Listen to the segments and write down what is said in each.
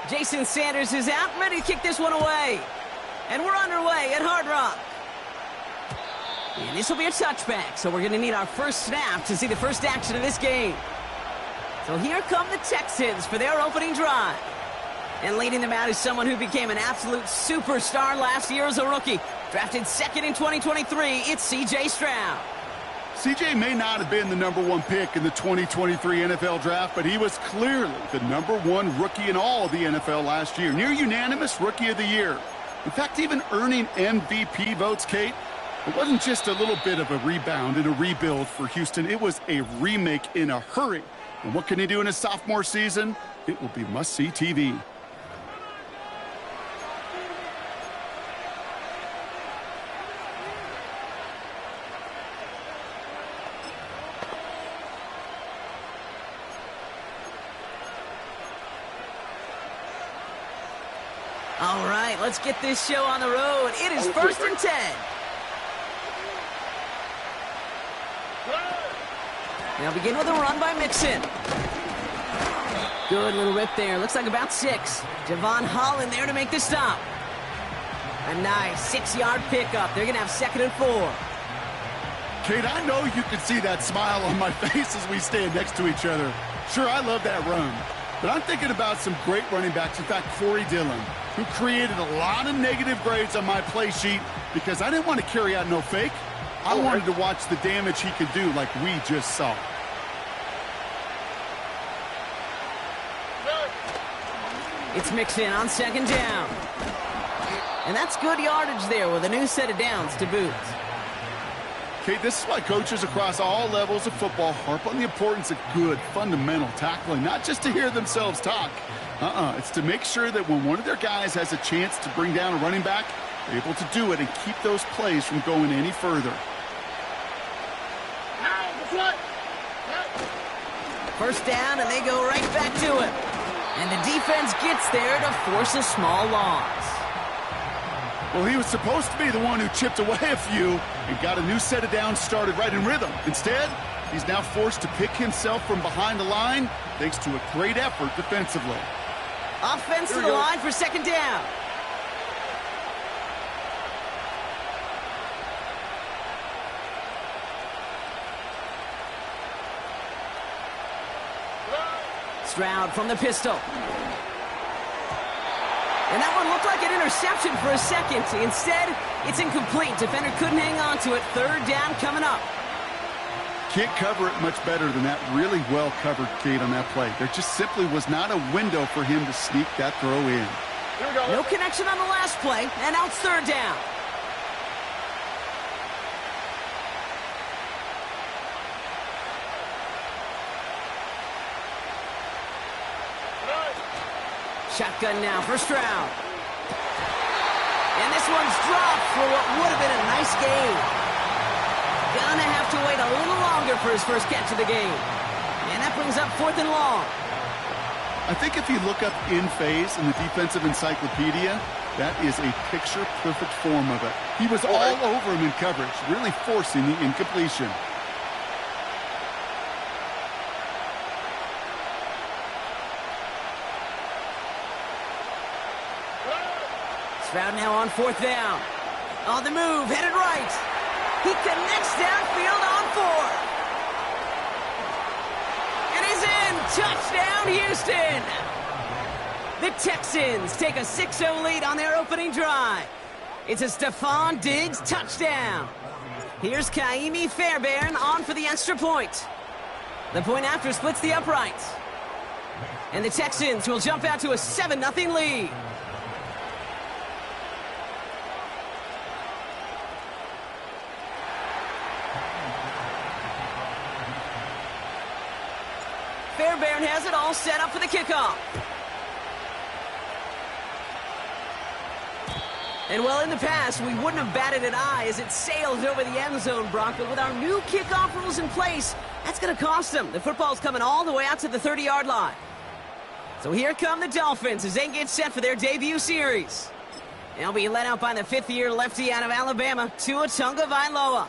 Jason Sanders is out, ready to kick this one away. And we're underway at Hard Rock. And this will be a touchback, so we're going to need our first snap to see the first action of this game. So here come the Texans for their opening drive. And leading them out is someone who became an absolute superstar last year as a rookie. Drafted second in 2023, it's C.J. Stroud. C.J. may not have been the #1 pick in the 2023 NFL Draft, but he was clearly the #1 rookie in all of the NFL last year. Near unanimous Rookie of the Year. In fact, even earning MVP votes, Kate. It wasn't just a little bit of a rebound and a rebuild for Houston. It was a remake in a hurry. And what can he do in his sophomore season? It will be must-see TV. All right, let's get this show on the road. It is 1st and 10. Now begin with a run by Mixon. Good little rip there. Looks like about 6. Javon Holland there to make the stop. A nice 6-yard pickup. They're going to have 2nd and 4. Kate, I know you can see that smile on my face as we stand next to each other. Sure, I love that run. But I'm thinking about some great running backs. In fact, Corey Dillon, who created a lot of negative grades on my play sheet because I didn't want to carry out no fake. I wanted to watch the damage he could do like we just saw. It's Mixon on 2nd down. And that's good yardage there with a new set of downs to boot. Okay, this is why coaches across all levels of football harp on the importance of good, fundamental tackling, not just to hear themselves talk. It's to make sure that when one of their guys has a chance to bring down a running back, they're able to do it and keep those plays from going any further. First down, and they go right back to it. And the defense gets there to force a small loss. Well, he was supposed to be the one who chipped away a few and got a new set of downs started right in rhythm. Instead, he's now forced to pick himself from behind the line thanks to a great effort defensively. Offense to the line for 2nd down. Stroud from the pistol. And that one looked like an interception for a second. Instead, it's incomplete. Defender couldn't hang on to it. 3rd down coming up. Can't cover it much better than that. Really well covered, Kate, on that play. There just simply was not a window for him to sneak that throw in. No connection on the last play, and now it's 3rd down. Shotgun now for Stroud. And this one's dropped for what would have been a nice game. Gonna have to wait a little longer for his first catch of the game. And that brings up 4th and long. I think if you look up in phase in the defensive encyclopedia, that is a picture-perfect form of it. He was all over him in coverage, really forcing the incompletion. Stroud now on 4th down. On the move, headed right. He connects downfield on 4. And he's in. Touchdown, Houston. The Texans take a 6-0 lead on their opening drive. It's a Stephon Diggs touchdown. Here's Kaimi Fairbairn on for the extra point. The point after splits the uprights. And the Texans will jump out to a 7-0 lead. Fairbairn has it all set up for the kickoff. And well, in the past, we wouldn't have batted an eye as it sails over the end zone, Brock. But with our new kickoff rules in place, that's going to cost them. The football's coming all the way out to the 30-yard line. So here come the Dolphins as they get set for their debut series. They'll be led out by the 5th-year lefty out of Alabama, Tua Tagovailoa.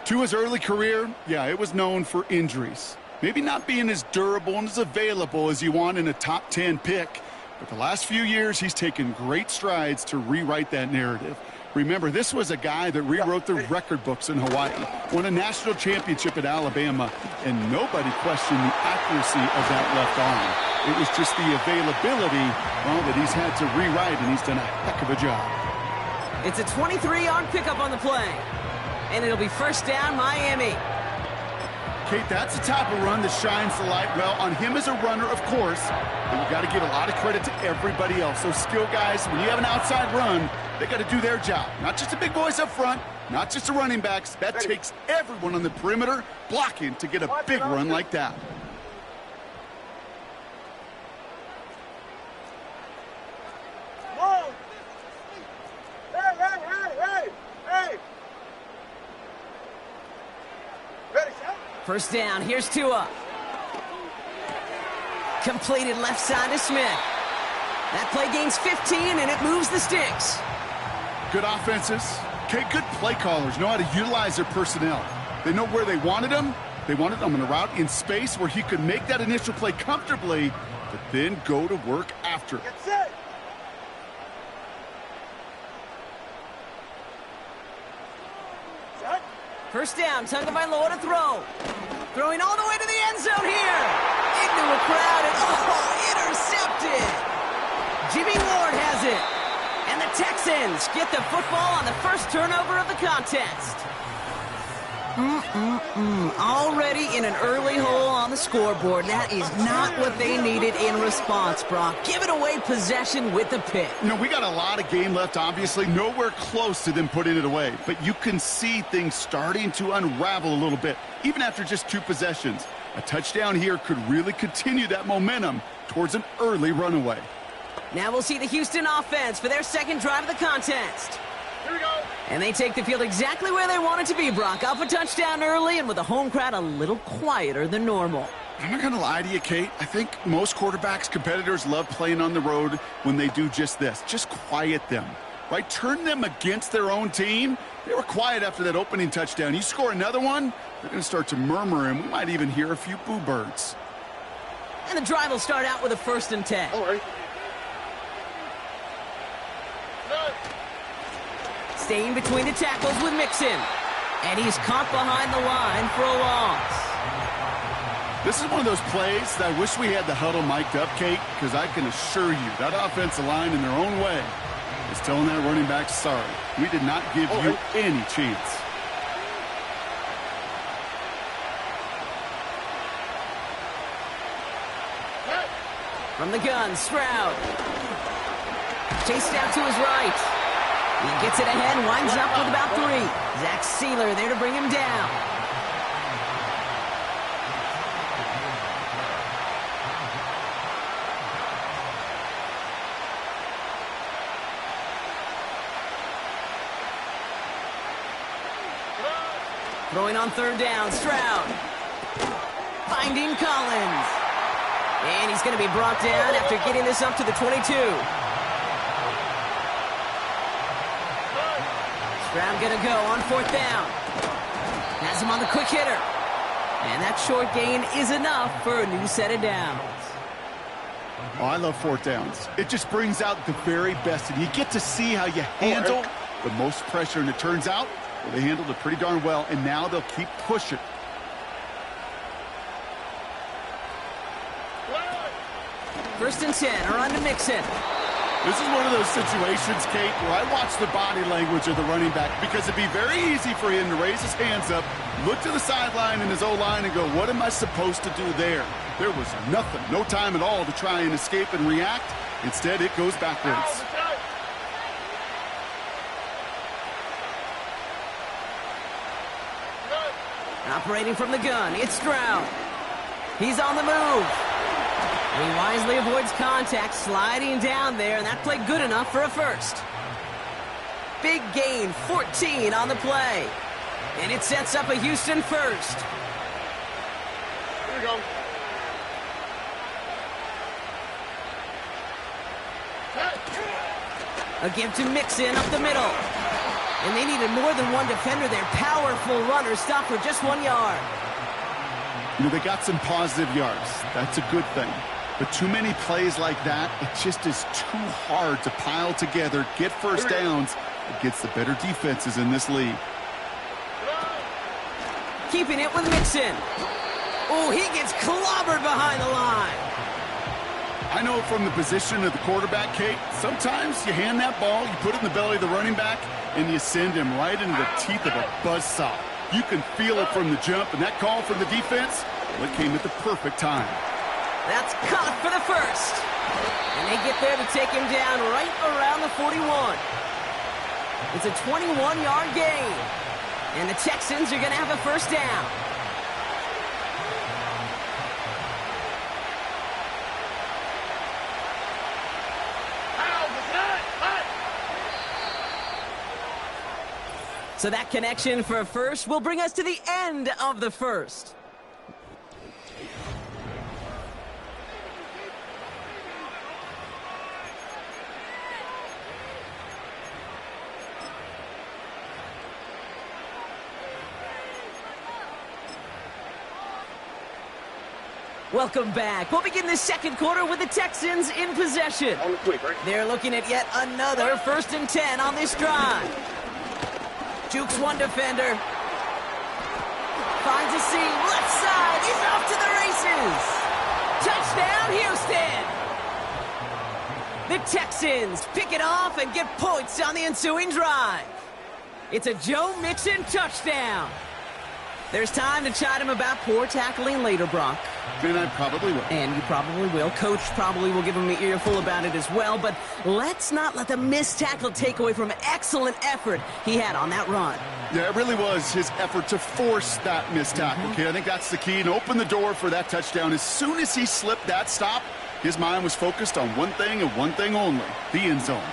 Tua's early career, yeah, it was known for injuries. Maybe not being as durable and as available as you want in a top 10 pick. But the last few years, he's taken great strides to rewrite that narrative. Remember, this was a guy that rewrote the record books in Hawaii, won a national championship at Alabama, and nobody questioned the accuracy of that left arm. It was just the availability, well, that he's had to rewrite, and he's done a heck of a job. It's a 23-yard pickup on the play, and it'll be first down, Miami. Kate, that's the type of run that shines the light well on him as a runner, of course, but you got to give a lot of credit to everybody else. Those skill guys, when you have an outside run, they got to do their job. Not just the big boys up front, not just the running backs. That takes everyone on the perimeter blocking to get a big run like that. Whoa! Hey! Ready, shot? First down, here's Tua. Completed left side to Smith. That play gains 15, and it moves the sticks. Good offenses. Okay, good play callers know how to utilize their personnel. They know where they wanted them. They wanted them in a route in space where he could make that initial play comfortably, but then go to work after. Get set! Shot? First down, Tagovailoa to throw. Throwing all the way to the end zone here. Into a crowd, and intercepted. Jimmy Ward has it. And the Texans get the football on the first turnover of the contest. Already in an early hole on the scoreboard. That is not what they needed in response, Brock. Giving away possession with the pick. You know, we got a lot of game left, obviously. Nowhere close to them putting it away. But you can see things starting to unravel a little bit, even after just 2 possessions. A touchdown here could really continue that momentum towards an early runaway. Now we'll see the Houston offense for their second drive of the contest. Here we go! And they take the field exactly where they want it to be, Brock. Up a touchdown early and with a home crowd a little quieter than normal. I'm not going to lie to you, Kate. I think most quarterbacks, competitors love playing on the road when they do just this. Just quiet them, right? Turn them against their own team. They were quiet after that opening touchdown. You score another one, they're going to start to murmur, and we might even hear a few boo birds. And the drive will start out with a 1st and 10. All right. Staying between the tackles with Mixon. And he's caught behind the line for a loss. This is one of those plays that I wish we had the huddle mic'd up, Kate, because I can assure you that offensive line in their own way is telling that running back, sorry, we did not give you any chance. From the gun, Stroud. Chased out to his right. He gets it ahead, winds up with about 3. Zach Sealer there to bring him down. Throwing on 3rd down, Stroud. Finding Collins. And he's going to be brought down after getting this up to the 22. Stroud going to go on 4th down. Has him on the quick hitter. And that short gain is enough for a new set of downs. Oh, I love 4th downs. It just brings out the very best. And you get to see how you handle the most pressure. And it turns out, well, they handled it pretty darn well. And now they'll keep pushing. First and 10, or on to Mixon. This is one of those situations, Kate, where I watch the body language of the running back because it'd be very easy for him to raise his hands up, look to the sideline in his O-line and go, what am I supposed to do there? There was nothing, no time at all to try and escape and react. Instead, it goes backwards. Operating from the gun, it's Stroud. He's on the move. He wisely avoids contact, sliding down there, and that played good enough for a first. Big gain, 14 on the play. And it sets up a Houston first. Here we go. A give to Mixon up the middle. And they needed more than one defender there. Powerful runner stopped for just 1 yard. You know, they got some positive yards. That's a good thing. But too many plays like that, it just is too hard to pile together, get first downs against the better defenses in this league. Keeping it with Mixon. Oh, he gets clobbered behind the line. I know from the position of the quarterback, Kate, sometimes you hand that ball, you put it in the belly of the running back, and you send him right into the teeth of a buzzsaw. You can feel it from the jump, and that call from the defense, well, it came at the perfect time. That's caught for the first. And they get there to take him down right around the 41. It's a 21-yard gain. And the Texans are going to have a first down. So that connection for a first will bring us to the end of the first. Welcome back. We'll begin the second quarter with the Texans in possession. On the quick, right? They're looking at yet another 1st and 10 on this drive. Jukes one defender. Finds a seam. Left side. He's off to the races. Touchdown, Houston. The Texans pick it off and get points on the ensuing drive. It's a Joe Mixon touchdown. There's time to chide him about poor tackling later, Brock. And I probably will. And you probably will. Coach probably will give him an earful about it as well. But let's not let the missed tackle take away from excellent effort he had on that run. Yeah, it really was his effort to force that missed tackle, kid. I think that's the key, and open the door for that touchdown. As soon as he slipped that stop, his mind was focused on one thing and one thing only, the end zone.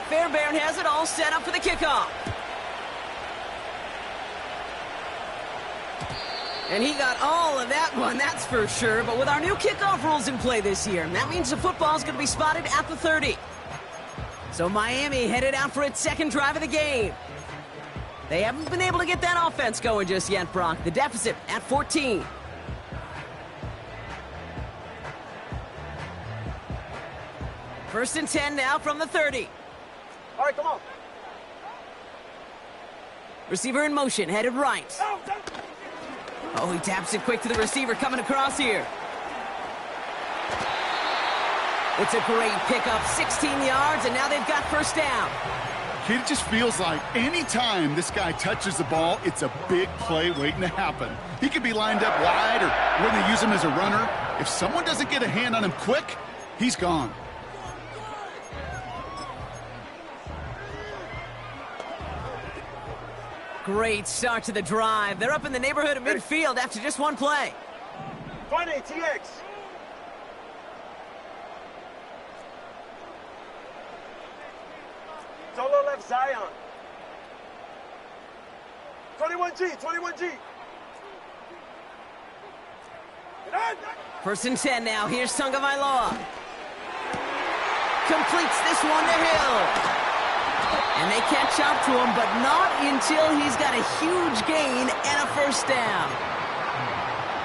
Fairbairn has it all set up for the kickoff. And he got all of that one, that's for sure. But with our new kickoff rules in play this year, that means the football's going to be spotted at the 30. So Miami headed out for its second drive of the game. They haven't been able to get that offense going just yet, Brock. The deficit at 14. First and 10 now from the 30. All right, come on. Receiver in motion, headed right. Oh, he taps it quick to the receiver coming across here. It's a great pickup, 16 yards, and now they've got first down. Kid, it just feels like any time this guy touches the ball, it's a big play waiting to happen. He could be lined up wide or when they use him as a runner. If someone doesn't get a hand on him quick, he's gone. Great start to the drive. They're up in the neighborhood of midfield after just one play. 20, TX. Solo left Zion. 21G, 21G. First and 10 now. Here's Tagovailoa. Completes this one to Hill. And they catch up to him, but not until he's got a huge gain and a first down.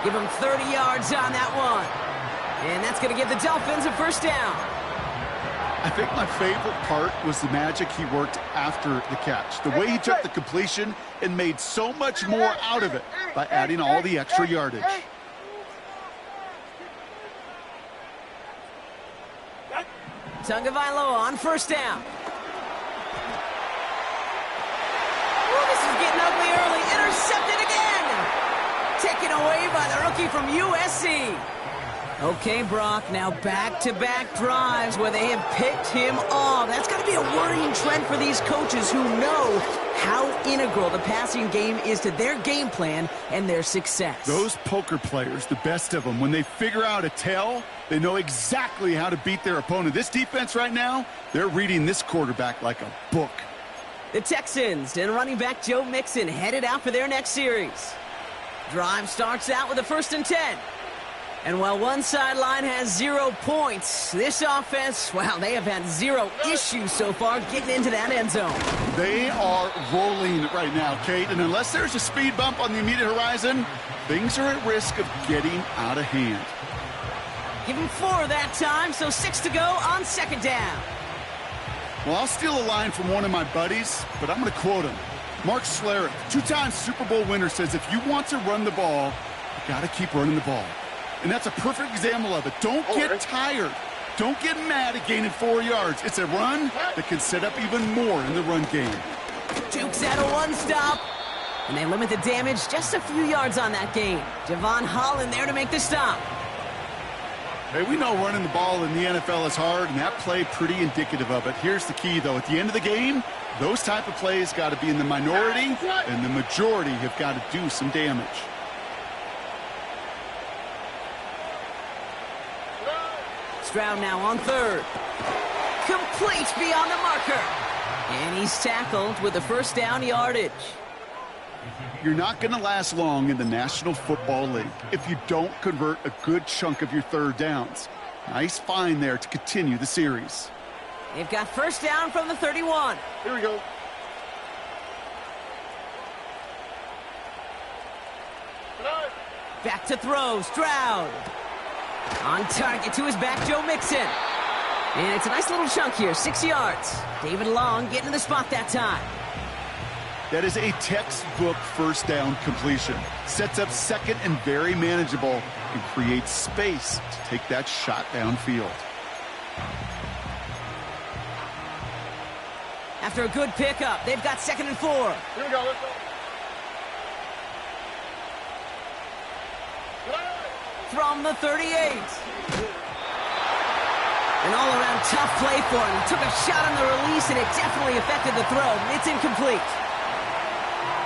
Give him 30 yards on that one. And that's going to give the Dolphins a first down. I think my favorite part was the magic he worked after the catch. The way he took the completion and made so much more out of it by adding all the extra yardage. Tagovailoa on first down. This is getting ugly early. Intercepted again. Taken away by the rookie from USC. Okay, Brock, now back-to-back drives where they have picked him off. That's got to be a worrying trend for these coaches who know how integral the passing game is to their game plan and their success. Those poker players, the best of them, when they figure out a tell, they know exactly how to beat their opponent. This defense right now, they're reading this quarterback like a book. The Texans and running back Joe Mixon headed out for their next series. Drive starts out with a 1st and 10. And while one sideline has 0 points, this offense, well, they have had 0 issues so far getting into that end zone. They are rolling right now, Kate, and unless there's a speed bump on the immediate horizon, things are at risk of getting out of hand. Give him 4 that time, so 6 to go on second down. Well, I'll steal a line from one of my buddies, but I'm going to quote him. Mark Schlereth, 2-time Super Bowl winner, says if you want to run the ball, you got to keep running the ball. And that's a perfect example of it. Don't get tired. Don't get mad at gaining 4 yards. It's a run that can set up even more in the run game. Duke's at a 1-stop, and they limit the damage just a few yards on that game. Javon Holland there to make the stop. Hey, we know running the ball in the NFL is hard, and that play pretty indicative of it. Here's the key, though. At the end of the game, those type of plays got to be in the minority, and the majority have got to do some damage. Stroud now on third. Complete beyond the marker. And he's tackled with the first down yardage. You're not going to last long in the National Football League if you don't convert a good chunk of your third downs. Nice find there to continue the series. They've got first down from the 31. Here we go. Back to throw, Stroud. On target to his back, Joe Mixon. And it's a nice little chunk here, 6 yards. David Long getting to the spot that time. That is a textbook first down completion. Sets up second and very manageable and creates space to take that shot downfield. After a good pickup, they've got 2nd and 4. Here we go. Let's go. From the 38. An all-around tough play for him. He took a shot on the release, and it definitely affected the throw. It's incomplete.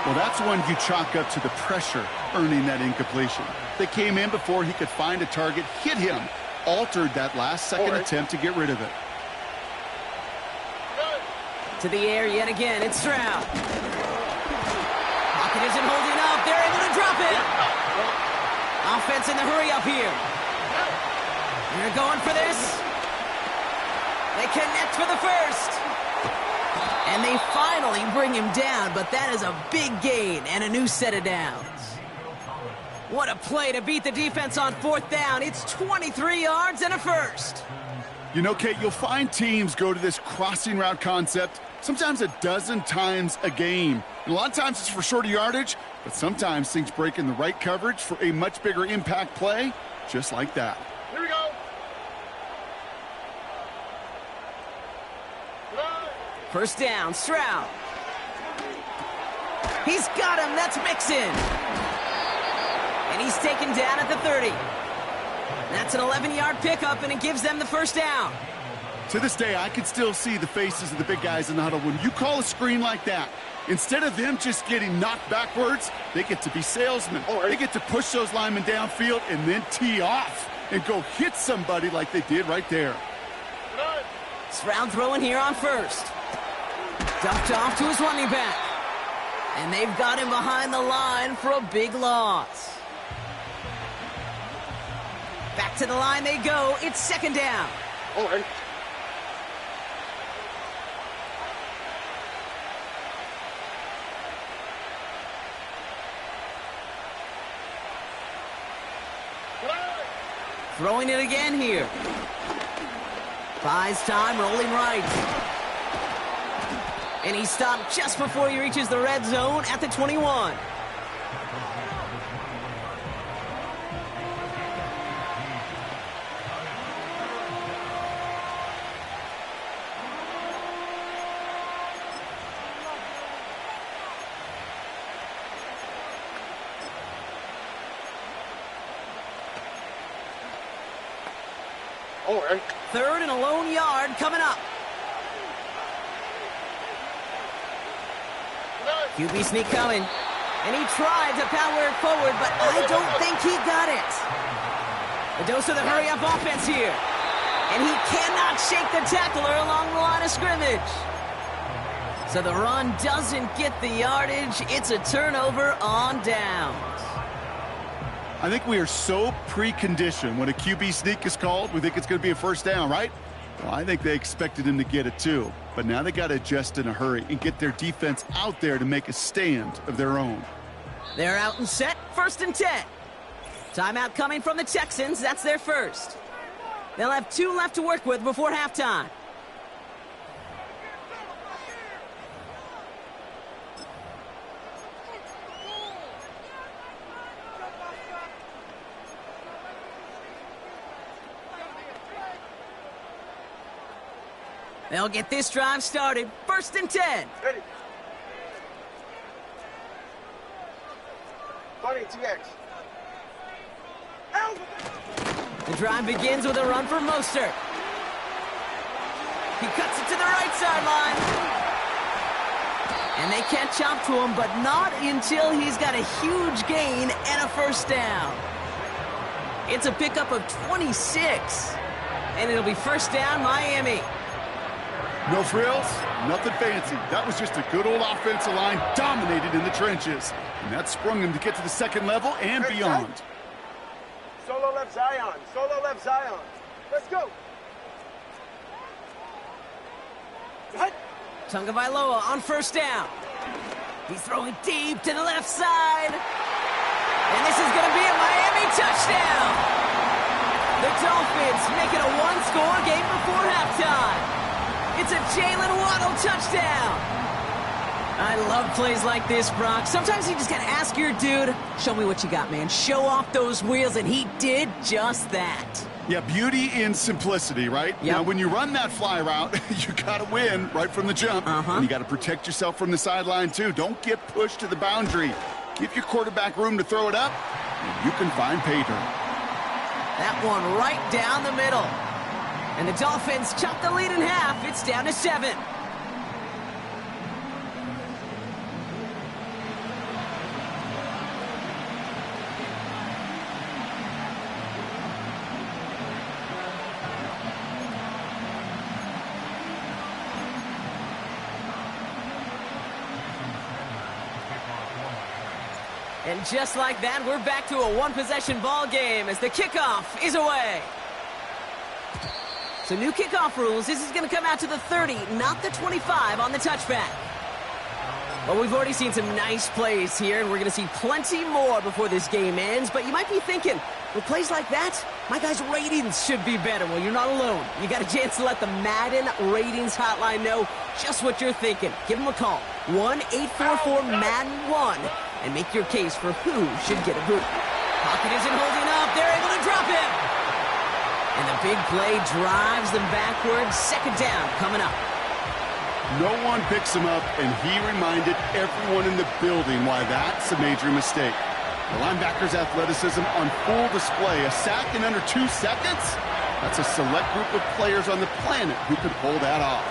Well, that's one you chalk up to the pressure earning that incompletion. They came in before he could find a target, hit him, altered that last-second attempt to get rid of it. To the air yet again. It's Stroud. Pocket isn't holding up. They're able to drop it. Offense in the hurry up here. They're going for this. They connect for the first. And they finally bring him down, but that is a big gain and a new set of downs. What a play to beat the defense on 4th down. It's 23 yards and a first. You know, Kate, you'll find teams go to this crossing route concept sometimes a dozen times a game. And a lot of times it's for shorter yardage, but sometimes things break in the right coverage for a much bigger impact play, just like that. Here we go. First down, Stroud. He's got him. That's Mixon. And he's taken down at the 30. That's an 11-yard pickup, and it gives them the first down. To this day, I can still see the faces of the big guys in the huddle. When you call a screen like that, instead of them just getting knocked backwards, they get to be salesmen. They get to push those linemen downfield and then tee off and go hit somebody like they did right there. Stroud throwing here on first. Dumped off to his running back. And they've got him behind the line for a big loss. Back to the line they go. It's 2nd down. All right. Throwing it again here. Buys time, rolling right. And he stopped just before he reaches the red zone at the 21. All right. 3rd and a lone yard coming up. QB sneak coming. And he tried to power it forward, but I don't think he got it. A dose of the hurry-up offense here. And he cannot shake the tackler along the line of scrimmage. So the run doesn't get the yardage. It's a turnover on downs. I think we are so preconditioned when a QB sneak is called, we think it's going to be a first down, right? Well, I think they expected him to get it too. But now they got to adjust in a hurry and get their defense out there to make a stand of their own. They're out and set, 1st and 10. Timeout coming from the Texans. That's their first. They'll have 2 left to work with before halftime. They'll get this drive started. 1st and 10. Ready. Bunny, TX. The drive begins with a run for Mostert. He cuts it to the right sideline. And they can't chop to him, but not until he's got a huge gain and a first down. It's a pickup of 26. And it'll be first down, Miami. No frills, nothing fancy. That was just a good old offensive line dominated in the trenches. And that sprung him to get to the second level and beyond. Solo left Zion. Solo left Zion. Let's go. Cut. Tagovailoa on first down. He's throwing deep to the left side. And this is going to be a Miami touchdown. The Dolphins make it a one-score game before halftime. It's a Jalen Waddle touchdown. I love plays like this, Brock. Sometimes you just got to ask your dude, show me what you got, man. Show off those wheels, and he did just that. Yeah, beauty in simplicity, right? Yep. Now, when you run that fly route, you got to win right from the jump. And you got to protect yourself from the sideline, too. Don't get pushed to the boundary. Give your quarterback room to throw it up, and you can find pay dirt. That one right down the middle. And the Dolphins chop the lead in half. It's down to 7. And just like that, we're back to a one-possession ball game as the kickoff is away. So new kickoff rules. This is going to come out to the 30, not the 25 on the touchback. Well, we've already seen some nice plays here, and we're going to see plenty more before this game ends. But you might be thinking, with plays like that, my guys' ratings should be better. Well, you're not alone. You got a chance to let the Madden Ratings Hotline know just what you're thinking. Give them a call, 1-844-MADDEN-1, and make your case for who should get a boot. Pocket isn't holding up. They're able to drop him. And the big play drives them backwards. Second down coming up. No one picks him up, and he reminded everyone in the building why that's a major mistake. The linebacker's athleticism on full display. A sack in under 2 seconds? That's a select group of players on the planet who could pull that off.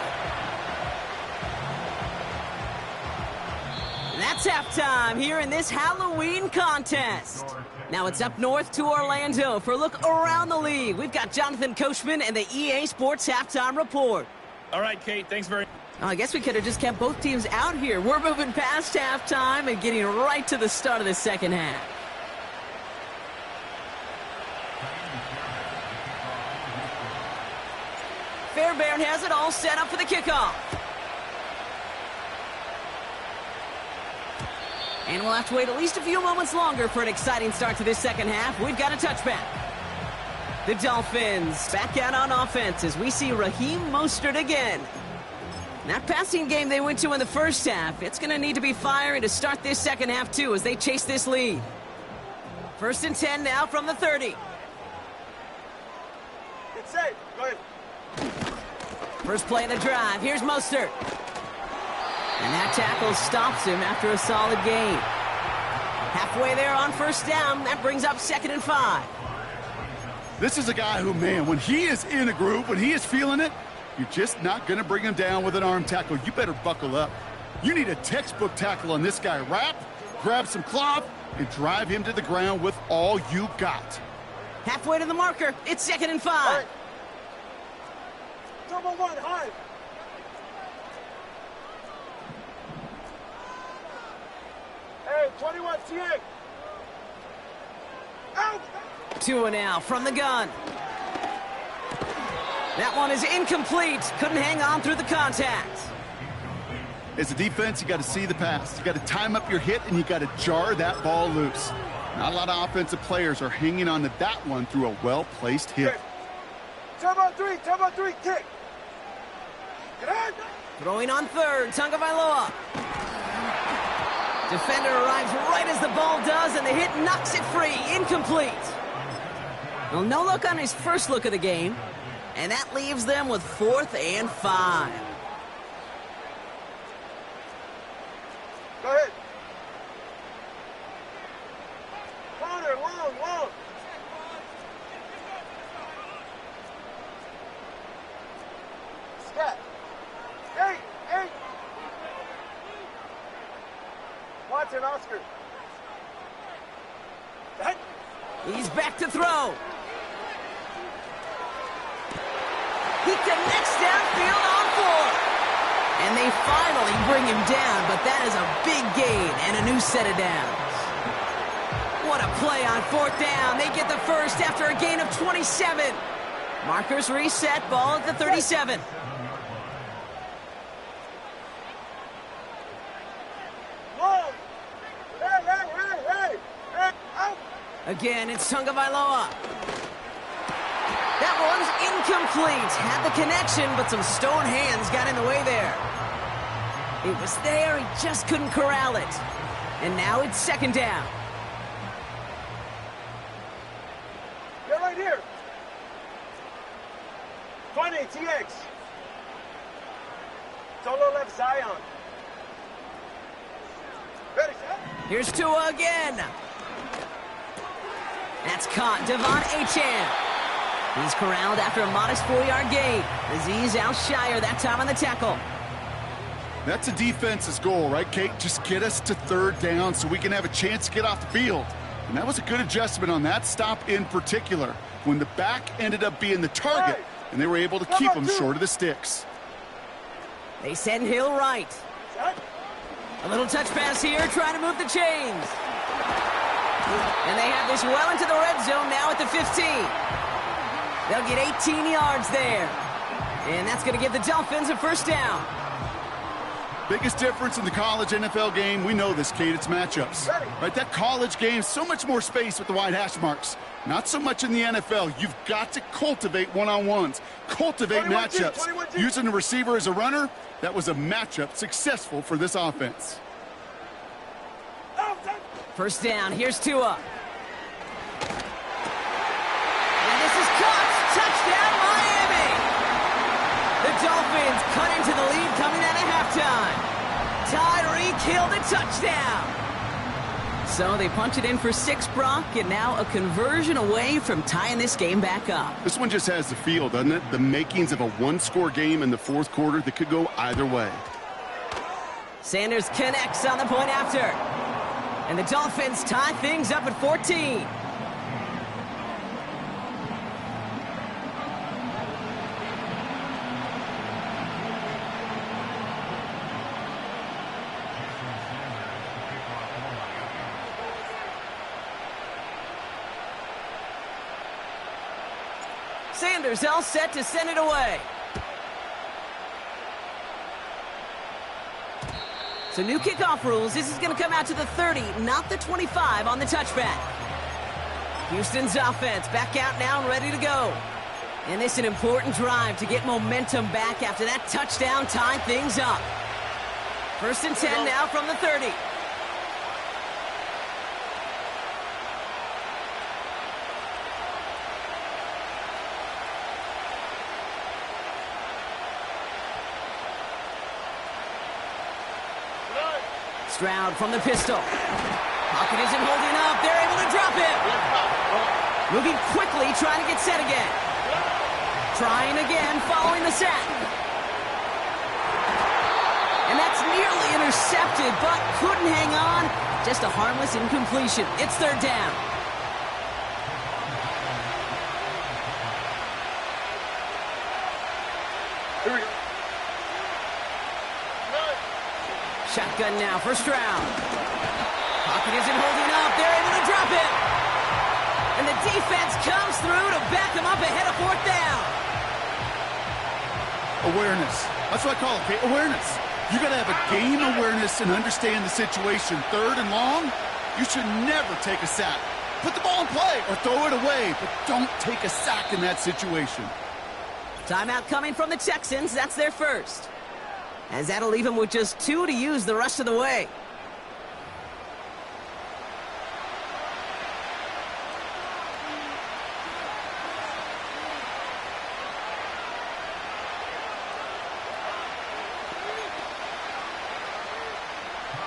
That's halftime here in this Halloween contest. Now it's up north to Orlando for a look around the league. We've got Jonathan Coachman and the EA Sports Halftime Report. All right, Kate, thanks very much. I guess we could have just kept both teams out here. We're moving past halftime and getting right to the start of the second half. Fairbairn has it all set up for the kickoff. And we'll have to wait at least a few moments longer for an exciting start to this second half. We've got a touchback. The Dolphins back out on offense as we see Raheem Mostert again. That passing game they went to in the first half, it's going to need to be firing to start this second half, too, as they chase this lead. 1st and 10 now from the 30. It's safe. Go ahead. First play of the drive. Here's Mostert. And that tackle stops him after a solid gain. Halfway there on first down. That brings up 2nd and 5. This is a guy who, man, when he is in a groove, when he is feeling it, you're just not going to bring him down with an arm tackle. You better buckle up. You need a textbook tackle on this guy. Wrap, grab some cloth, and drive him to the ground with all you got. Halfway to the marker. It's 2nd and 5. Right. Double one, high. Hey, 21, TX. Out. Tua now from the gun. That one is incomplete. Couldn't hang on through the contact. As a defense, you got to see the pass. You got to time up your hit, and you got to jar that ball loose. Not a lot of offensive players are hanging on to that one through a well-placed hit. Turbo three, kick. Get on. Throwing on third, Tagovailoa. Defender arrives right as the ball does, and the hit knocks it free. Incomplete. Well, no look on his first look of the game, and that leaves them with 4th and 5. Go ahead. Corner, long. Scat. Eight. Watson, Oscar. He's back to throw. He connects downfield on 4. And they finally bring him down, but that is a big gain and a new set of downs. What a play on 4th down. They get the first after a gain of 27. Markers reset, ball at the 37. Again, it's Tagovailoa. That one's incomplete. Had the connection, but some stone hands got in the way there. It was there, he just couldn't corral it. And now it's 2nd down. Get right here. 20, TX. Solo left Zion. Ready, set. Here's Tua again. That's caught. Devon Achane. He's corralled after a modest 4-yard gain. Azeez Al-Shire that time on the tackle. That's a defense's goal, right, Kate? Just get us to 3rd down so we can have a chance to get off the field. And that was a good adjustment on that stop in particular, when the back ended up being the target, and they were able to keep him short of the sticks. They send Hill right. A little touch pass here, trying to move the chains. And they have this well into the red zone now at the 15. They'll get 18 yards there. And that's going to give the Dolphins a 1st down. Biggest difference in the college NFL game, we know this, Kate, it's matchups. Right, that college game, so much more space with the wide hash marks. Not so much in the NFL. You've got to cultivate one-on-ones, cultivate matchups. Using the receiver as a runner, that was a matchup successful for this offense. 1st down, here's Tua. And this is caught. Touchdown, Miami! The Dolphins cut into the lead coming out of halftime. Tyreek Hill the touchdown. So they punch it in for 6, Brock, and now a conversion away from tying this game back up. This one just has the feel, doesn't it? The makings of a 1-score game in the 4th quarter that could go either way. Sanders connects on the point after. And the Dolphins tie things up at 14. Sanders all set to send it away. So new kickoff rules. This is going to come out to the 30, not the 25 on the touchback. Houston's offense back out now and ready to go. And this is an important drive to get momentum back after that touchdown tie things up. 1st and 10 now from the 30. Stroud from the pistol. Pocket isn't holding up. They're able to drop it. Moving quickly, trying to get set again. Trying again, following the sack. And that's nearly intercepted, but couldn't hang on. Just a harmless incompletion. It's 3rd down. Here we go. Shotgun now for Stroud. Pocket isn't holding up. They're able to drop it. And the defense comes through to back them up ahead of fourth down. Awareness. That's what I call it, okay? Awareness. You got to have a game awareness and understand the situation. Third and long, you should never take a sack. Put the ball in play or throw it away, but don't take a sack in that situation. Timeout coming from the Texans. That's their first. As that'll leave them with just 2 to use the rest of the way.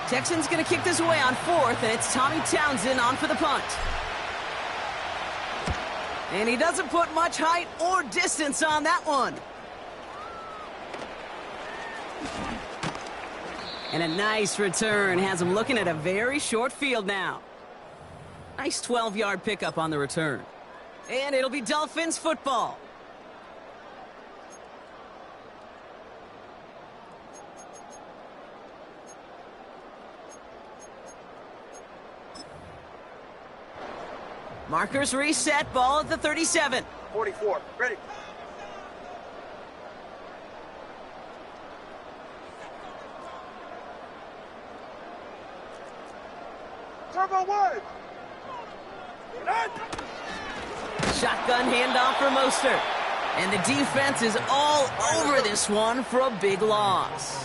Texans going to kick this away on 4th, and it's Tommy Townsend on for the punt. And he doesn't put much height or distance on that one. And a nice return has him looking at a very short field now. Nice 12-yard pickup on the return. And it'll be Dolphins football. Markers reset, ball at the 37. 44, ready. Turbo wide. Shotgun handoff for Mostert. And the defense is all over this one for a big loss.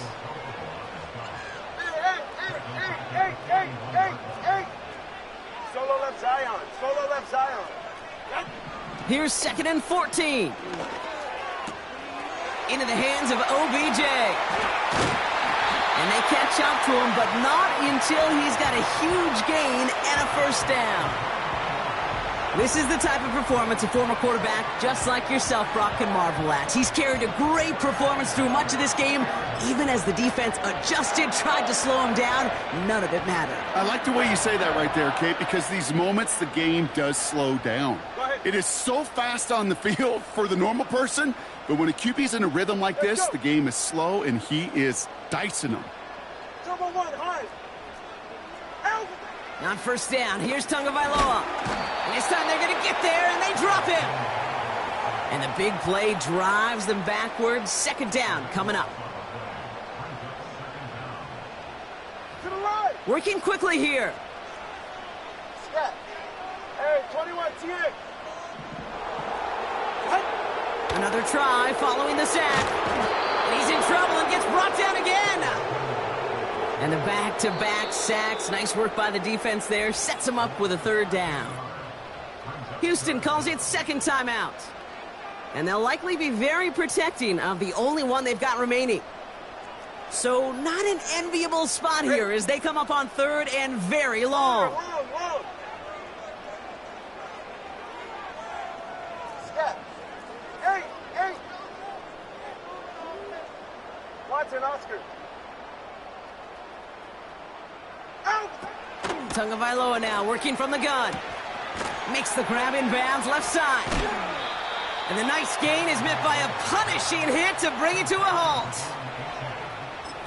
Solo left Zion. Solo left Zion. Here's 2nd and 14. Into the hands of OBJ. And they catch up to him, but not until he's got a huge gain and a first down. This is the type of performance a former quarterback, just like yourself, Brock, can marvel at. He's carried a great performance through much of this game. Even as the defense adjusted, tried to slow him down, none of it mattered. I like the way you say that right there, Kate, because these moments the game does slow down. It is so fast on the field for the normal person, but when a QB's in a rhythm like this, the game is slow, and he is dicing them. Turbo one, high. Out. On first down, here's Tagovailoa. And this time they're going to get there, and they drop him. And the big play drives them backwards. 2nd down coming up. To the right. Working quickly here. Step. Hey, 21, T8. Another try following the sack. And he's in trouble and gets brought down again. And the back-to-back sacks. Nice work by the defense there. Sets him up with a 3rd down. Houston calls it 2nd timeout. And they'll likely be very protecting of the only one they've got remaining. So not an enviable spot here as they come up on 3rd and very long. Long. Step. Hey. Watson, Oscar. Out. Tagovailoa now working from the gun. Makes the grab in bounds left side. And the nice gain is met by a punishing hit to bring it to a halt.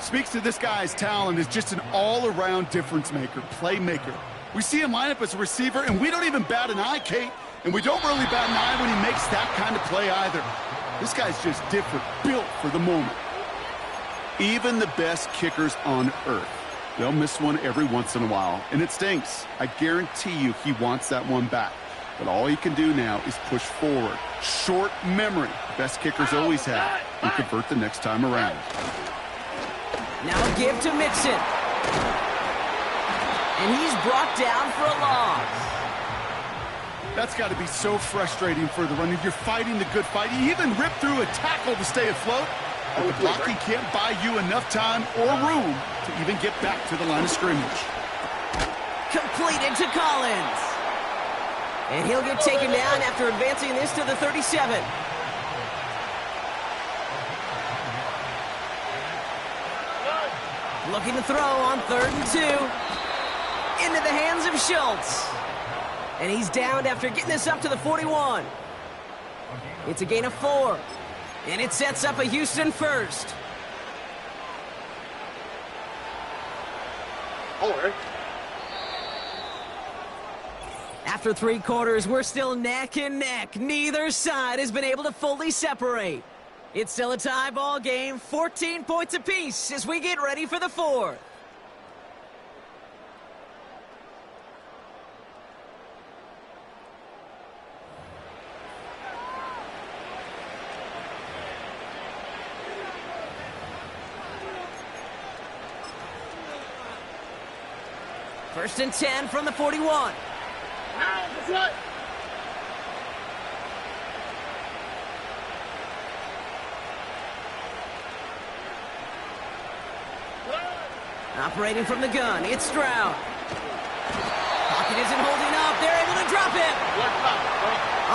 Speaks to this guy's talent as just an all-around difference maker, playmaker. We see him line up as a receiver, and we don't even bat an eye, Kate. And we don't really bat an eye when he makes that kind of play either. This guy's just different, built for the moment. Even the best kickers on earth, they'll miss one every once in a while, and it stinks. I guarantee you he wants that one back. But all he can do now is push forward. Short memory, best kickers always have, and convert the next time around. Now a give to Mixon. And he's brought down for a loss. That's got to be so frustrating for the runner. You're fighting the good fight. You even rip through a tackle to stay afloat. But the blocking can't buy you enough time or room to even get back to the line of scrimmage. Completed to Collins. And he'll get taken down after advancing this to the 37. Looking to throw on 3rd and 2. Into the hands of Schultz. And he's downed after getting this up to the 41. It's a gain of 4. And it sets up a Houston first. After 3 quarters, we're still neck and neck. Neither side has been able to fully separate. It's still a tie ball game, 14 points apiece as we get ready for the 4th. First and 10 from the 41. Operating from the gun, it's Stroud. Pocket isn't holding up. They're able to drop it.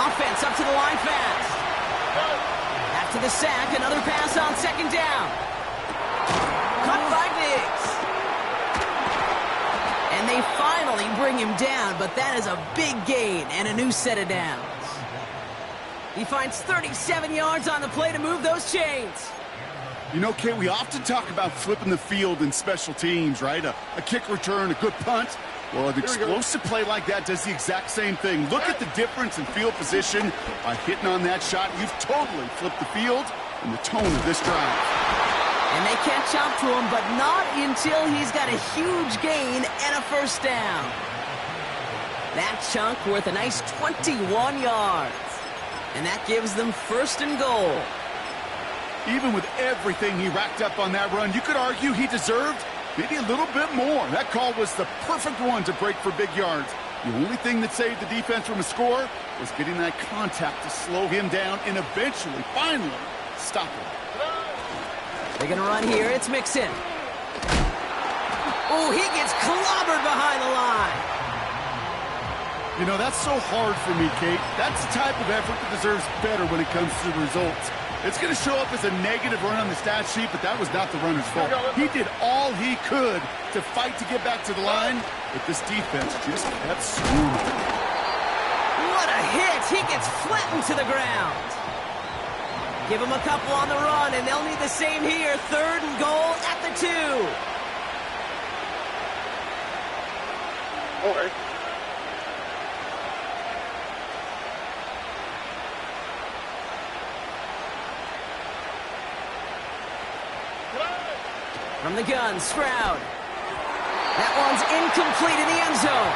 Offense up to the line fast. After the sack, another pass on 2nd down. Cut by Diggs. And they finally bring him down, but that is a big gain and a new set of downs. He finds 37 yards on the play to move those chains. You know, Kate, we often talk about flipping the field in special teams, right? A kick return, a good punt. Well, an explosive play like that does the exact same thing. Look at the difference in field position. By hitting on that shot, you've totally flipped the field and the tone of this drive. And they catch up to him, but not until he's got a huge gain and a first down. That chunk worth a nice 21 yards. And that gives them 1st and goal. Even with everything he racked up on that run, you could argue he deserved maybe a little bit more. That call was the perfect one to break for big yards. The only thing that saved the defense from a score was getting that contact to slow him down and eventually, finally, stop him. They're going to run here. It's Mixon. Oh, he gets clobbered behind the line. You know, that's so hard for me, Kate. That's the type of effort that deserves better when it comes to the results. It's going to show up as a negative run on the stat sheet, but that was not the runner's fault. He did all he could to fight to get back to the line, but this defense just kept screwing. What a hit! He gets flattened to the ground. Give him a couple on the run, and they'll need the same here. 3rd and goal at the 2. Okay. From the gun, Stroud. That one's incomplete in the end zone.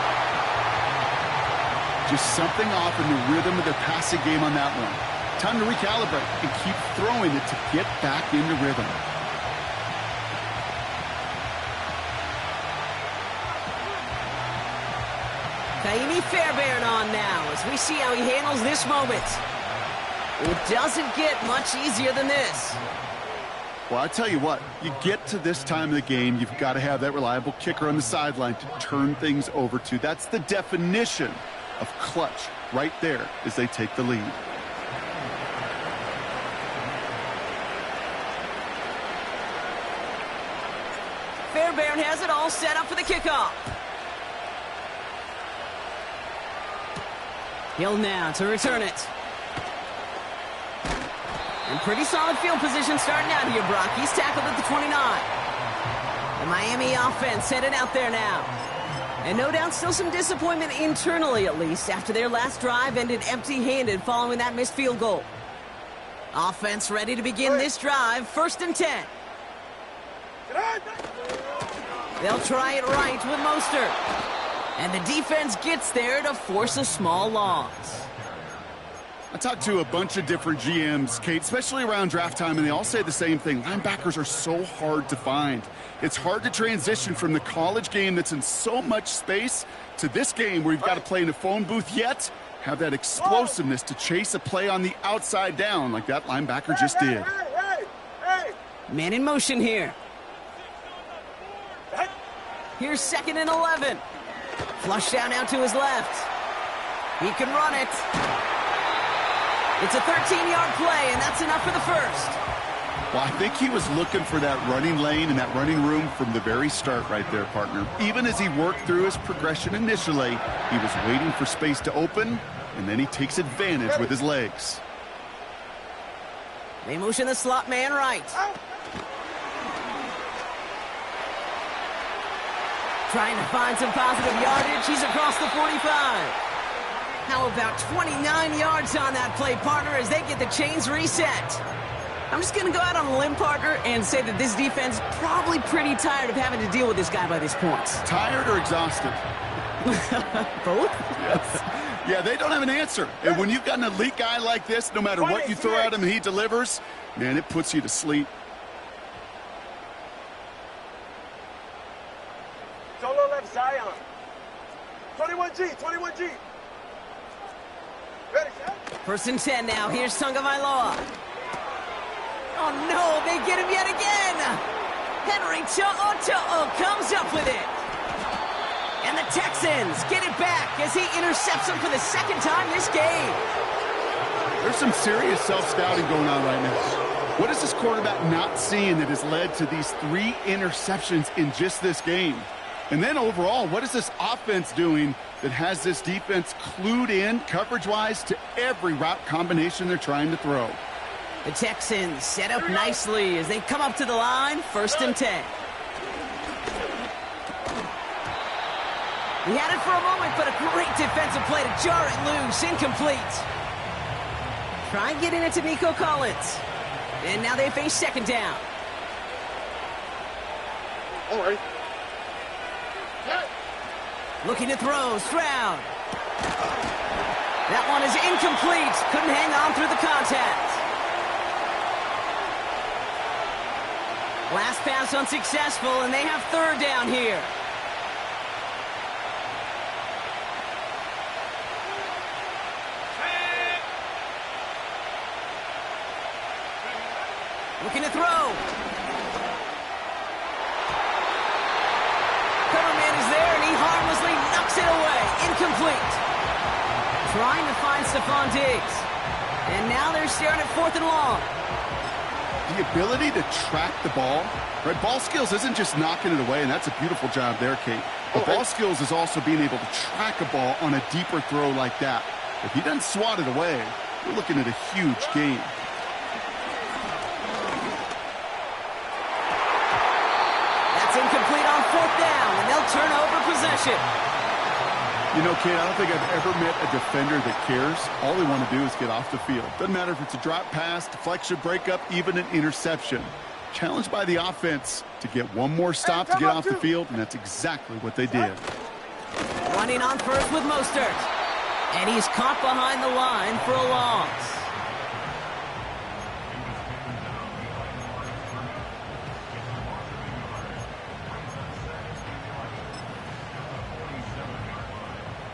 Just something off in the rhythm of the passing game on that one. Time to recalibrate and keep throwing it to get back into rhythm. Kaimi Fairbairn on now as we see how he handles this moment. It doesn't get much easier than this. Well, I tell you what, you get to this time of the game, you've got to have that reliable kicker on the sideline to turn things over to. That's the definition of clutch right there as they take the lead. Fairbairn has it all set up for the kickoff. Hill now to return it. And pretty solid field position starting out here, Brock. He's tackled at the 29. The Miami offense headed out there now. And no doubt still some disappointment internally, at least, after their last drive ended empty-handed following that missed field goal. Offense ready to begin this drive. 1st and 10. They'll try it right with Mostert. And the defense gets there to force a small loss. I talked to a bunch of different GMs, Kate, especially around draft time, and they all say the same thing. Linebackers are so hard to find. It's hard to transition from the college game that's in so much space to this game where you've got to play in a phone booth, yet have that explosiveness to chase a play on the outside down like that linebacker just did. Man in motion here. Here's 2nd and 11. Flush down out to his left. He can run it. It's a 13-yard play, and that's enough for the first. Well, I think he was looking for that running lane and that running room from the very start right there, partner. Even as he worked through his progression initially, he was waiting for space to open, and then he takes advantage with his legs. They motion the slot man right. Trying to find some positive yardage. He's across the 45. How about 29 yards on that play, partner, as they get the chains reset? I'm just going to go out on a limb, partner, and say that this defense is probably pretty tired of having to deal with this guy by this point. Tired or exhausted? Both? Yes. Yeah, they don't have an answer. And when you've got an elite guy like this, no matter what you throw at him and he delivers, man, it puts you to sleep. Solo left Zion. 21G, 21G. Ready, set? First and 10 now. Here's Tagovailoa. Oh, no, they get him yet again. Henry To'o comes up with it. And the Texans get it back as he intercepts him for the second time this game. There's some serious self-scouting going on right now. What is this quarterback not seeing that has led to these 3 interceptions in just this game? And then overall, what is this offense doing that has this defense clued in coverage-wise to every route combination they're trying to throw? The Texans set up nicely as they come up to the line, first and 10. He had it for a moment, but a great defensive play to jar it loose, incomplete. Try getting it to Nico Collins. And now they face second down. All right. Looking to throw, Stroud. That one is incomplete. Couldn't hang on through the contact. Last pass unsuccessful, and they have third down here. Looking to throw. Coverman is there, and he harmlessly knocks it away. Incomplete. Trying to find Stephon Diggs. And now they're staring at fourth and long. The ability to track the ball, right? Ball skills isn't just knocking it away, and that's a beautiful job there, Kate. But ball skills is also being able to track a ball on a deeper throw like that. If he doesn't swat it away, we're looking at a huge game. That's incomplete on fourth down, and they'll turn over possession. You know, Kate, I don't think I've ever met a defender that cares. All they want to do is get off the field. Doesn't matter if it's a drop pass, deflection, breakup, even an interception. Challenged by the offense to get one more stop to get off the field, and that's exactly what they did. Running on first with Mostert. And he's caught behind the line for a loss.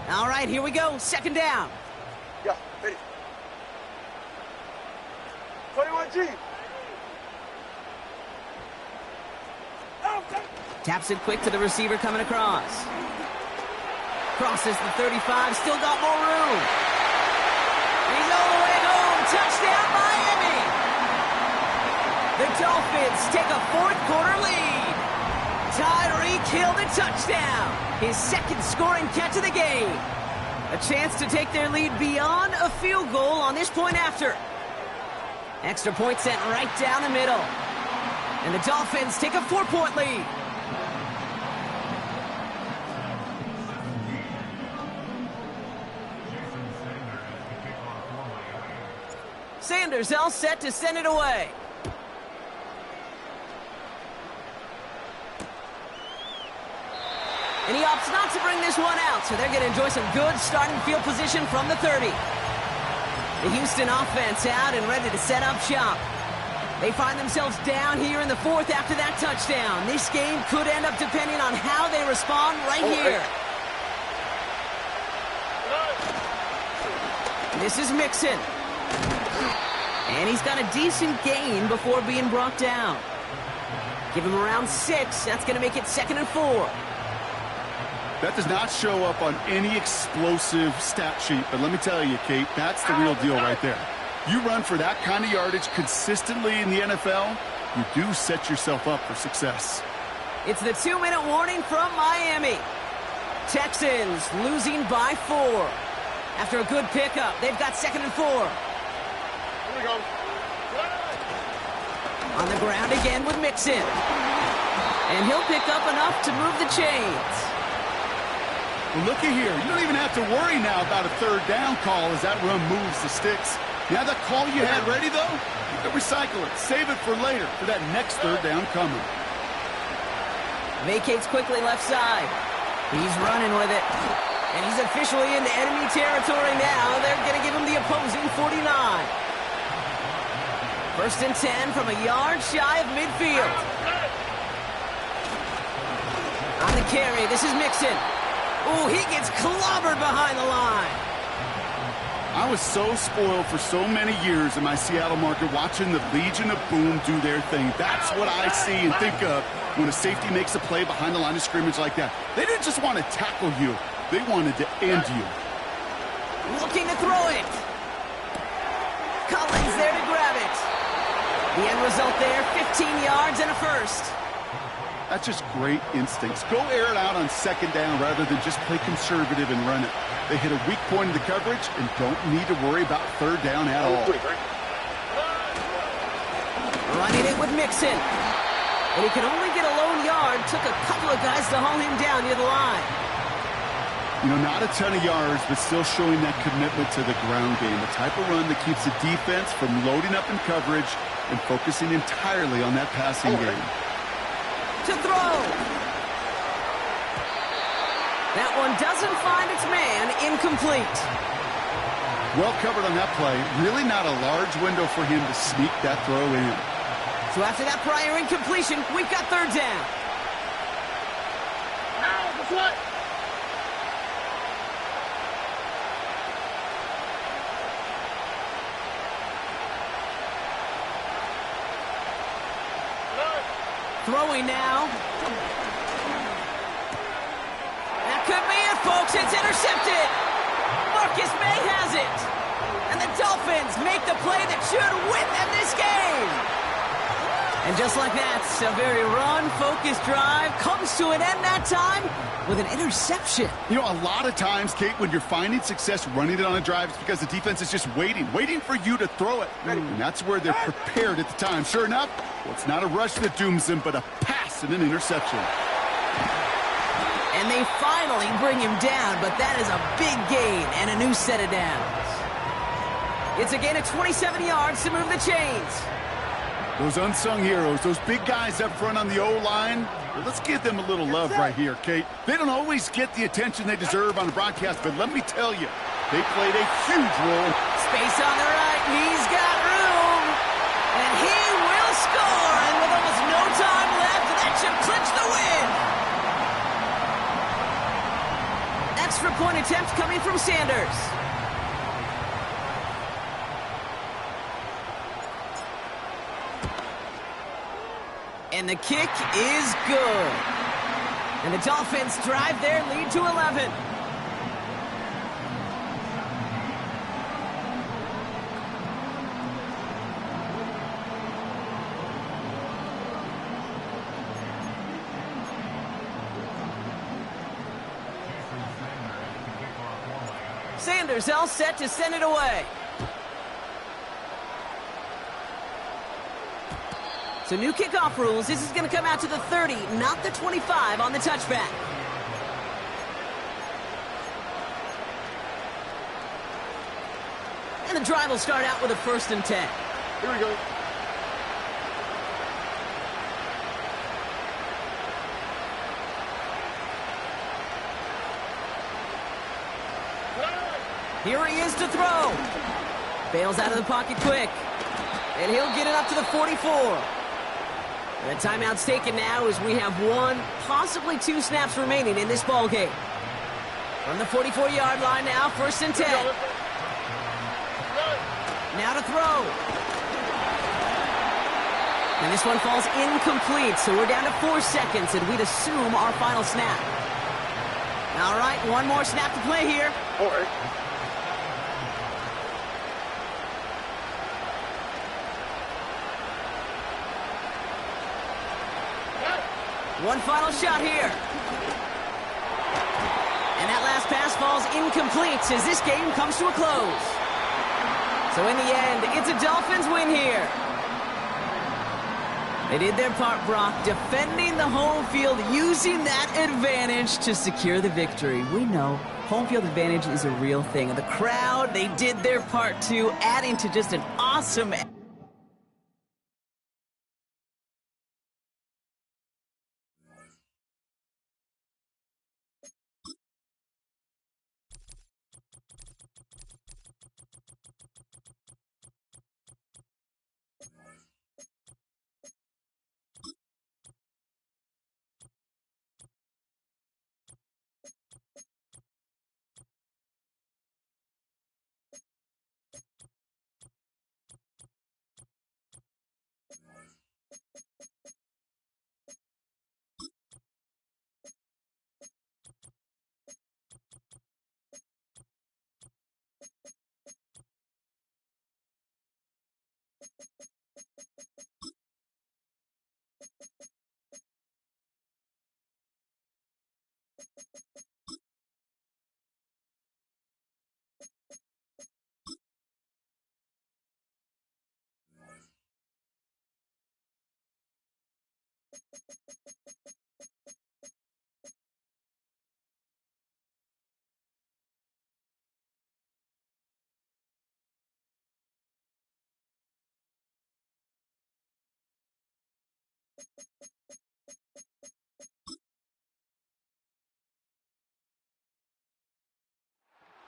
All right, here we go. Second down. Yeah, ready. 21G. Taps it quick to the receiver coming across. Crosses the 35, still got more room. He's all the way home. Touchdown, Miami. The Dolphins take a fourth-quarter lead. Tyreek Hill the touchdown. His second scoring catch of the game. A chance to take their lead beyond a field goal on this point after. Extra point sent right down the middle. And the Dolphins take a 4-point lead. Sanders all set to send it away. And he opts not to bring this one out, so they're going to enjoy some good starting field position from the 30. The Houston offense out and ready to set up shop. They find themselves down here in the fourth after that touchdown. This game could end up depending on how they respond right here. This is Mixon. And he's got a decent gain before being brought down. Give him around 6. That's going to make it 2nd and 4. That does not show up on any explosive stat sheet. But let me tell you, Kate, that's the real deal right there. You run for that kind of yardage consistently in the NFL, you do set yourself up for success. It's the 2-minute warning from Miami. Texans losing by 4. After a good pickup, they've got 2nd and 4. Here we go. On the ground again with Mixon. And he'll pick up enough to move the chains. Well, looky here. You don't even have to worry now about a third down call as that run moves the sticks. Now that call you had ready, though, you can recycle it. Save it for later for that next third down coming. Vacates quickly left side. He's running with it. And he's officially into enemy territory now. They're going to give him the opposing 49. First and 10 from a yard shy of midfield. On the carry, this is Mixon. Ooh, he gets clobbered behind the line. I was so spoiled for so many years in my Seattle market watching the Legion of Boom do their thing. That's what I see and think of when a safety makes a play behind the line of scrimmage like that. They didn't just want to tackle you. They wanted to end you. Looking to throw it. Collins there to grab it. The end result there, 15 yards and a first. That's just great instincts. Go air it out on second down rather than just play conservative and run it. They hit a weak point in the coverage and don't need to worry about third down at all. Running it with Mixon. And he could only get a lone yard. Took a couple of guys to haul him down near the line. You know, not a ton of yards, but still showing that commitment to the ground game. The type of run that keeps the defense from loading up in coverage and focusing entirely on that passing game. To throw. That one doesn't find its man. Incomplete. Well covered on that play. Really not a large window for him to sneak that throw in. So after that prior incompletion, we've got third down. Throwing now. That could be it, folks. It's intercepted. Marcus May has it. And the Dolphins make the play that should win them this game. And just like that, a very run-focused drive comes to an end that time with an interception. You know, a lot of times, Kate, when you're finding success running it on a drive, it's because the defense is just waiting for you to throw it. And that's where they're prepared at the time. Sure enough, well, it's not a rush that dooms them, but a pass and an interception. And they finally bring him down, but that is a big gain and a new set of downs. It's a gain of 27 yards to move the chains. Those unsung heroes, those big guys up front on the O-line, well, let's give them a little love right here, Kate. They don't always get the attention they deserve on the broadcast, but let me tell you, they played a huge role. Space on the right, and he's got room. And he will score, and with almost no time left, that should clinch the win. Extra point attempt coming from Sanders. And the kick is good. And the Dolphins drive their lead to 11. Sanders all set to send it away. So new kickoff rules. This is going to come out to the 30, not the 25 on the touchback. And the drive will start out with a 1st and 10. Here we go. Here he is to throw. Bails out of the pocket quick. And he'll get it up to the 44. And the timeout's taken now as we have 1, possibly 2 snaps remaining in this ball game. From the 44-yard line now, 1st and 10. Now to throw. And this one falls incomplete, so we're down to 4 seconds, and we'd assume our final snap. All right, 1 more snap to play here. All right. One final shot here. And that last pass falls incomplete as this game comes to a close. So in the end, it's a Dolphins win here. They did their part, Brock, defending the home field, using that advantage to secure the victory. We know home field advantage is a real thing. And the crowd, they did their part too, adding to just an awesome...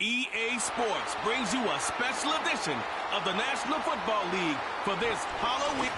EA Sports brings you a special edition of the National Football League for this Halloween.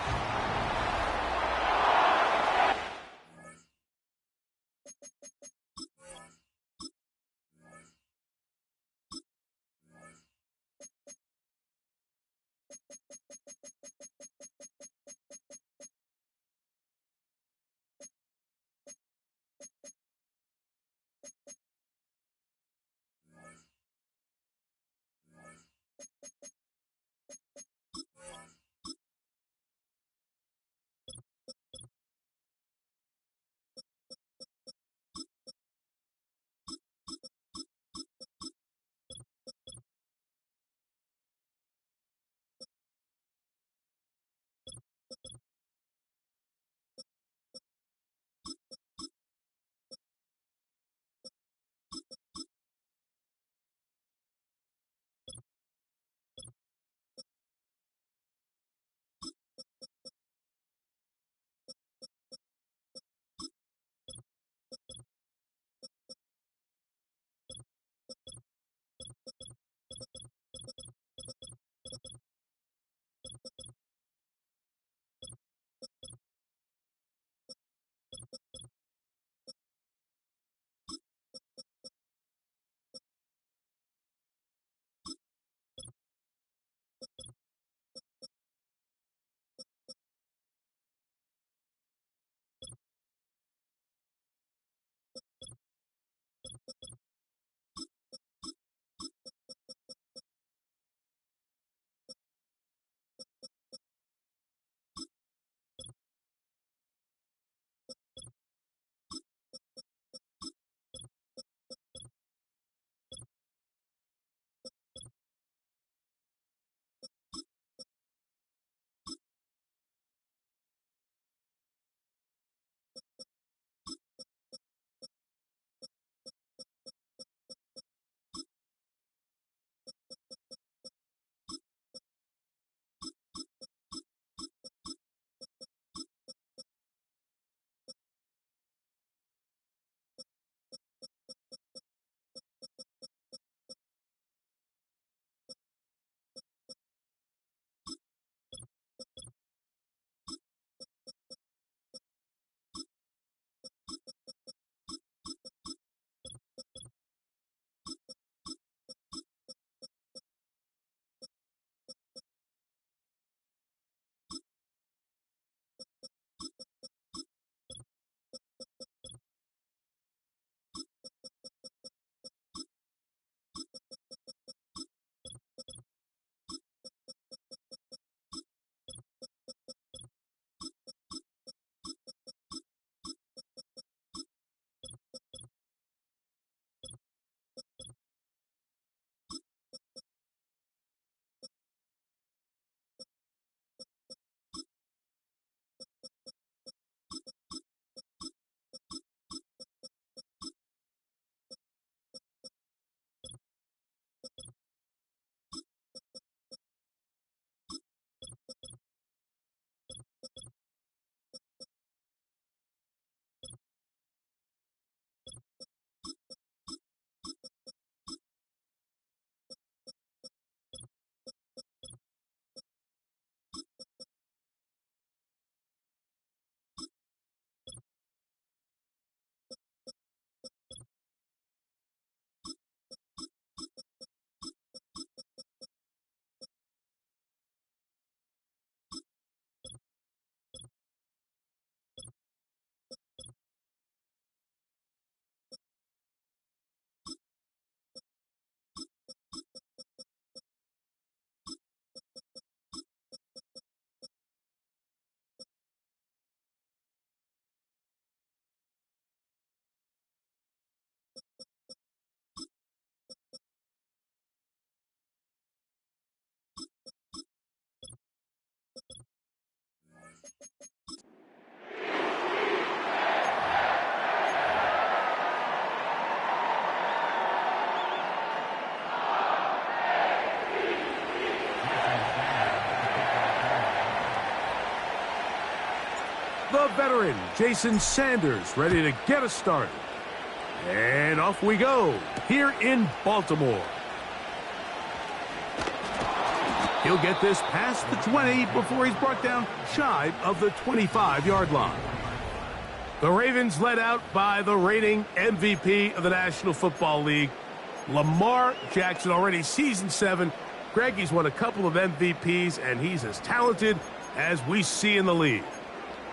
veteran, Jason Sanders, ready to get us started. And off we go, here in Baltimore. He'll get this past the 20 before he's brought down shy of the 25-yard line. The Ravens led out by the reigning MVP of the National Football League, Lamar Jackson, already season 7. Greg, he's won a couple of MVPs, and he's as talented as we see in the league.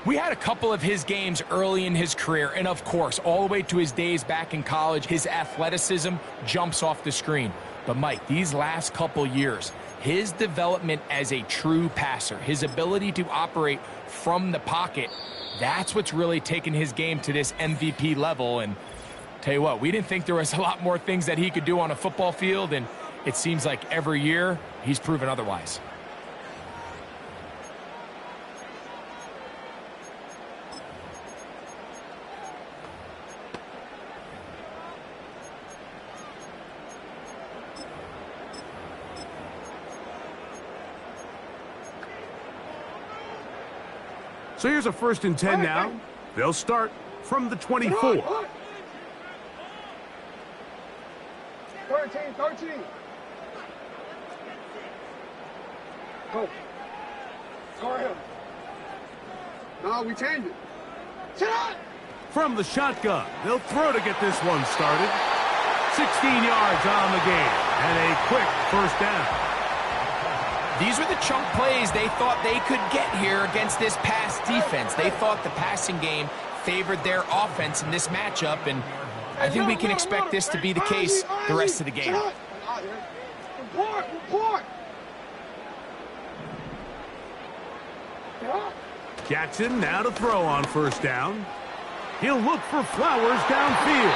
We had a couple of his games early in his career, and of course, all the way to his days back in college, his athleticism jumps off the screen. But Mike, these last couple years, his development as a true passer, his ability to operate from the pocket, that's what's really taken his game to this MVP level. And tell you what, we didn't think there was a lot more things that he could do on a football field, and it seems like every year he's proven otherwise. So here's a 1st and 10 now. They'll start from the 24. 13. Go. Score him. No, we changed it. Sit up! From the shotgun, they'll throw to get this one started. 16 yards on the game, and a quick 1st down. These were the chunk plays they thought they could get here against this pass defense. They thought the passing game favored their offense in this matchup, and I think we can expect this to be the case the rest of the game. Report! Jackson now to throw on 1st down. He'll look for Flowers downfield.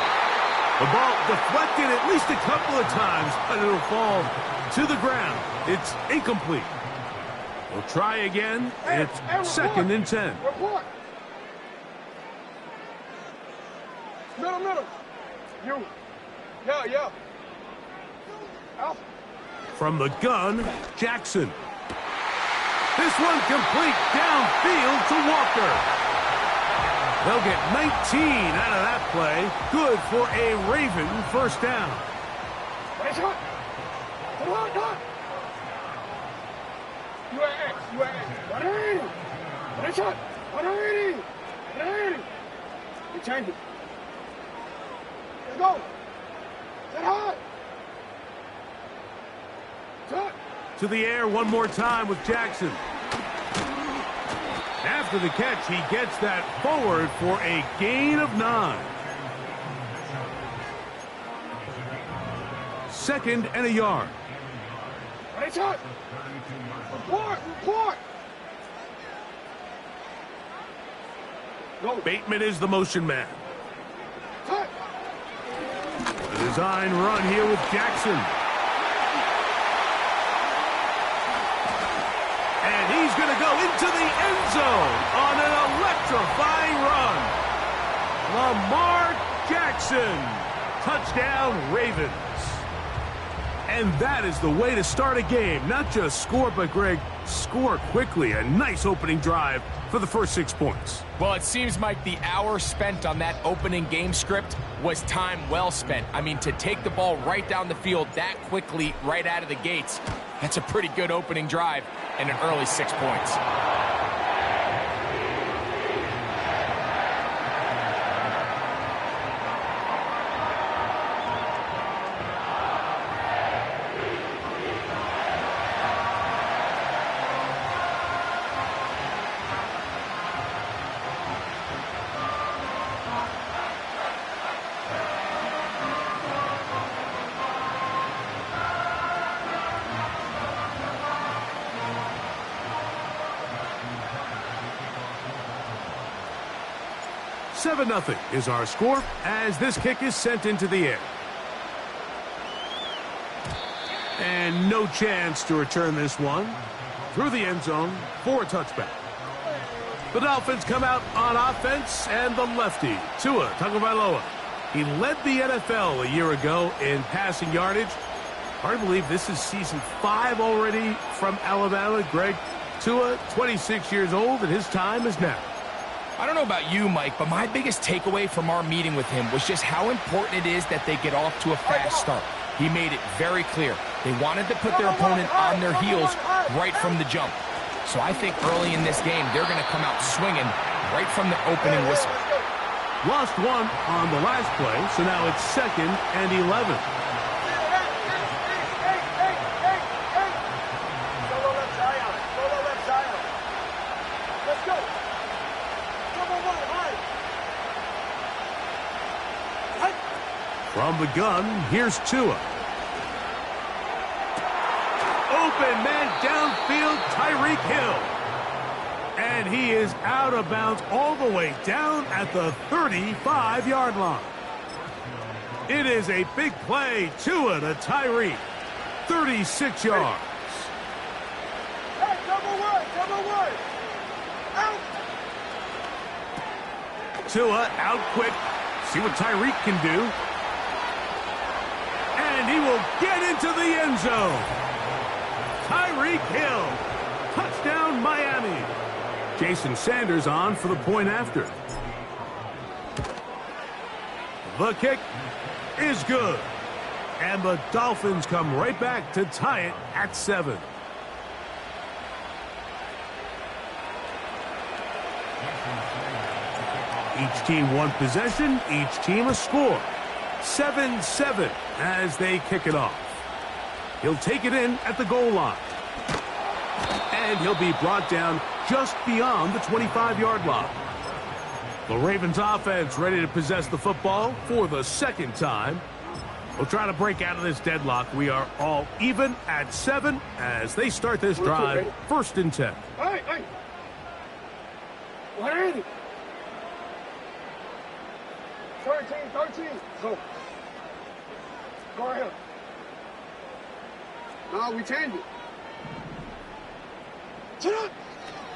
The ball deflected at least a couple of times, but it'll fall to the ground. It's incomplete. We'll try again. It's 2nd and 10. Report. Middle. You. Yeah. Out. From the gun, Jackson. This one complete downfield to Walker. They'll get 19 out of that play. Good for a Raven 1st down. Nice shot. Come on. UAX. 180. Nice shot. 180. We change it. Let's go. Get high. Shot. To the air one more time with Jackson. After the catch, he gets that forward for a gain of 9. 2nd and a yard. Ready, shot. Report. Go. Bateman is the motion man. Cut. The design run here with Jackson. And he's going to go into the end zone on an electrifying run. Lamar Jackson. Touchdown, Ravens. And that is the way to start a game. Not just score, but, Greg, score quickly. A nice opening drive for the first 6 points. Well, it seems like the hour spent on that opening game script was time well spent. I mean, to take the ball right down the field that quickly right out of the gates, that's a pretty good opening drive and an early 6 points. Seven 7-0 is our score as this kick is sent into the air. And no chance to return this one through the end zone for a touchback. The Dolphins come out on offense, and the lefty, Tua Tagovailoa. He led the NFL a year ago in passing yardage. Hard to believe this is season 5 already from Alabama. Greg, Tua, 26 years old, and his time is now. I don't know about you, Mike, but my biggest takeaway from our meeting with him was just how important it is that they get off to a fast start. He made it very clear. They wanted to put their opponent on their heels right from the jump. So I think early in this game, they're going to come out swinging right from the opening whistle. Lost one on the last play, so now it's 2nd and 11. Solo left Zion. Solo left Zion. Let's go. Double one, high. From the gun, here's Tua. Open man downfield, Tyreek Hill. And he is out of bounds all the way down at the 35-yard line. It is a big play. Tua to Tyreek. 36 yards. Hey, double one. Out. Tua out quick. See what Tyreek can do. And he will get into the end zone. Tyreek Hill. Touchdown, Miami. Jason Sanders on for the point after. The kick is good. And the Dolphins come right back to tie it at 7. Each team one possession, each team a score. 7-7 as they kick it off. He'll take it in at the goal line. And he'll be brought down just beyond the 25-yard line. The Ravens offense ready to possess the football for the second time. We'll try to break out of this deadlock. We are all even at 7 as they start this drive. 1st and 10. Hey. What is it? 13. Go. Go ahead. No, we changed it.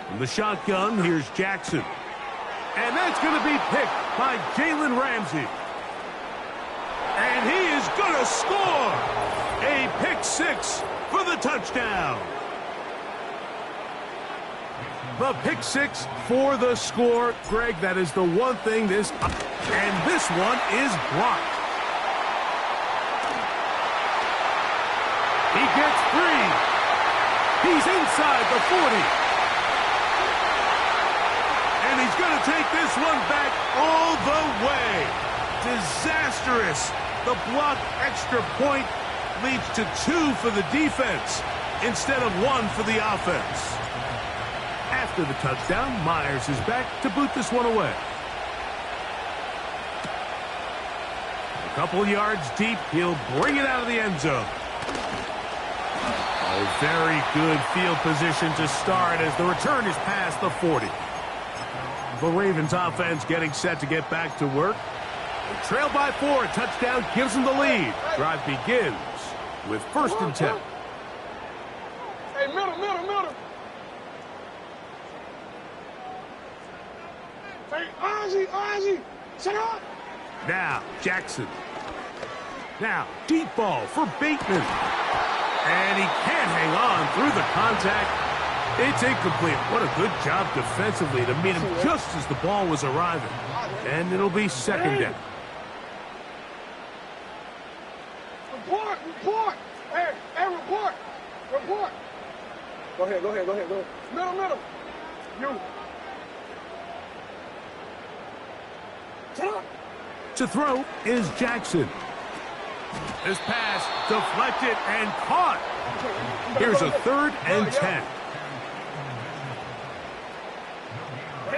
From the shotgun, here's Jackson. And that's going to be picked by Jalen Ramsey. And he is going to score a pick 6 for the touchdown. The pick 6 for the score. Greg, that is the one thing this... And this one is blocked. He gets free. He's inside the 40. And he's going to take this one back all the way. Disastrous. The blocked extra point leads to 2 for the defense instead of 1 for the offense. After the touchdown, Myers is back to boot this one away. A couple yards deep, he'll bring it out of the end zone. A very good field position to start as the return is past the 40. The Ravens offense getting set to get back to work. They trail by 4. A touchdown gives them the lead. Drive begins with 1st and 10. Hey, middle. Hey, Ozzy, set up. Now, Jackson. Now, deep ball for Bateman. And he can't hang on through the contact. It's incomplete. What a good job defensively to meet him just as the ball was arriving. And it'll be 2nd down. Report. Hey, report. Go ahead. Middle. You. To throw is Jackson. This pass deflected and caught. Here's a 3rd and 10.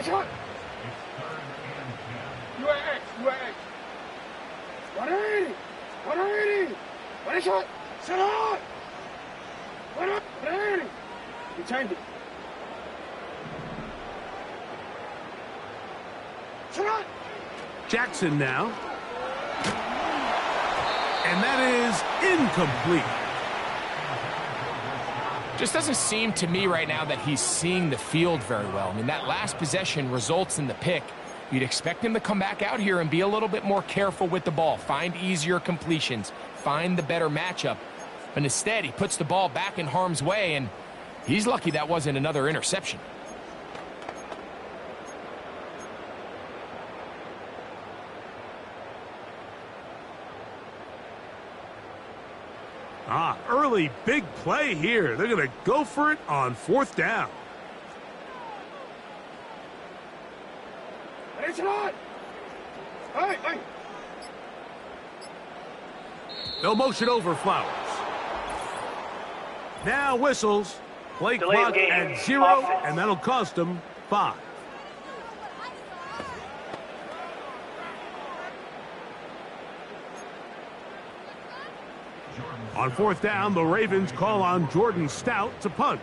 Shot. You at X. 180. What a shot. Set up. 180. You changed it. Set up. Jackson now. And that is incomplete. Just doesn't seem to me right now that he's seeing the field very well. I mean, that last possession results in the pick. You'd expect him to come back out here and be a little bit more careful with the ball, find easier completions, find the better matchup. But instead, he puts the ball back in harm's way, and he's lucky that wasn't another interception. Early big play here. They're going to go for it on 4th down. They'll motion over Flowers. Now whistles. Play clock at 0, and that'll cost them 5. On 4th down, the Ravens call on Jordan Stout to punt.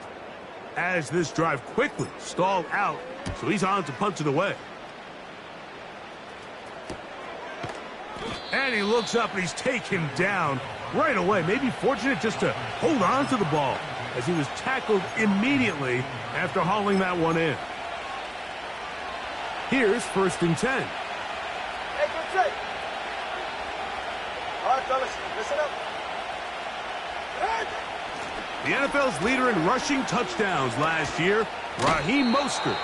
As this drive quickly stalled out, so he's on to punt it away. And he looks up and he's taken down right away. Maybe fortunate just to hold on to the ball as he was tackled immediately after hauling that one in. Here's 1st and 10. Hey, good take. All right, fellas, listen up. The NFL's leader in rushing touchdowns last year, Raheem Mostert.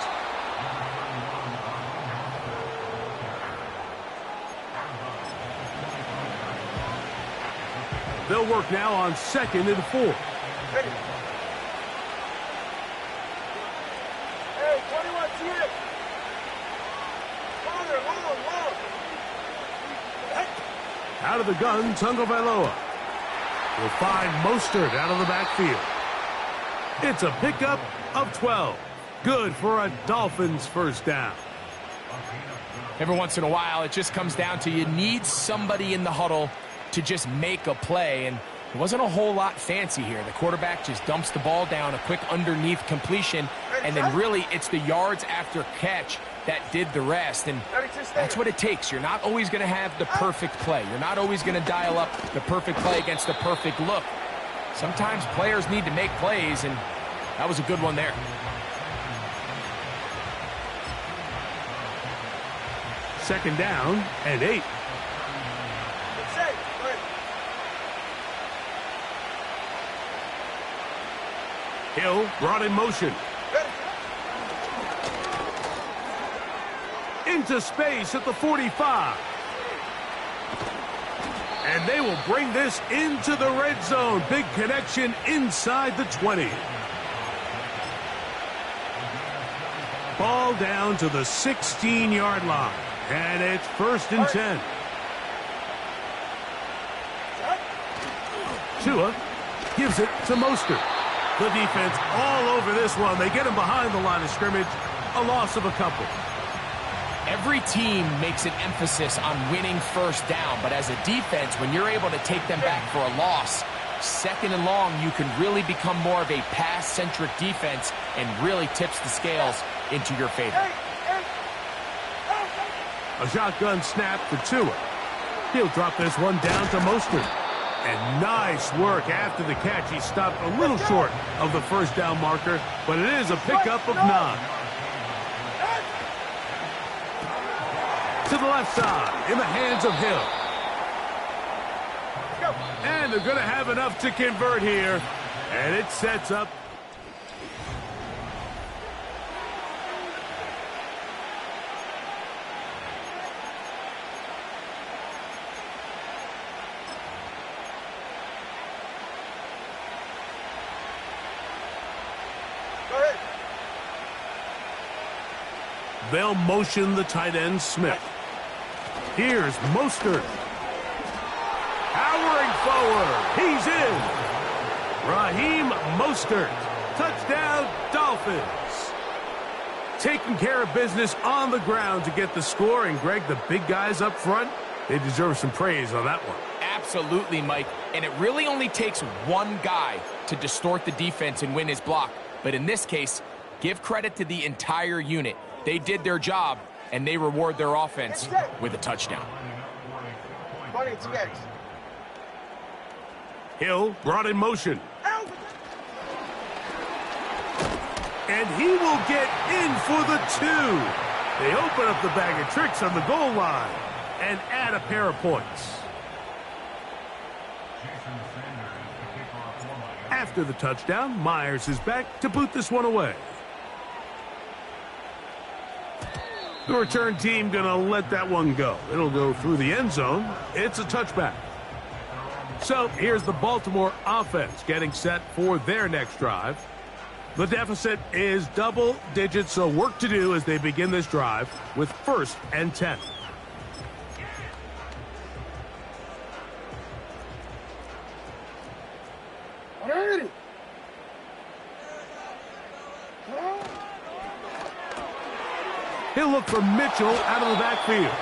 They'll work now on 2nd and 4. Hey, 21 TX. Long. Out of the gun, Tagovailoa will find Mostert out of the backfield. It's a pickup of 12. Good for a Dolphins 1st down. Every once in a while, it just comes down to you need somebody in the huddle to just make a play, and it wasn't a whole lot fancy here. The quarterback just dumps the ball down, a quick underneath completion, and then really it's the yards after catch that did the rest, and that's what it takes. You're not always going to have the perfect play. You're not always going to dial up the perfect play against the perfect look. Sometimes players need to make plays, and that was a good one there. Second down and 8. Hill brought in motion. Into space at the 45. And they will bring this into the red zone. Big connection inside the 20. Ball down to the 16-yard line. And it's 1st and 10. Tua gives it to Mostert. The defense all over this one. They get him behind the line of scrimmage. A loss of a couple. Every team makes an emphasis on winning 1st down, but as a defense, when you're able to take them back for a loss, 2nd and long, you can really become more of a pass-centric defense and really tips the scales into your favor. A shotgun snap for Tua. He'll drop this one down to Mostert. And nice work after the catch. He stopped a little short of the 1st down marker, but it is a pickup of 9. To the left side, in the hands of Hill. And they're going to have enough to convert here. And it sets up. They'll motion the tight end, Smith. Here's Mostert. Powering forward. He's in. Raheem Mostert. Touchdown, Dolphins. Taking care of business on the ground to get the score. And, Greg, the big guys up front, they deserve some praise on that one. Absolutely, Mike. And it really only takes one guy to distort the defense and win his block. But in this case, give credit to the entire unit. They did their job, and they reward their offense with a touchdown. Hill brought in motion. And he will get in for the 2. They open up the bag of tricks on the goal line and add a pair of points. After the touchdown, Myers is back to boot this one away. The return team going to let that one go. It'll go through the end zone. It's a touchback. So here's the Baltimore offense getting set for their next drive. The deficit is double digits, so work to do as they begin this drive with 1st and 10. He'll look for Mitchell out of the backfield.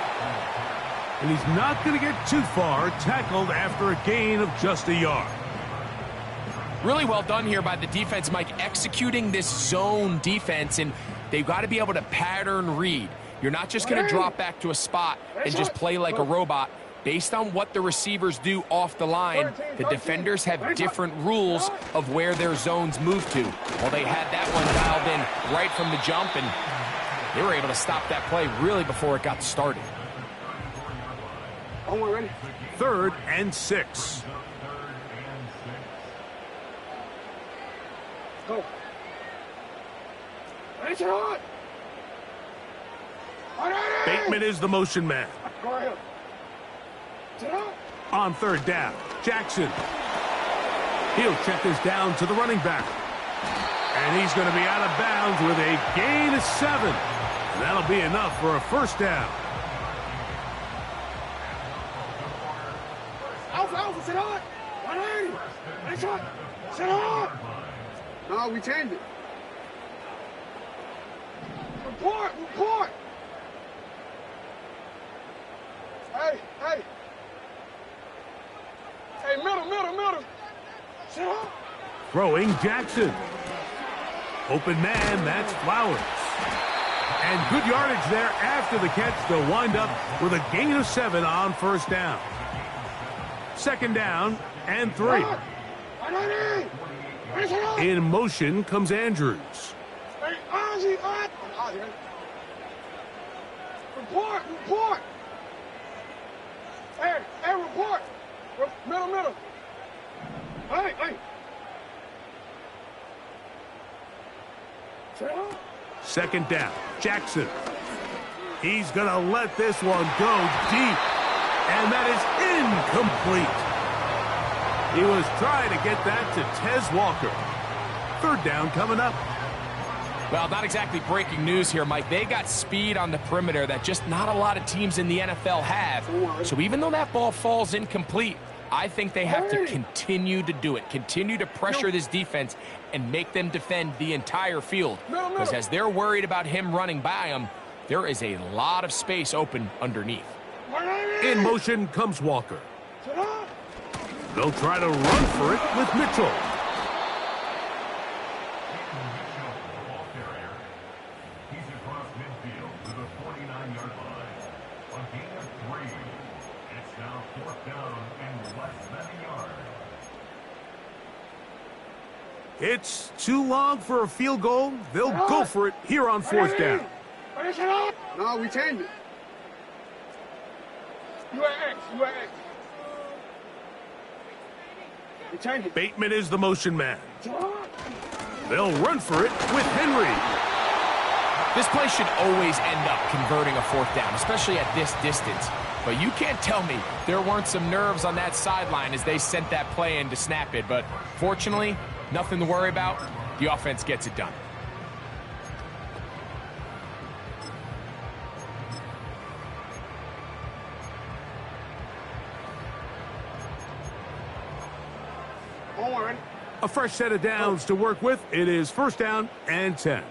And he's not going to get too far, tackled after a gain of just a yard. Really well done here by the defense, Mike, executing this zone defense, and they've got to be able to pattern read. You're not just going to drop back to a spot and just play like a robot. Based on what the receivers do off the line, the defenders have different rules of where their zones move to. Well, they had that one dialed in right from the jump, and they were able to stop that play really before it got started. 3rd and 6. Go. Bateman is the motion man. Go ahead. On 3rd down, Jackson. He'll check this down to the running back. And he's going to be out of bounds with a gain of 7. And that'll be enough for a 1st down. Alpha, sit on. 180. Nice shot. Sit on. No, we changed it. Report. Hey. Hey, middle. Sit on. Throwing Jackson. Open man, that's Flowers. And good yardage there after the catch. They'll wind up with a gain of 7 on 1st down. 2nd down and 3. In motion comes Andrews. Hey, Ozzy. Report. Hey, report. Middle. Hey. 2nd down, Jackson. He's going to let this one go deep. And that is incomplete. He was trying to get that to Tez Walker. 3rd down coming up. Well, not exactly breaking news here, Mike. They got speed on the perimeter that just not a lot of teams in the NFL have. So even though that ball falls incomplete, I think they have to continue to do it. Continue to pressure this defense and make them defend the entire field. Because as they're worried about him running by them, there is a lot of space open underneath. In motion comes Walker. They'll try to run for it with Mitchell. It's too long for a field goal. They'll go for it here on 4th down. No, we changed it. You at X. We changed it. Bateman is the motion man. They'll run for it with Henry. This play should always end up converting a 4th down, especially at this distance. But you can't tell me there weren't some nerves on that sideline as they sent that play in to snap it. But fortunately, nothing to worry about. The offense gets it done. A fresh set of downs to work with. It is 1st down and 10.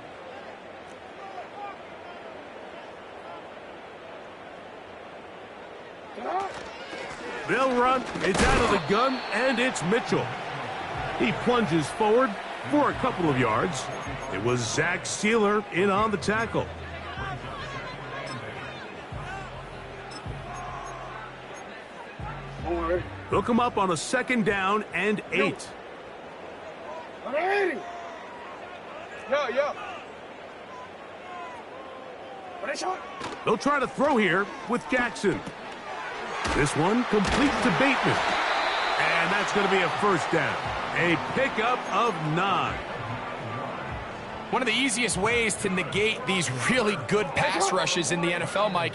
They'll run. It's out of the gun, and it's Mitchell. He plunges forward for a couple of yards. It was Zach Sealer in on the tackle. They'll come up on a 2nd down and 8. Yeah. They'll try to throw here with Jackson. This one complete to Bateman. And that's going to be a 1st down. A pickup of 9. One of the easiest ways to negate these really good pass rushes in the NFL, Mike,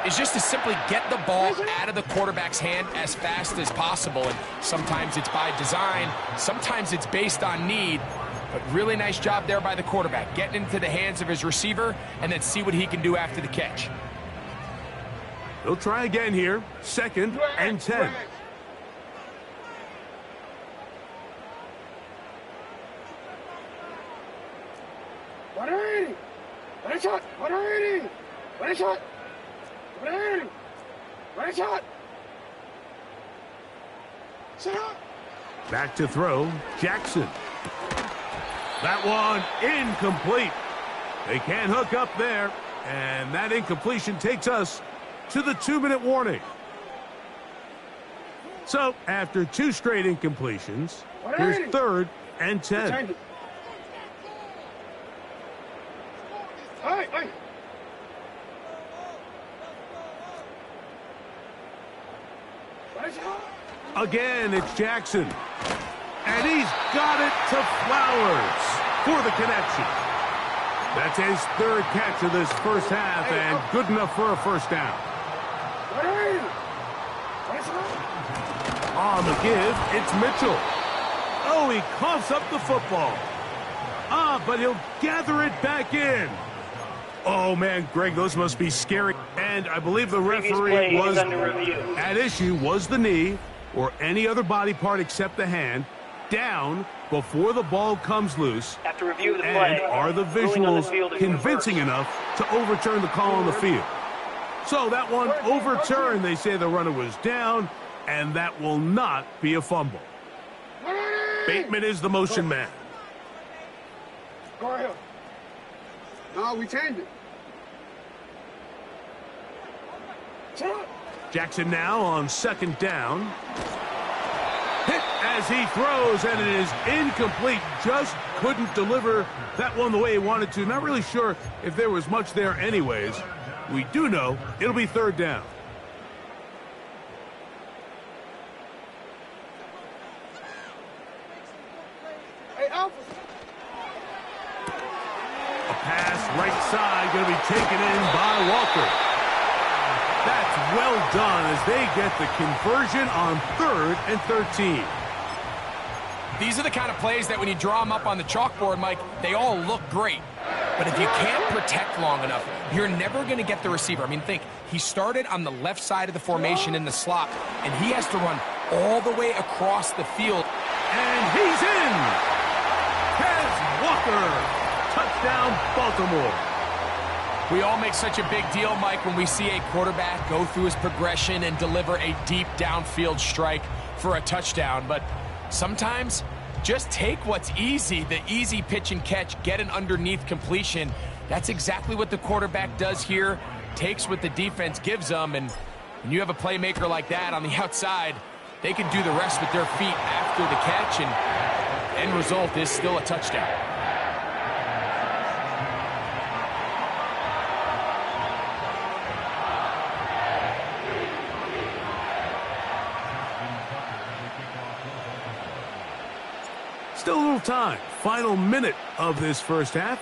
is just to simply get the ball out of the quarterback's hand as fast as possible. And sometimes it's by design, sometimes it's based on need. But really nice job there by the quarterback, getting into the hands of his receiver and then see what he can do after the catch. They'll try again here. 2nd and 10. Back to throw, Jackson. That one incomplete. They can't hook up there, and that incompletion takes us to the 2-minute warning. So, after 2 straight incompletions, here's 3rd and 10. Again, it's Jackson. And he's got it to Flowers for the connection. That's his 3rd catch of this first half and good enough for a first down. On the give, it's Mitchell. Oh, he coughs up the football. But he'll gather it back in. Oh, man, Greg, those must be scary. And I believe the referee was at issue was the knee or any other body part except the hand down before the ball comes loose. After review of the and play, are the visuals convincing enough to overturn the call on the field? So that one overturned. They say the runner was down, and that will not be a fumble. Bateman is the motion man. Go ahead. No, we changed it. Jackson now on 2nd down. Hit as he throws, and it is incomplete. Just couldn't deliver that one the way he wanted to. Not really sure if there was much there anyways. We do know it'll be 3rd down. Hey, Alpha. A pass right side going to be taken in by Walker. That's well done as they get the conversion on 3rd and 13. These are the kind of plays that when you draw them up on the chalkboard, Mike, they all look great. But if you can't protect long enough, you're never going to get the receiver. I mean, think, he started on the left side of the formation in the slot, and he has to run all the way across the field. And he's in! Kez Walker! Touchdown, Baltimore. We all make such a big deal, Mike, when we see a quarterback go through his progression and deliver a deep downfield strike for a touchdown. But sometimes, just take what's easy, the easy pitch and catch, get an underneath completion. That's exactly what the quarterback does here, takes what the defense gives them, and when you have a playmaker like that on the outside, they can do the rest with their feet after the catch, and end result is still a touchdown. Still a little time. Final minute of this first half.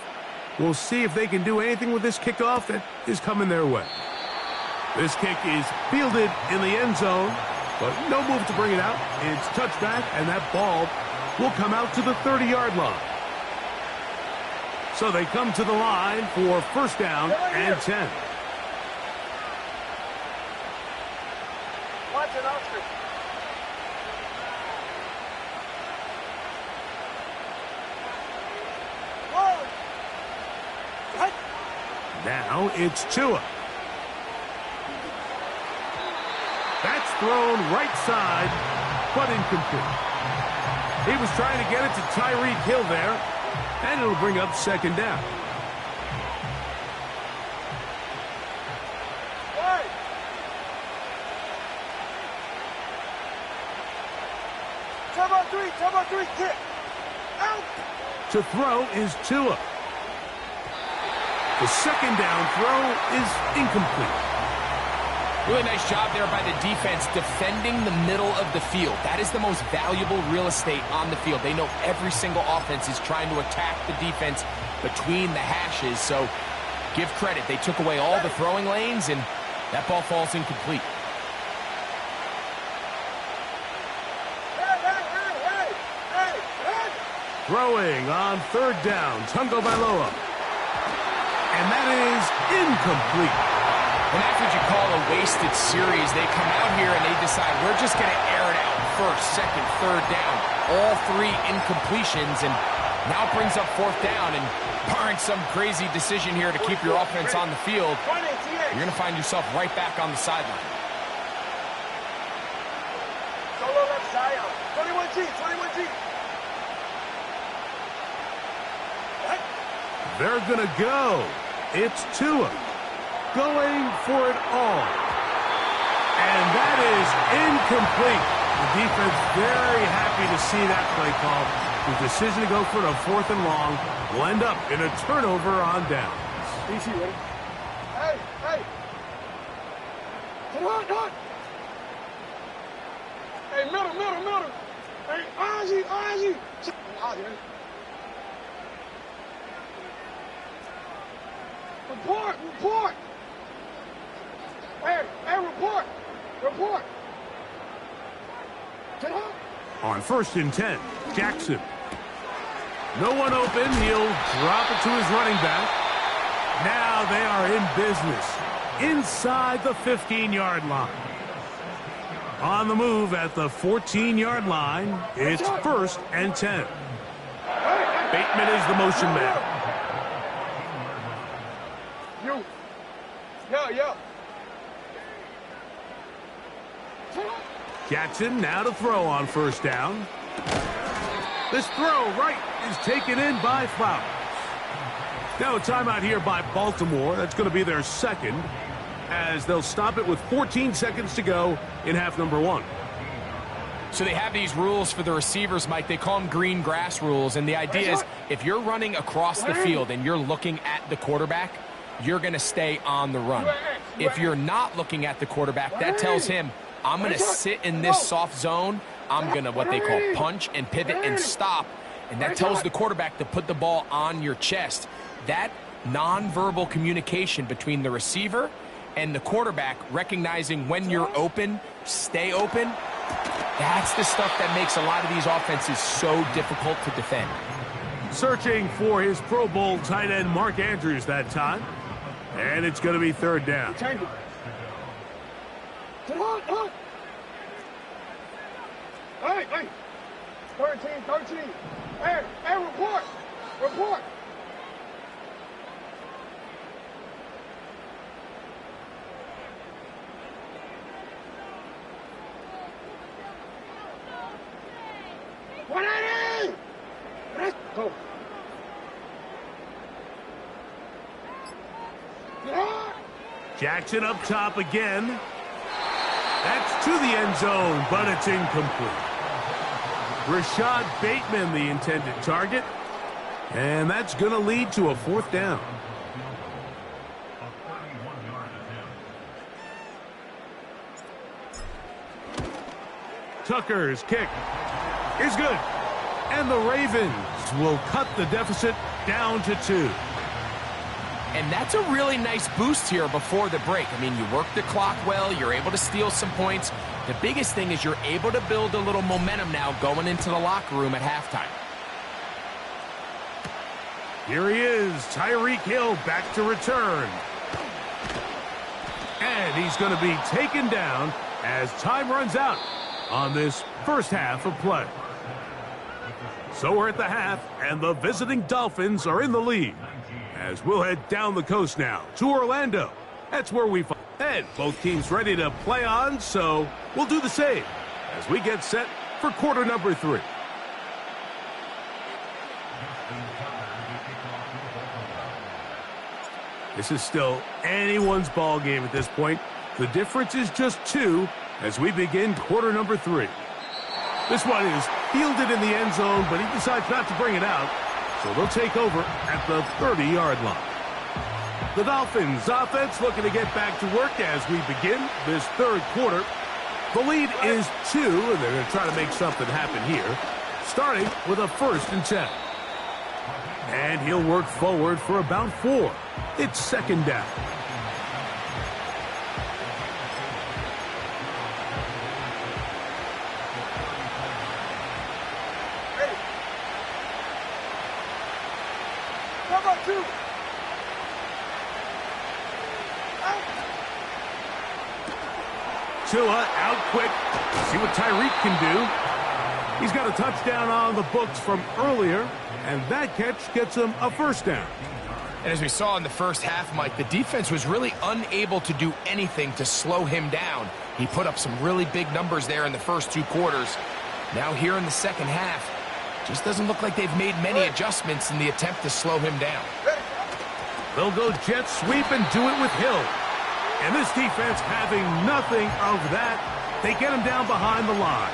We'll see if they can do anything with this kickoff that is coming their way. This kick is fielded in the end zone, but no move to bring it out. It's touchback, and that ball will come out to the 30-yard line. So they come to the line for first down and 10. Watch it, Oscar. Now it's Tua. That's thrown right side, but incomplete. He was trying to get it to Tyreek Hill there, and it'll bring up 2nd down. Hey! Time on three, kick. Out! To throw is Tua. The 2nd down throw is incomplete. Really nice job there by the defense defending the middle of the field. That is the most valuable real estate on the field. They know every single offense is trying to attack the defense between the hashes. So give credit. They took away all the throwing lanes, and That ball falls incomplete. Throwing on third down, Tungo Bailoa. And that is incomplete. And that's what you call a wasted series. They come out here and they decide we're just going to air it out. First, second, third down. All three incompletions, and now it brings up fourth down. And barring some crazy decision here to keep your offense on the field, you're going to find yourself right back on the sideline. Solo left side. 21G, 21G. They're going to go. It's Tua going for it all. And that is incomplete. The defense very happy to see that play call. The decision to go for the fourth and long will end up in a turnover on downs. DC, ready? Hey, hey. Come on, come on. Hey, middle. Hey, Ozzy. Ozzy, ready? Report. Hey, report. Get up. On 1st and 10, Jackson. No one open. He'll drop it to his running back. Now they are in business inside the 15-yard line. On the move at the 14-yard line, it's 1st and 10. Bateman is the motion man. Yo. Jackson now to throw on 1st down. This throw right is taken in by Flowers. Now a timeout here by Baltimore. That's going to be their second, as they'll stop it with 14 seconds to go in half number 1. So they have these rules for the receivers, Mike. They call them green grass rules. And the idea is if you're running across the field and you're looking at the quarterback, you're going to stay on the run. If you're not looking at the quarterback, that tells him, I'm going to sit in this soft zone. I'm going to what they call punch and pivot and stop. And that tells the quarterback to put the ball on your chest. That nonverbal communication between the receiver and the quarterback, recognizing when you're open, stay open, that's the stuff that makes a lot of these offenses so difficult to defend. Searching for his Pro Bowl tight end Mark Andrews that time. And it's going to be 3rd down. Come on. Hey. 13. Hey, report. Let's go. Jackson up top again. That's to the end zone, but it's incomplete. Rashad Bateman, the intended target. And that's going to lead to a 4th down. Tucker's kick is good. And the Ravens will cut the deficit down to 2. And that's a really nice boost here before the break. I mean, you work the clock well. You're able to steal some points. The biggest thing is you're able to build a little momentum now going into the locker room at halftime. Here he is, Tyreek Hill back to return. And he's going to be taken down as time runs out on this first half of play. So we're at the half, and the visiting Dolphins are in the lead. As we'll head down the coast now to Orlando. That's where we head. Both teams ready to play on, so we'll do the same as we get set for quarter number 3. This is still anyone's ball game at this point. The difference is just 2 as we begin quarter number 3. This one is fielded in the end zone, but he decides not to bring it out. So they'll take over at the 30-yard line. The Dolphins offense looking to get back to work as we begin this 3rd quarter. The lead is 2, and they're going to try to make something happen here, starting with a 1st and 10. And he'll work forward for about 4. It's 2nd down. 2. Tua out quick. See what Tyreek can do. He's got a touchdown on the books from earlier, and that catch gets him a first down. And as we saw in the first half, Mike, the defense was really unable to do anything to slow him down. He put up some really big numbers there in the first 2 quarters. Now here in the second half, just doesn't look like they've made many adjustments in the attempt to slow him down. They'll go jet sweep and do it with Hill. And this defense having nothing of that, they get him down behind the line.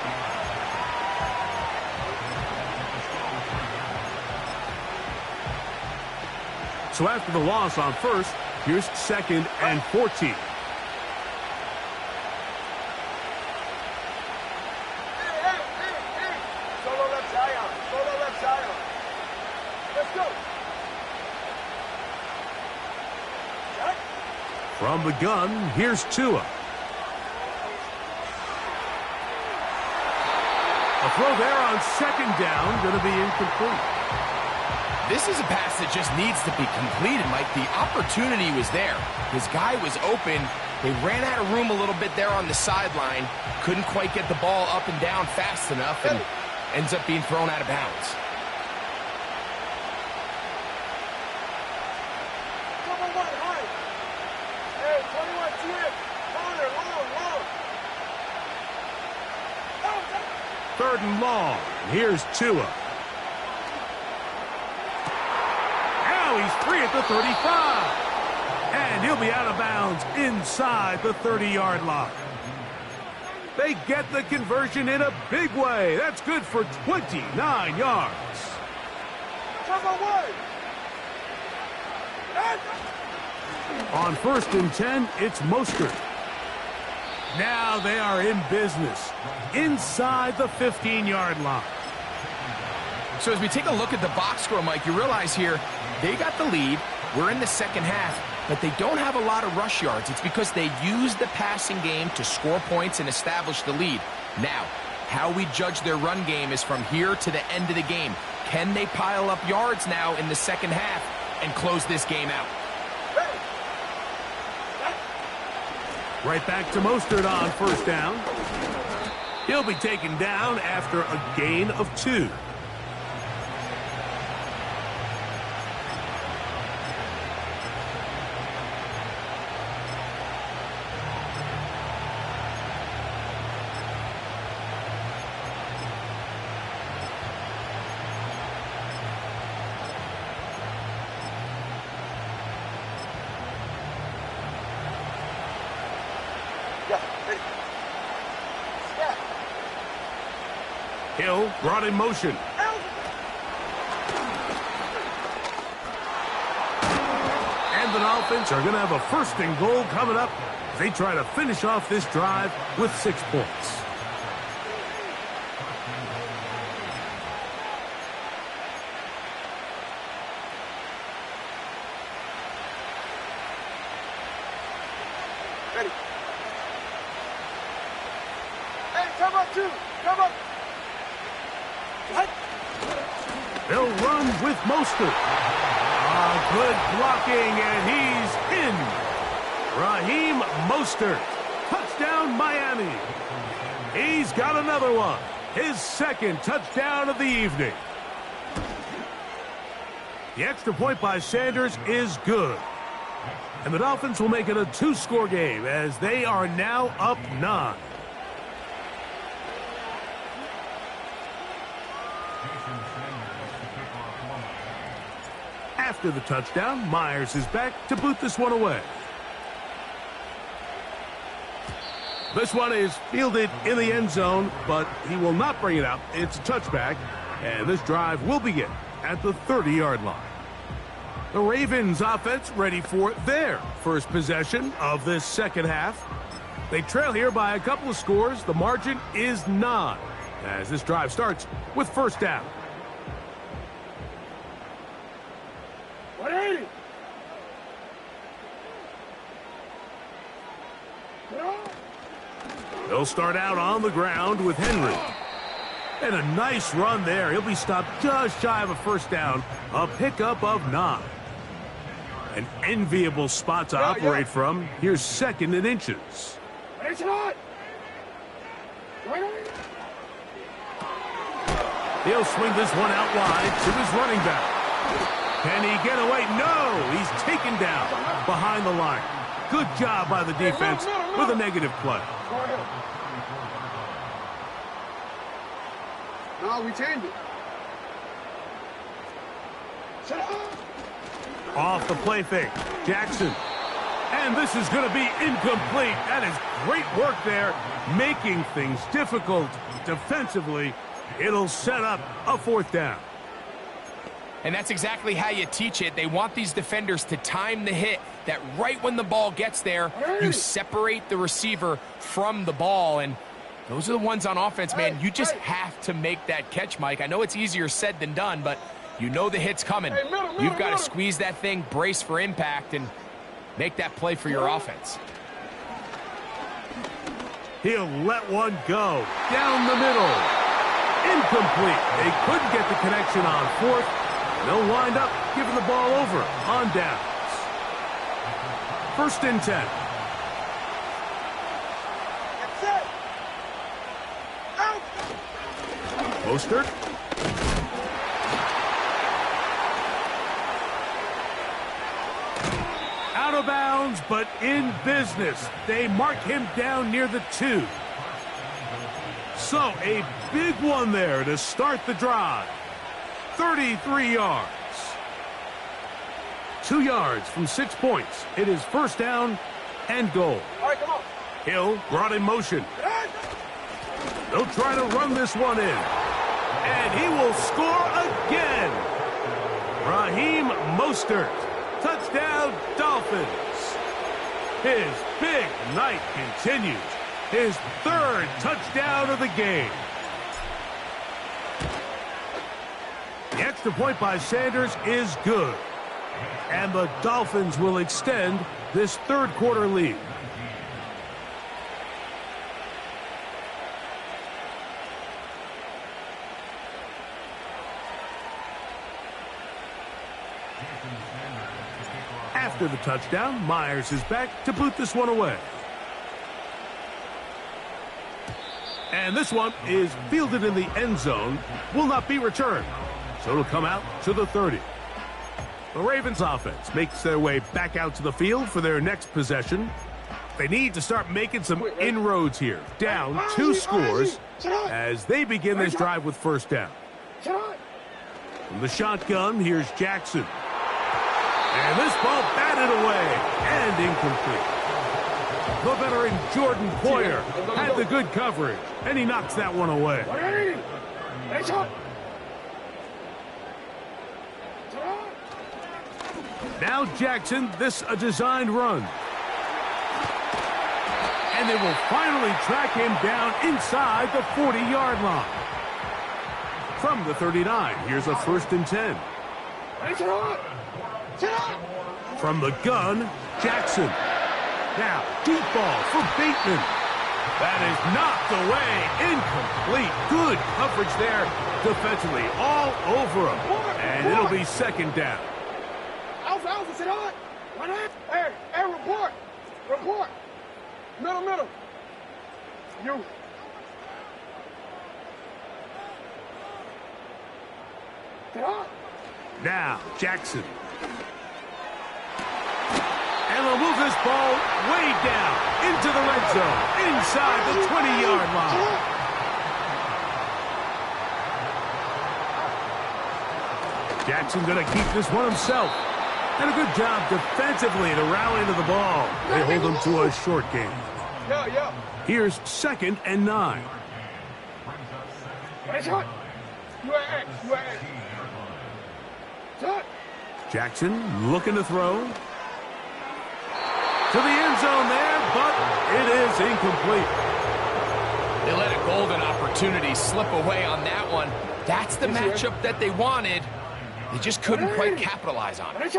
So after the loss on first, here's 2nd and 14. Solo left Zion. Solo left Zion. Let's go. Jack. From the gun, here's Tua. A throw there on 2nd down, going to be incomplete. This is a pass that just needs to be completed, Mike. The opportunity was there. His guy was open. They ran out of room a little bit there on the sideline. Couldn't quite get the ball up and down fast enough, and ends up being thrown out of bounds. Come on, high. Hey, 21 TF. Corner, long. 3rd and long. Here's Tua. He's free at the 35. And he'll be out of bounds inside the 30-yard line. They get the conversion in a big way. That's good for 29 yards. Come on, On 1st and 10, it's Mostert. Now they are in business inside the 15-yard line. So as we take a look at the box score, Mike, you realize here they got the lead. We're in the second half, but they don't have a lot of rush yards. It's because they use the passing game to score points and establish the lead. Now, how we judge their run game is from here to the end of the game. Can they pile up yards now in the second half and close this game out? Right back to Mostert on 1st down. He'll be taken down after a gain of 2. Hill brought in motion. And the Dolphins are going to have a 1st and goal coming up as they try to finish off this drive with 6 points. Ready. Hey, come on, 2. Come on. They'll run with Mostert. Good blocking, and he's in. Raheem Mostert. Touchdown, Miami. He's got another one. His 2nd touchdown of the evening. The extra point by Sanders is good. And the Dolphins will make it a 2-score game as they are now up 9. After the touchdown, Myers is back to boot this one away. This one is fielded in the end zone, but he will not bring it out. It's a touchback, and this drive will begin at the 30-yard line. The Ravens offense ready for their first possession of this second half. They trail here by a couple of scores. The margin is 9 as this drive starts with 1st down. 180. They'll start out on the ground with Henry. And a nice run there. He'll be stopped just shy of a 1st down. A pickup of 9. An enviable spot to operate from. Here's 2nd and inches. He'll swing this one out wide to his running back. Can he get away? No! He's taken down behind the line. Good job by the defense with a negative play. No, we changed it. Off the play fake. Jackson. And this is going to be incomplete. That is great work there, making things difficult defensively. It'll set up a 4th down. And that's exactly how you teach it. They want these defenders to time the hit, that right when the ball gets there, you separate the receiver from the ball. And those are the ones on offense, man. You just have to make that catch, Mike. I know it's easier said than done, but you know the hit's coming. You've got to squeeze that thing, brace for impact, and make that play for your offense. He'll let one go down the middle. Incomplete. They couldn't get the connection on 4th. They'll wind up giving the ball over on downs. 1st and 10. Mostert. Out of bounds, but in business. They mark him down near the 2. So a big one there to start the drive. 33 yards. 2 yards from 6 points. It is 1st down and goal. All right, come on. Hill brought in motion. They'll try to run this one in. And he will score again. Raheem Mostert. Touchdown, Dolphins. His big night continues. His 3rd touchdown of the game. The extra point by Sanders is good. And the Dolphins will extend this 3rd quarter lead. After the touchdown, Myers is back to boot this one away. And this one is fielded in the end zone, will not be returned. So it'll come out to the 30. The Ravens offense makes their way back out to the field for their next possession. They need to start making some inroads here. Down 2 scores as they begin this drive with 1st down. From the shotgun, here's Jackson. And this ball batted away and incomplete. The veteran Jordan Poyer had the good coverage, and he knocks that one away. Now Jackson, this a designed run. And they will finally track him down inside the 40-yard line. From the 39, here's a 1st and 10. From the gun, Jackson. Now, deep ball for Bateman. That is knocked away. Incomplete. Good coverage there defensively all over him. And it'll be 2nd down. Alpha, sit on. Hey, report. Report. Middle. You. Sit on. Now, Jackson. And they'll move this ball way down into the red zone, inside the 20-yard line. Jackson going to keep this one himself. And a good job defensively to rally to the ball. They hold him to a short game. Yeah. Here's 2nd and 9. Jackson looking to throw. To the end zone there, but it is incomplete. They let a golden opportunity slip away on that one. That's the matchup that they wanted. They just couldn't quite capitalize on it.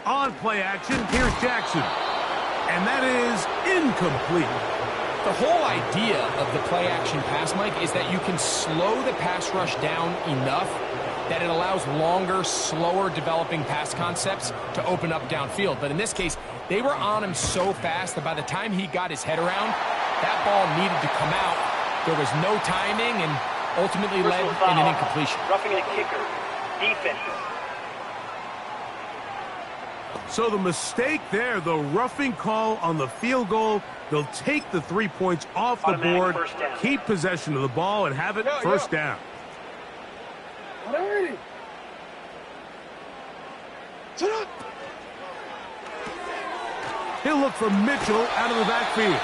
On play action, here's Jackson. And that is incomplete. The whole idea of the play-action pass, Mike, is that you can slow the pass rush down enough that it allows longer, slower developing pass concepts to open up downfield. But in this case, they were on him so fast that by the time he got his head around, that ball needed to come out. There was no timing and ultimately led in an incompletion. Roughing the kicker. Defense. So the mistake there, the roughing call on the field goal, they'll take the 3 points off the board, keep possession of the ball, and have it first down. He'll look for Mitchell out of the backfield.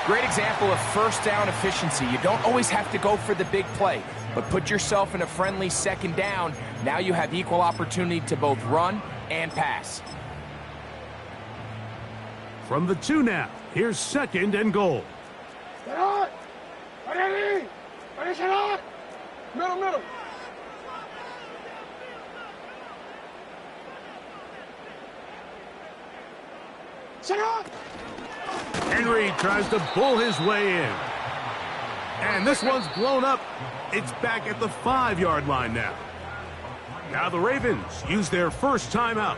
Great example of first down efficiency. You don't always have to go for the big play, but put yourself in a friendly second down. Now you have equal opportunity to both run and pass. From the 2 now, here's 2nd and goal. Middle. Henry tries to pull his way in. And this one's blown up. It's back at the 5-yard line now. Now the Ravens use their first timeout.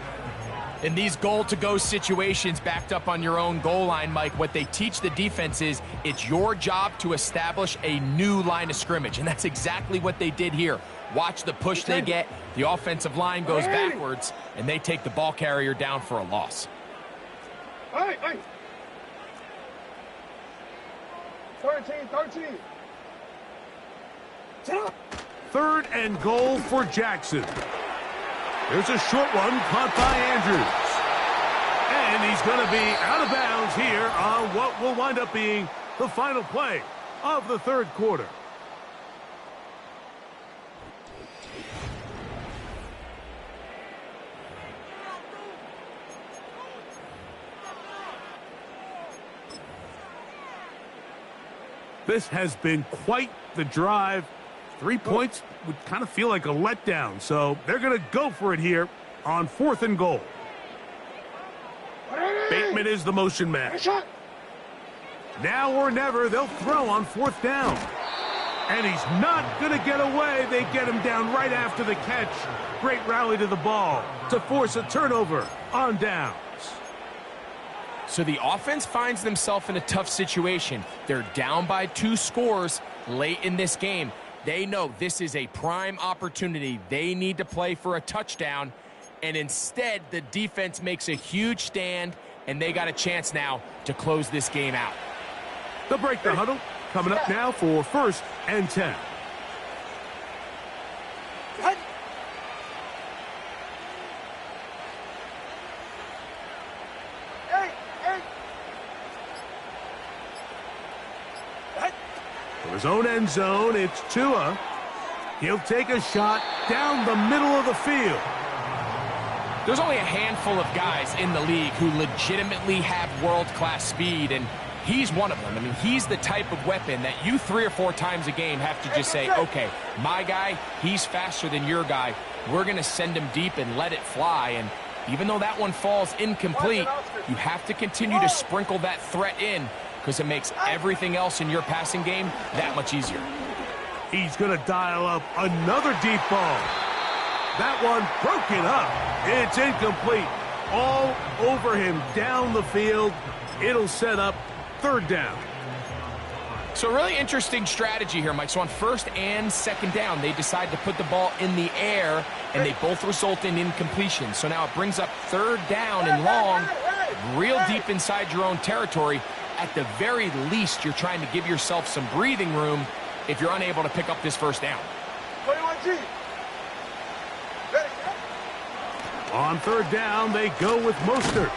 In these goal-to-go situations backed up on your own goal line, Mike, what they teach the defense is it's your job to establish a new line of scrimmage, and that's exactly what they did here. Watch the push they get. The offensive line goes backwards, and they take the ball carrier down for a loss. 13. 3rd and goal for Jackson. There's a short one caught by Andrews. And he's going to be out of bounds here on what will wind up being the final play of the 3rd quarter. This has been quite the drive. 3 points would kind of feel like a letdown, so they're going to go for it here on 4th and goal. Bateman is the motion man. Now or never, they'll throw on 4th down. And he's not going to get away. They get him down right after the catch. Great rally to the ball to force a turnover on downs. So the offense finds themselves in a tough situation. They're down by 2 scores late in this game. They know this is a prime opportunity. They need to play for a touchdown. And instead, the defense makes a huge stand, and they got a chance now to close this game out. The break the huddle coming up now for 1st and 10. For his own end zone, it's Tua. He'll take a shot down the middle of the field. There's only a handful of guys in the league who legitimately have world-class speed, and he's one of them. I mean, he's the type of weapon that you 3 or 4 times a game have to just say, okay, my guy, he's faster than your guy. We're going to send him deep and let it fly. And even though that one falls incomplete, you have to continue to sprinkle that threat in because it makes everything else in your passing game that much easier. He's going to dial up another deep ball. That one broken up. It's incomplete. All over him down the field. It'll set up 3rd down. So a really interesting strategy here, Mike. So on 1st and 2nd down, they decide to put the ball in the air, and they both result in incompletion. So now it brings up 3rd down and long, real deep inside your own territory. At the very least, you're trying to give yourself some breathing room if you're unable to pick up this 1st down. 21G. On 3rd down, they go with Mostert.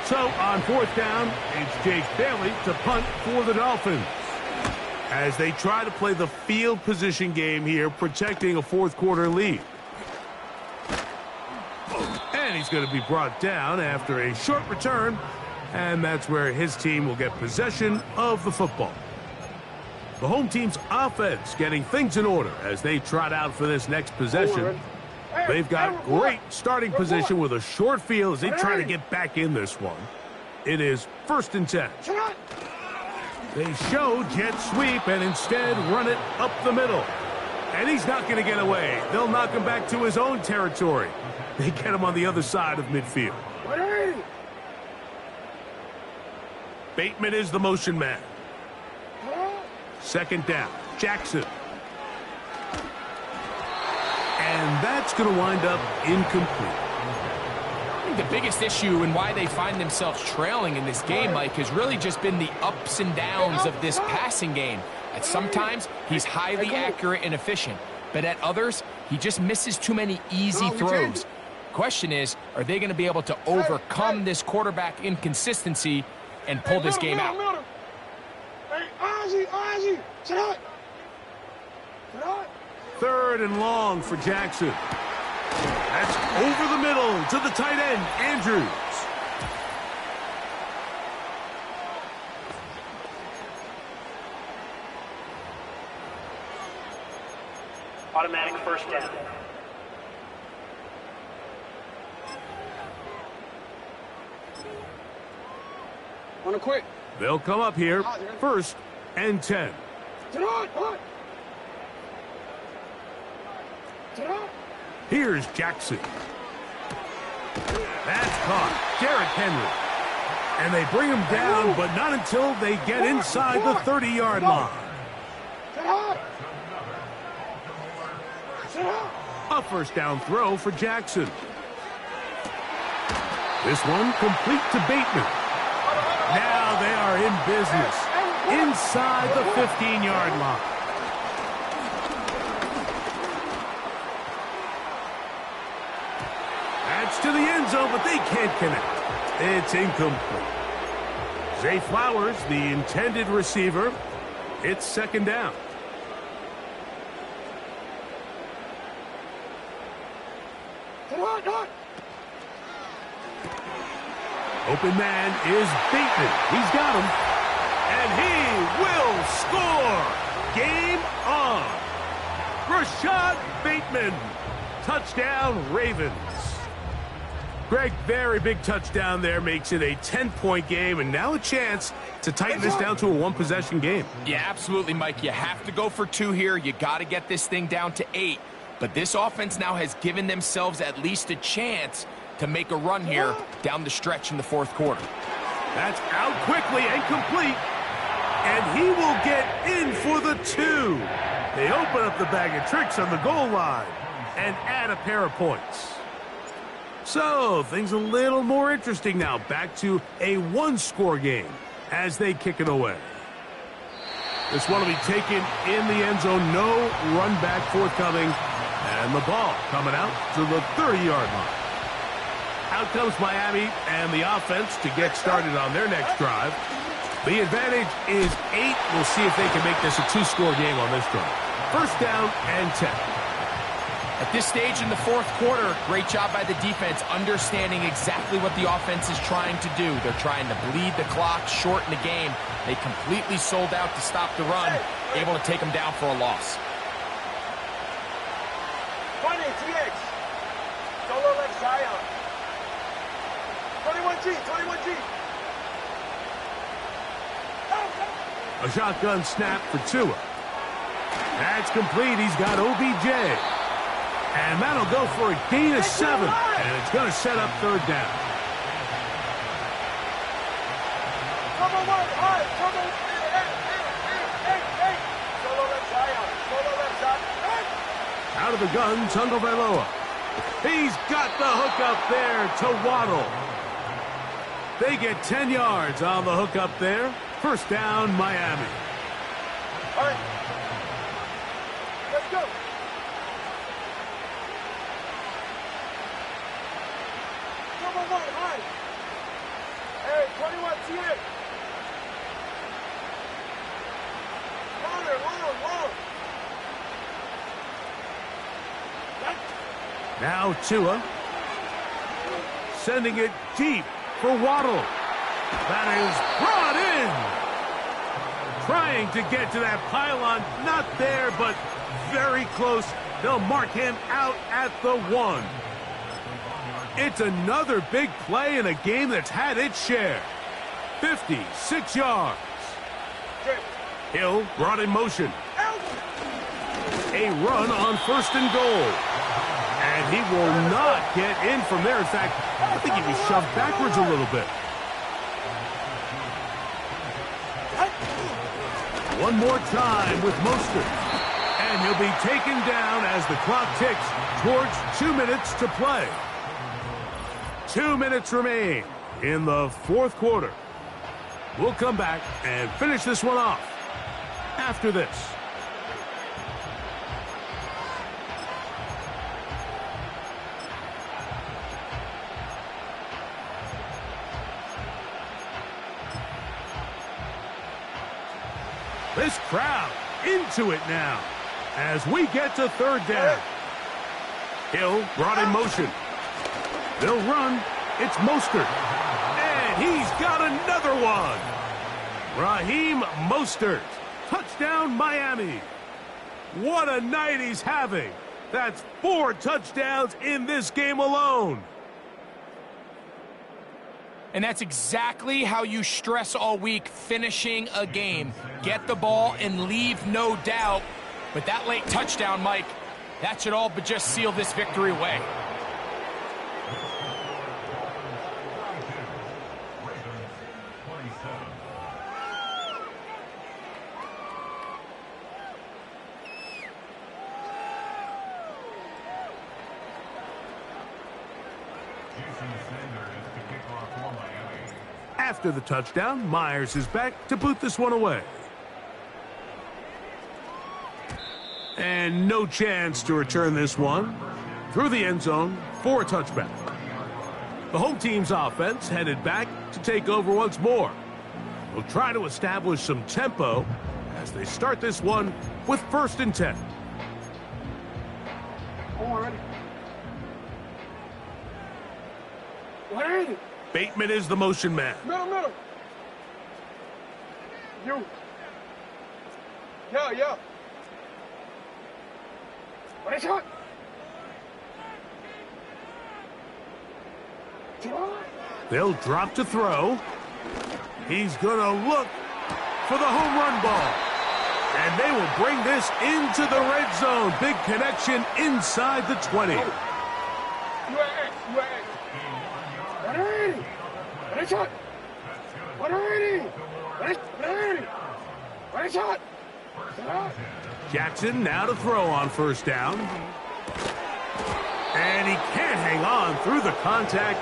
So on 4th down, it's Jake Bailey to punt for the Dolphins. As they try to play the field position game here, protecting a 4th quarter lead. And he's going to be brought down after a short return, and that's where his team will get possession of the football. The home team's offense getting things in order as they trot out for this next possession. They've got great starting position with a short field as they try to get back in this one. It is 1st and 10. They show jet sweep and instead run it up the middle. And he's not going to get away. They'll knock him back to his own territory. They get him on the other side of midfield. Bateman is the motion man. 2nd down. Jackson. And that's going to wind up incomplete. I think the biggest issue and why they find themselves trailing in this game, Mike, has really just been the ups and downs of this passing game. At sometimes, he's highly accurate and efficient, but at others, he just misses too many easy throws. Question is, are they going to be able to overcome this quarterback inconsistency and pull this game out? 3rd and long for Jackson. That's over the middle to the tight end, Andrews. Automatic 1st down. On a quick. They'll come up here, 1st and 10. Here's Jackson. That's caught. Derrick Henry. And they bring him down, but not until they get inside the 30-yard line. A 1st down throw for Jackson. This one complete to Bateman. Now they are in business inside the 15-yard line. That's to the end zone, but they can't connect. It's incomplete. Zay Flowers, the intended receiver. It's 2nd down. Open man is Bateman. He's got him. And he will score. Game on. Rashad Bateman. Touchdown, Ravens. Greg, very big touchdown there. Makes it a 10-point game, and now a chance to tighten this down to a one-possession game. Yeah, absolutely, Mike. You have to go for 2 here. You got to get this thing down to 8. But this offense now has given themselves at least a chance to make a run here down the stretch in the 4th quarter. That's out quickly and complete. And he will get in for the 2. They open up the bag of tricks on the goal line and add a pair of points. So, things a little more interesting now. Back to a 1-score game as they kick it away. This one will be taken in the end zone. No run back forthcoming. And the ball coming out to the 30-yard line. Out comes Miami and the offense to get started on their next drive. The advantage is 8. We'll see if they can make this a 2-score game on this drive. 1st down and 10. At this stage in the 4th quarter, great job by the defense, understanding exactly what the offense is trying to do. They're trying to bleed the clock, shorten the game. They completely sold out to stop the run, able to take them down for a loss. 20, TX. Solo left Zion. 21G, 21G. A shotgun snap for Tua. That's complete. He's got OBJ. And that'll go for a gain of 7. And it's going to set up 3rd down. Come on, high. Come on. Hey. Solo left Zion. Solo left Zion. Out of the gun, Tagovailoa. He's got the hook up there to Waddle. They get 10 yards on the hook up there. 1st down, Miami. All right. Let's go. Come on, high. Hey, 21, TX. Long. Now Tua. Sending it deep for Waddle. That is brought in. Trying to get to that pylon. Not there, but very close. They'll mark him out at the 1. It's another big play in a game that's had its share. 56 yards. Hill brought in motion. A run on 1st and goal. And he will not get in from there. In fact, I think he was shoved backwards a little bit. One more time with Mostert. And he'll be taken down as the clock ticks towards 2 minutes to play. 2 minutes remain in the 4th quarter. We'll come back and finish this one off after this. This crowd into it now as we get to 3rd down. Hill brought in motion. They'll run. It's Mostert. And he's got another one. Raheem Mostert. Touchdown, Miami. What a night he's having. That's 4 touchdowns in this game alone. And that's exactly how you stress all week, finishing a game. Get the ball and leave no doubt. But that late touchdown, Mike, that should all but just seal this victory away. After the touchdown, Myers is back to boot this one away. And no chance to return this one through the end zone for a touchback. The home team's offense headed back to take over once more. They'll try to establish some tempo as they start this one with 1st and 10. Bateman is the motion man. Middle. You. Yeah. What is it? They'll drop to throw. He's gonna look for the home run ball. And they will bring this into the red zone. Big connection inside the 20. Jackson now to throw on 1st down. And he can't hang on through the contact.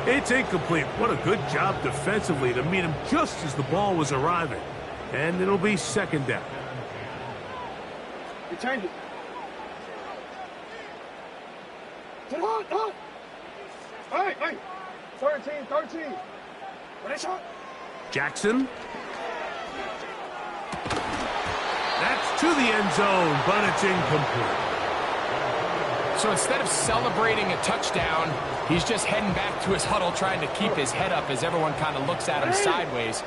It's incomplete. What a good job defensively to meet him just as the ball was arriving. And it'll be 2nd down. You change it. Hey. 13. What is it? Jackson. That's to the end zone, but it's incomplete. So instead of celebrating a touchdown, he's just heading back to his huddle trying to keep his head up as everyone kind of looks at him sideways.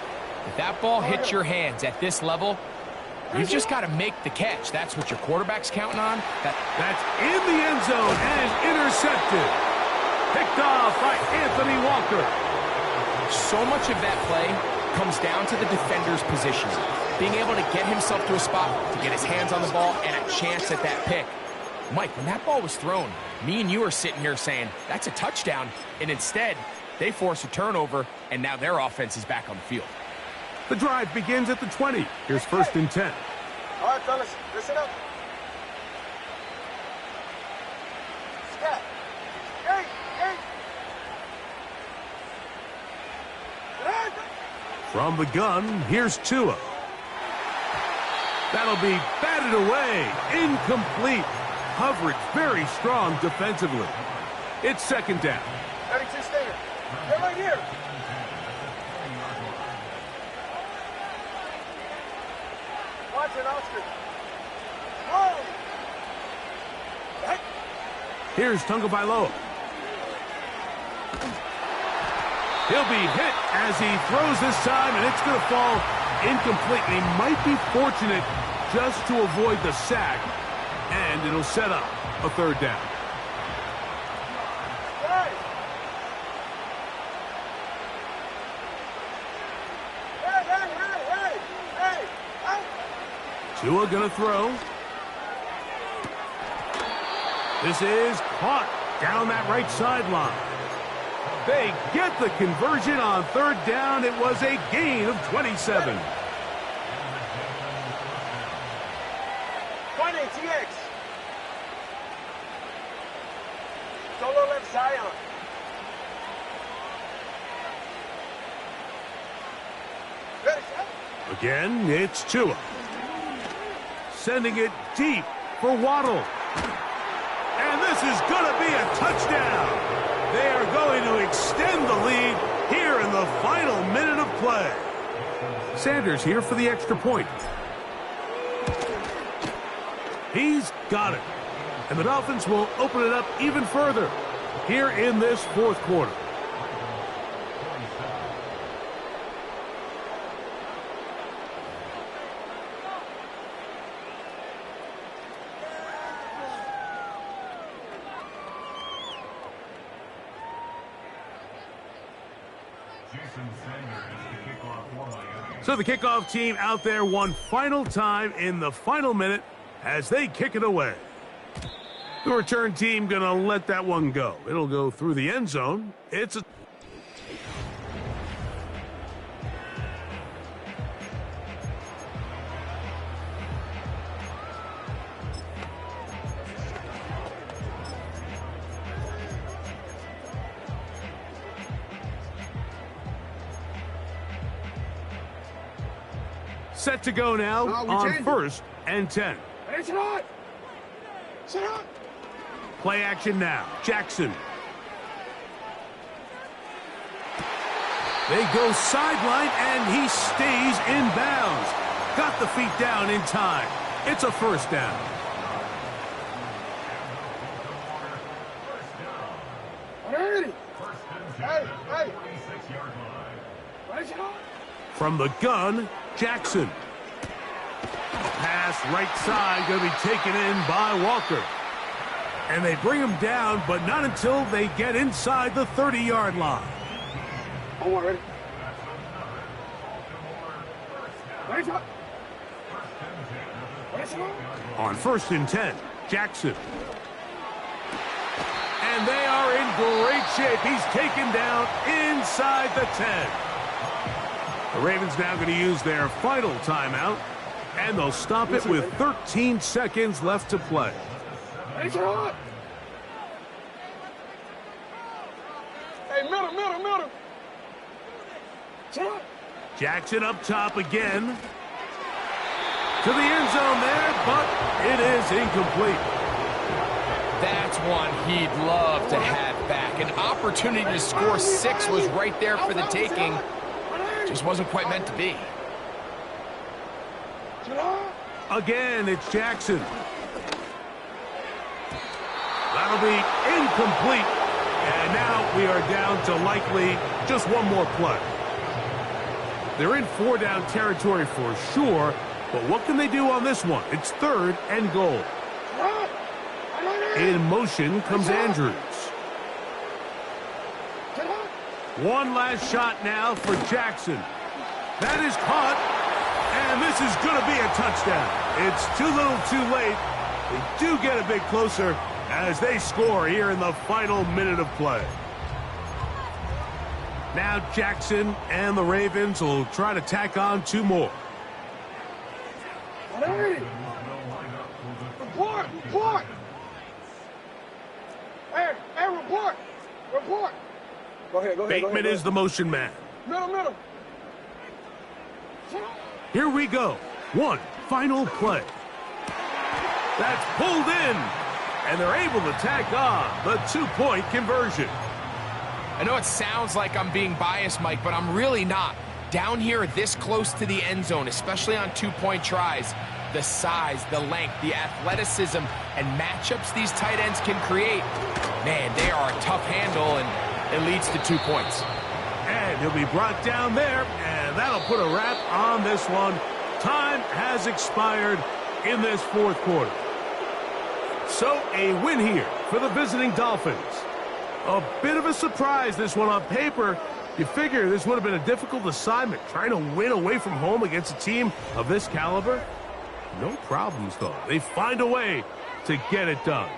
If that ball hits your hands at this level, you've just got to make the catch. That's what your quarterback's counting on. That's in the end zone and intercepted. Picked off by Anthony Walker. So much of that play comes down to the defender's position. Being able to get himself to a spot, to get his hands on the ball, and a chance at that pick. Mike, when that ball was thrown, me and you are sitting here saying, that's a touchdown. And instead, they force a turnover, and now their offense is back on the field. The drive begins at the 20. Here's 1st and 10. All right, fellas, listen up. Scat. Hey. From the gun, here's Tua. That'll be batted away. Incomplete. Coverage very strong defensively. It's 2nd down. 32 stand. They're right here. Watch it, Oscar. Whoa. Hey. Here's Tagovailoa. He'll be hit as he throws this time, and it's going to fall incomplete. And he might be fortunate just to avoid the sack. And it'll set up a third down. Tua gonna throw. This is caught down that right sideline. They get the conversion on third down. It was a gain of 27. 20, TX. Solo left Zion. Again, it's Tua. Sending it deep for Waddle. And this is going to be a touchdown. They are going to extend the lead here in the final minute of play. Sanders here for the extra point. He's got it. And the Dolphins will open it up even further here in this fourth quarter. So the kickoff team out there one final time in the final minute as they kick it away. The return team going to let that one go. It'll go through the end zone. It's a... Set to go now on first and 10. Play action now. Jackson. They go sideline, and he stays in bounds. Got the feet down in time. It's a first down. From the gun, Jackson. Pass right side going to be taken in by Walker. And they bring him down, but not until they get inside the 30-yard line. Ready? On first and 10, Jackson. And they are in great shape. He's taken down inside the 10. The Ravens now going to use their final timeout, and they'll stop it with 13 seconds left to play. Hey, middle. Jackson up top again. To the end zone there, but it is incomplete. That's one he'd love to have back. An opportunity to score 6 was right there for the taking. Just wasn't quite meant to be. Again, it's Jackson. That'll be incomplete. And now we are down to likely just one more play. They're in 4-down territory for sure, but what can they do on this one? It's third and goal. In motion comes Andrews. One last shot now for Jackson. That is caught, and this is going to be a touchdown. It's too little too late. They do get a bit closer as they score here in the final minute of play. Now Jackson and the Ravens will try to tack on 2 more. Report! Hey, report! Go ahead. Bateman is the motion man. Middle. Here we go. One final play. That's pulled in, and they're able to tack on the 2-point conversion. I know it sounds like I'm being biased, Mike, but I'm really not. Down here this close to the end zone, especially on 2-point tries, the size, the length, the athleticism, and matchups these tight ends can create, man, they are a tough handle, and it leads to 2 points. And he'll be brought down there, and And that'll put a wrap on this one. Time has expired in this fourth quarter. So a win here for the visiting Dolphins. A bit of a surprise, this one on paper. You figure this would have been a difficult assignment, trying to win away from home against a team of this caliber. No problems, though. They find a way to get it done.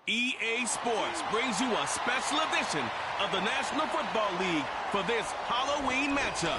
EA Sports brings you a special edition of the National Football League for this Halloween matchup.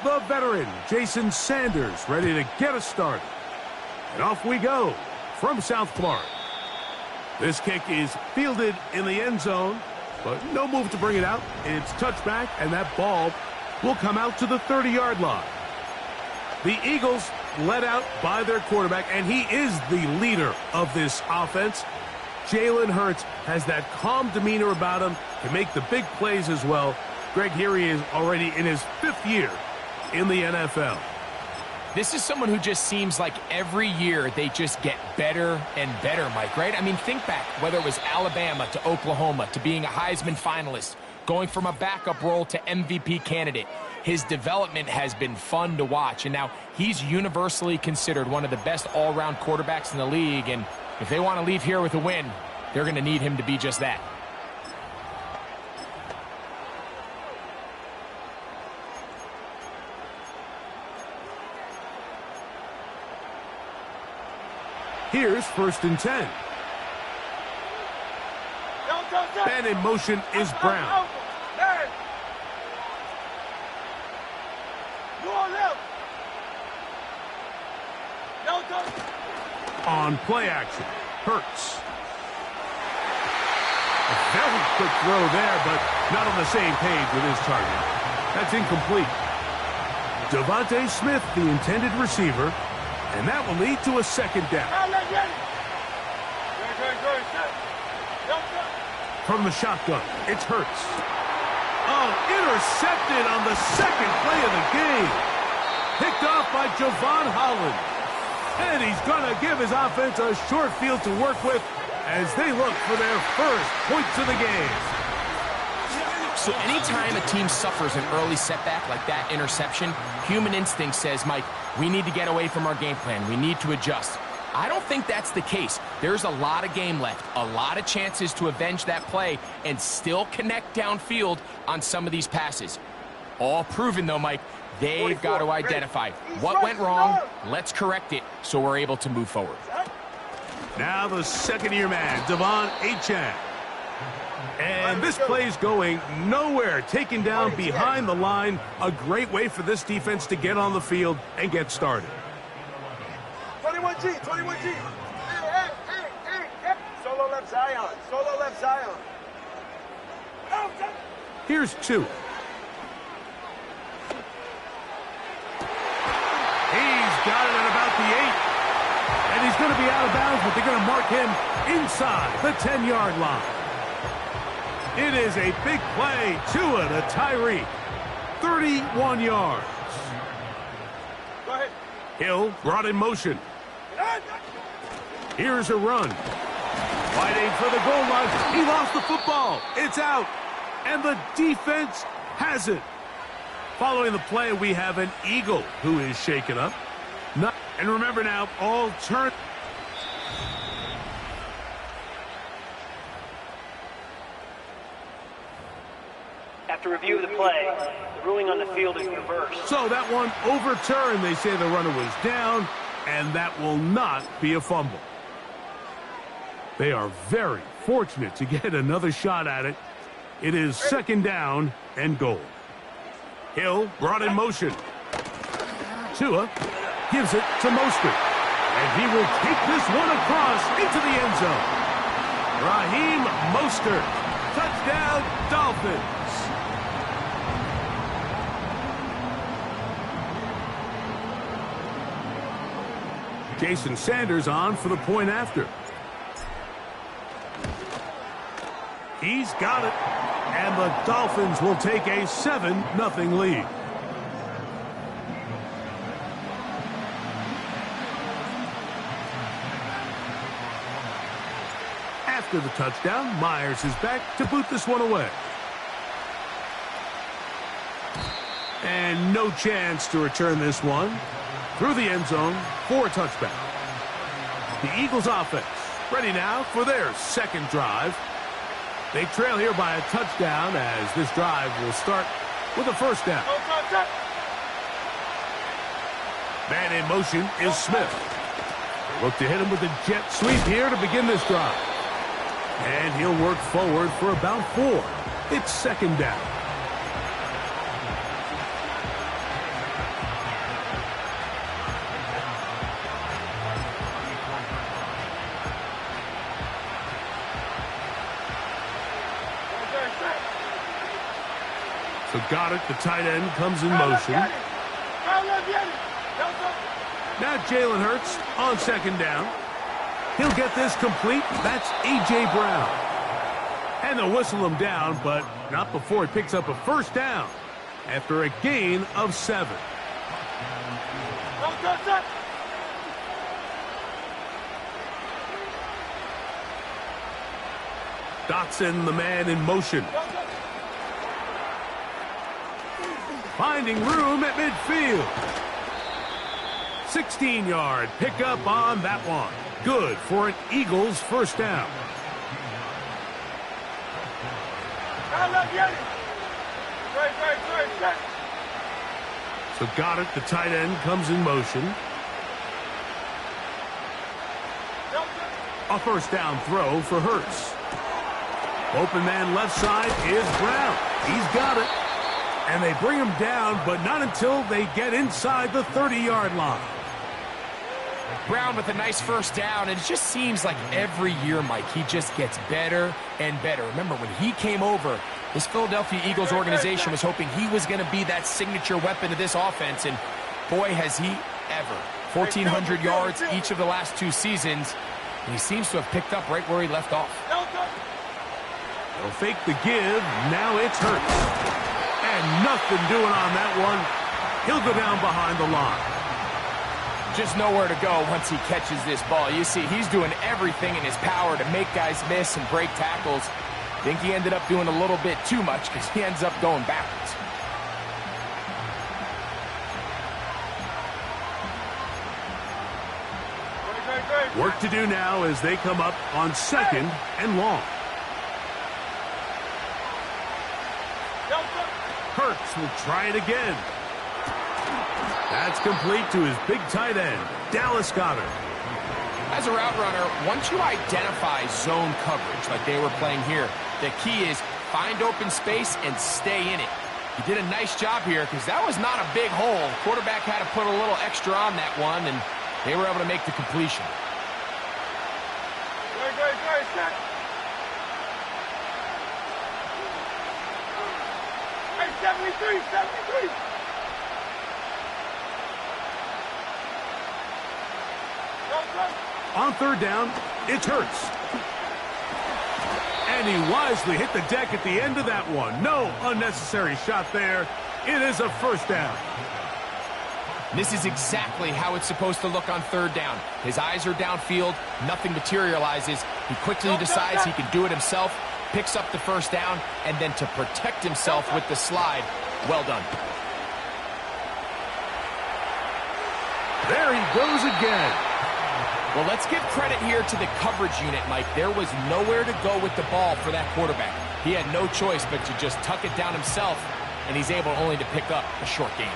the veteran, Jason Sanders, ready to get us started. And off we go from South Florida. This kick is fielded in the end zone, but no move to bring it out. It's touchback, and that ball will come out to the 30-yard line. The Eagles led out by their quarterback, and he is the leader of this offense. Jalen Hurts has that calm demeanor about him, can make the big plays as well. Greg, here he is already in his 5th year in the NFL. This is someone who just seems like every year they just get better and better, Mike, right? I mean, think back, whether it was Alabama to Oklahoma to being a Heisman finalist, going from a backup role to MVP candidate. His development has been fun to watch, and now he's universally considered one of the best all-around quarterbacks in the league, and if they want to leave here with a win, they're going to need him to be just that. Here's 1st and 10. And in motion is Brown. On play action, Hurts. A very quick throw there, but not on the same page with his target. That's incomplete. Devontae Smith, the intended receiver, and that will lead to a 2nd down. From the shotgun, it's Hurts. Oh, intercepted on the 2nd play of the game. Picked off by Javon Holland. And he's going to give his offense a short field to work with as they look for their first points of the game. So anytime a team suffers an early setback like that interception, human instinct says, Mike, we need to get away from our game plan. We need to adjust. I don't think that's the case. There's a lot of game left, a lot of chances to avenge that play and still connect downfield on some of these passes. All proven, though, Mike. They've got to identify what went wrong. Let's correct it so we're able to move forward. Now the 2nd-year man, Devon Achane. And this play's going nowhere. Taken down behind the line. A great way for this defense to get on the field and get started. 21G, 21G. Hey. Solo left Zion. Solo left Zion. Here's 2. He's got it at about the 8. And he's going to be out of bounds, but they're going to mark him inside the 10-yard line. It is a big play. Tua to Tyreek. 31 yards. Go ahead. Hill brought in motion. Here's a run. Wide aim for the goal line. He lost the football. It's out. And the defense has it. Following the play, we have an Eagle who is shaken up. And remember now, all turn. After review of the play, the ruling on the field is reversed. So that one overturned. They say the runner was down, and that will not be a fumble. They are very fortunate to get another shot at it. It is 2nd down and goal. Hill brought in motion. Tua gives it to Mostert. And he will take this one across into the end zone. Raheem Mostert. Touchdown, Dolphins. Jason Sanders on for the point after. He's got it. And the Dolphins will take a 7-0 lead. After the touchdown, Myers is back to boot this one away. And no chance to return this one. Through the end zone for a touchback. The Eagles offense ready now for their 2nd drive. They trail here by a touchdown as this drive will start with a 1st down. Man in motion is Smith. They look to hit him with a jet sweep here to begin this drive. And he'll work forward for about 4. It's 2nd down. So got it. The tight end comes in motion. Now Jalen Hurts on second down. He'll get this complete. That's A.J. Brown. And they'll whistle him down, but not before he picks up a first down after a gain of 7. Dotson, the man in motion. Finding room at midfield. 16-yard pickup on that one. Good for an Eagles first down. So got it. The tight end comes in motion. A first down throw for Hurts. Open man left side is Brown. He's got it. And they bring him down, but not until they get inside the 30-yard line. Brown with a nice first down, and it just seems like every year, Mike, he just gets better and better. Remember, when he came over, this Philadelphia Eagles organization was hoping he was going to be that signature weapon of this offense, and boy, has he ever. 1,400 yards each of the last 2 seasons, and he seems to have picked up right where he left off. They'll fake the give. Now it's Hurts. And nothing doing on that one. He'll go down behind the line. Just nowhere to go once he catches this ball. You see, he's doing everything in his power to make guys miss and break tackles. I think he ended up doing a little bit too much because he ends up going backwards. Work to do now as they come up on second and long. Hurts will try it again. That's complete to his big tight end, Dallas Goedert. As a route runner, once you identify zone coverage like they were playing here, the key is find open space and stay in it. He did a nice job here because that was not a big hole. Quarterback had to put a little extra on that one, and they were able to make the completion. Hey, 73. On third down, it's Hurts. And he wisely hit the deck at the end of that one. No unnecessary shot there. It is a first down. This is exactly how it's supposed to look on third down. His eyes are downfield. Nothing materializes. He quickly decides he can do it himself, picks up the first down, and then to protect himself with the slide. Well done. There he goes again. Well, let's give credit here to the coverage unit, Mike. There was nowhere to go with the ball for that quarterback. He had no choice but to just tuck it down himself, and he's able only to pick up a short gain.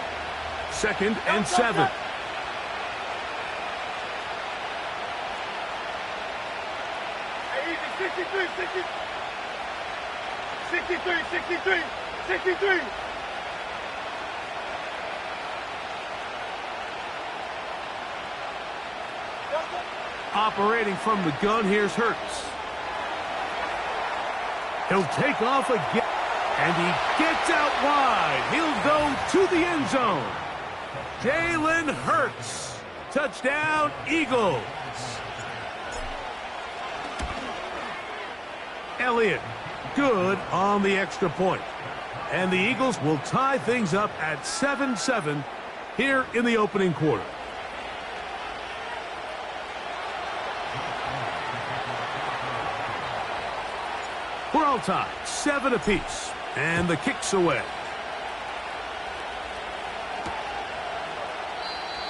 Second and 7. Hey, easy, 63. Operating from the gun, here's Hurts. He'll take off again, and he gets out wide. He'll go to the end zone. Jalen Hurts. Touchdown, Eagles. Elliott, good on the extra point. And the Eagles will tie things up at 7-7 here in the opening quarter. We're all tied, 7 apiece, and the kick's away.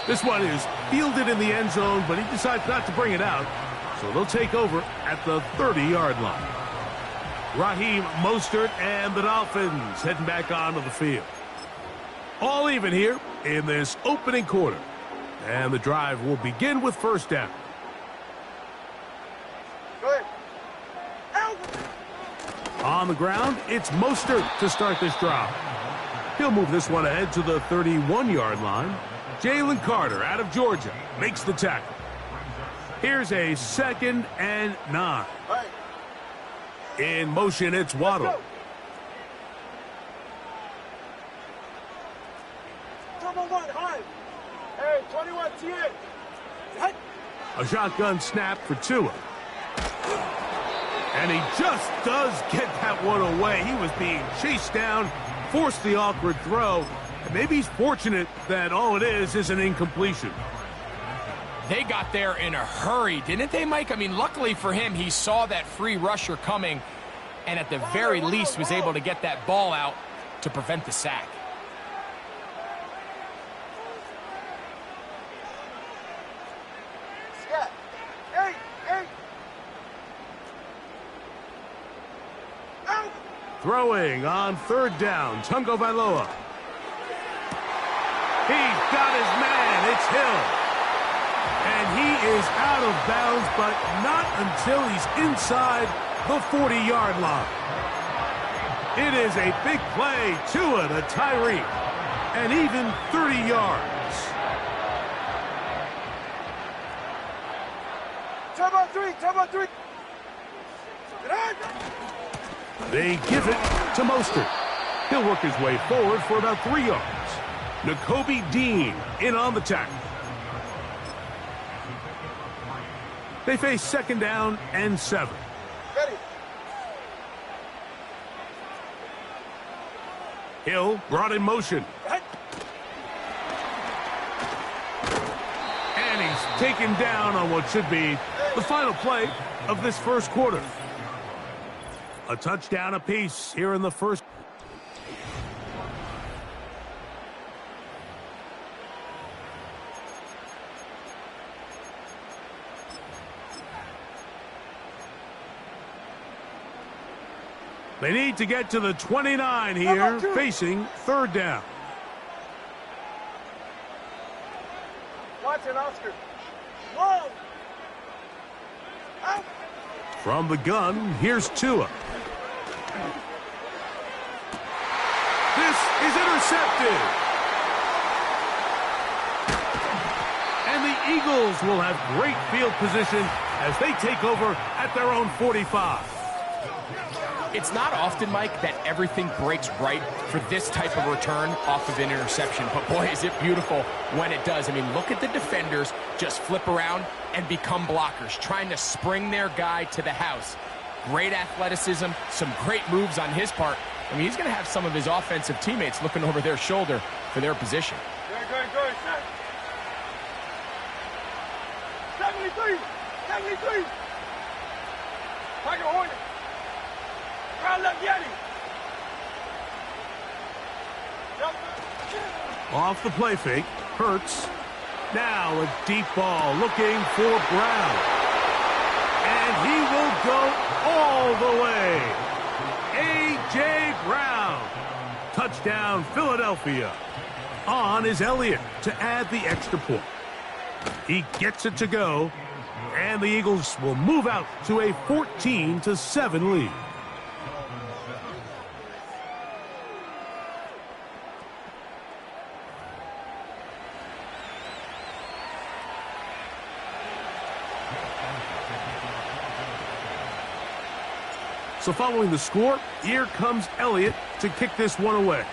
This one is fielded in the end zone, but he decides not to bring it out, so they'll take over at the 30-yard line. Raheem Mostert and the Dolphins heading back onto the field. All even here in this opening quarter, and the drive will begin with first down. On the ground, it's Mostert to start this drive. He'll move this one ahead to the 31-yard line. Jalen Carter out of Georgia makes the tackle. Here's a 2nd and 9. In motion, it's Waddle. Cover one, high. Hey, 21 TN. Hut. A shotgun snap for Tua. And he just does get that one away. He was being chased down, forced the awkward throw. And maybe he's fortunate that all it is an incompletion. They got there in a hurry, didn't they, Mike? I mean, luckily for him, he saw that free rusher coming and at the very least was able to get that ball out to prevent the sack. Scott. Hey, hey. Out. Throwing on third down, Tagovailoa. He's got his man. It's Hill. And he is out of bounds, but not until he's inside the 40-yard line. It is a big play. Tua to Tyree. And even 30 yards. Turbo three. They give it to Mostert. He'll work his way forward for about 3 yards. Nakobe Dean in on the tackle. They face second down and 7. Ready. Hill brought in motion. And he's taken down on what should be the final play of this first quarter. A touchdown apiece here in the first. They need to get to the 29 here, facing third down. Watch it, Oscar. Whoa. Out. From the gun, here's Tua. This is intercepted. And the Eagles will have great field position as they take over at their own 45. It's not often, Mike, that everything breaks right for this type of return off of an interception. But, boy, is it beautiful when it does. I mean, look at the defenders just flip around and become blockers, trying to spring their guy to the house. Great athleticism, some great moves on his part. I mean, he's going to have some of his offensive teammates looking over their shoulder for their position. Good. 73. Tiger Hornet. Crowd left Yeti. Off the play fake, Hurts. Now a deep ball looking for Brown. And he will go all the way. A.J. Brown. Touchdown, Philadelphia. On is Elliott to add the extra point. He gets it to go, and the Eagles will move out to a 14-7 lead. So following the score, here comes Elliott to kick this one away.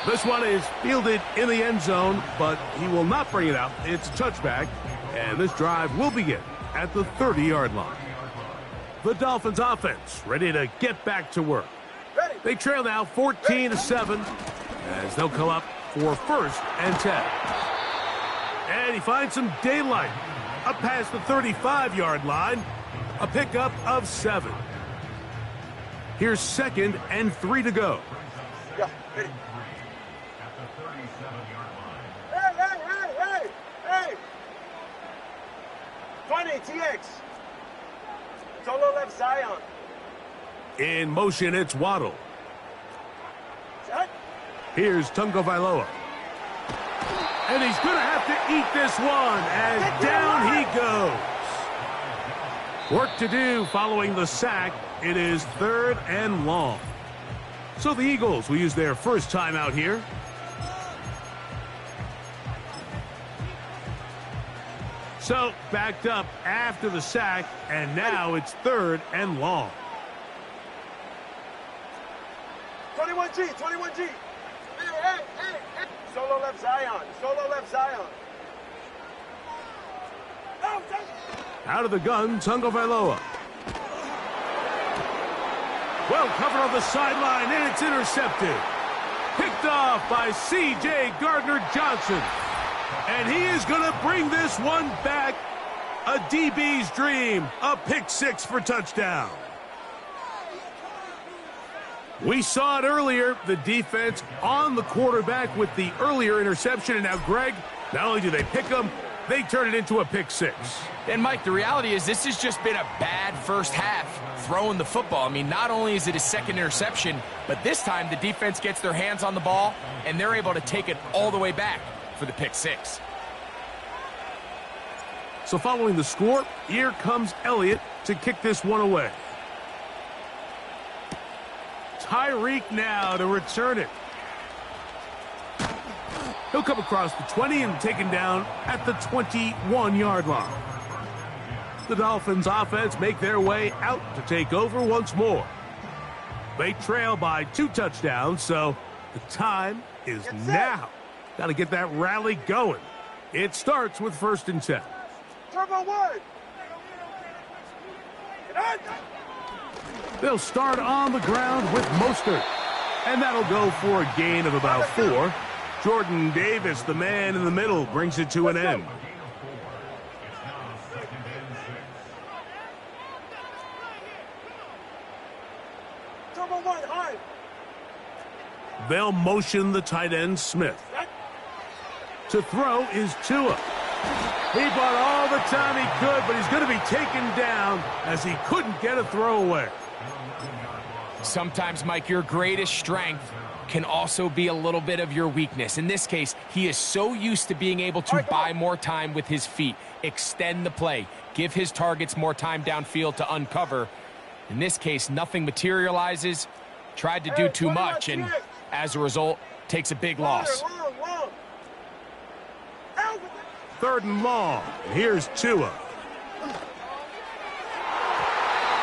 This one is fielded in the end zone, but he will not bring it out. It's a touchback, and this drive will begin at the 30-yard line. The Dolphins offense ready to get back to work. They trail now 14-7 as they'll come up for first and 10. And he finds some daylight. Up past the 35-yard line, a pickup of 7. Here's 2nd and 3 to go. Yeah, ready. Hey! 20, TX. Solo left Zion. In motion, it's Waddle. Set. Here's Tagovailoa. And he's going to have to eat this one as down he goes. Work to do following the sack. It is 3rd and long. So the Eagles will use their first timeout here. So backed up after the sack, and now it's 3rd and long. 21G, 21G. Hey, hey, hey, hey. Solo left Zion, solo left Zion. Out of the gun, Tagovailoa. Well covered on the sideline, and it's intercepted. Picked off by C.J. Gardner-Johnson. And he is going to bring this one back. A DB's dream. A pick six for touchdown. We saw it earlier. The defense on the quarterback with the earlier interception. And now, Greg, not only do they pick him, they turn it into a pick six. And, Mike, the reality is this has just been a bad first half throwing the football. I mean, not only is it a second interception, but this time the defense gets their hands on the ball, and they're able to take it all the way back for the pick six. So following the score, here comes Elliott to kick this one away. Tyreek now to return it. He'll come across the 20 and taken down at the 21-yard line. The Dolphins offense make their way out to take over once more. They trail by 2 touchdowns, so the time is now. Got to get that rally going. It starts with 1st and 10. Turbo 1. They'll start on the ground with Mostert. And that'll go for a gain of about 4. Jordan Davis, the man in the middle, brings it to an end. Turbo 1, high. They'll motion the tight end, Smith. To throw is Tua. He bought all the time he could, but he's going to be taken down as he couldn't get a throwaway. Sometimes, Mike, your greatest strength can also be a little bit of your weakness. In this case, he is so used to being able to buy more time with his feet, extend the play, give his targets more time downfield to uncover. In this case, nothing materializes, tried to do too much, and as a result, takes a big loss. 3rd and long. Here's Tua.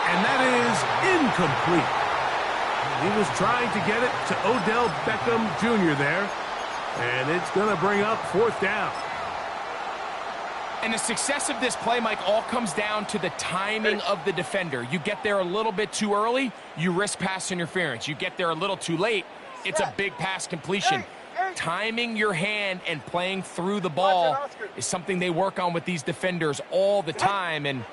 And that is incomplete. He was trying to get it to Odell Beckham Jr. there. And it's going to bring up 4th down. And the success of this play, Mike, all comes down to the timing of the defender. You get there a little bit too early, you risk pass interference. You get there a little too late, it's a big pass completion. Timing your hand and playing through the ball is something they work on with these defenders all the time. And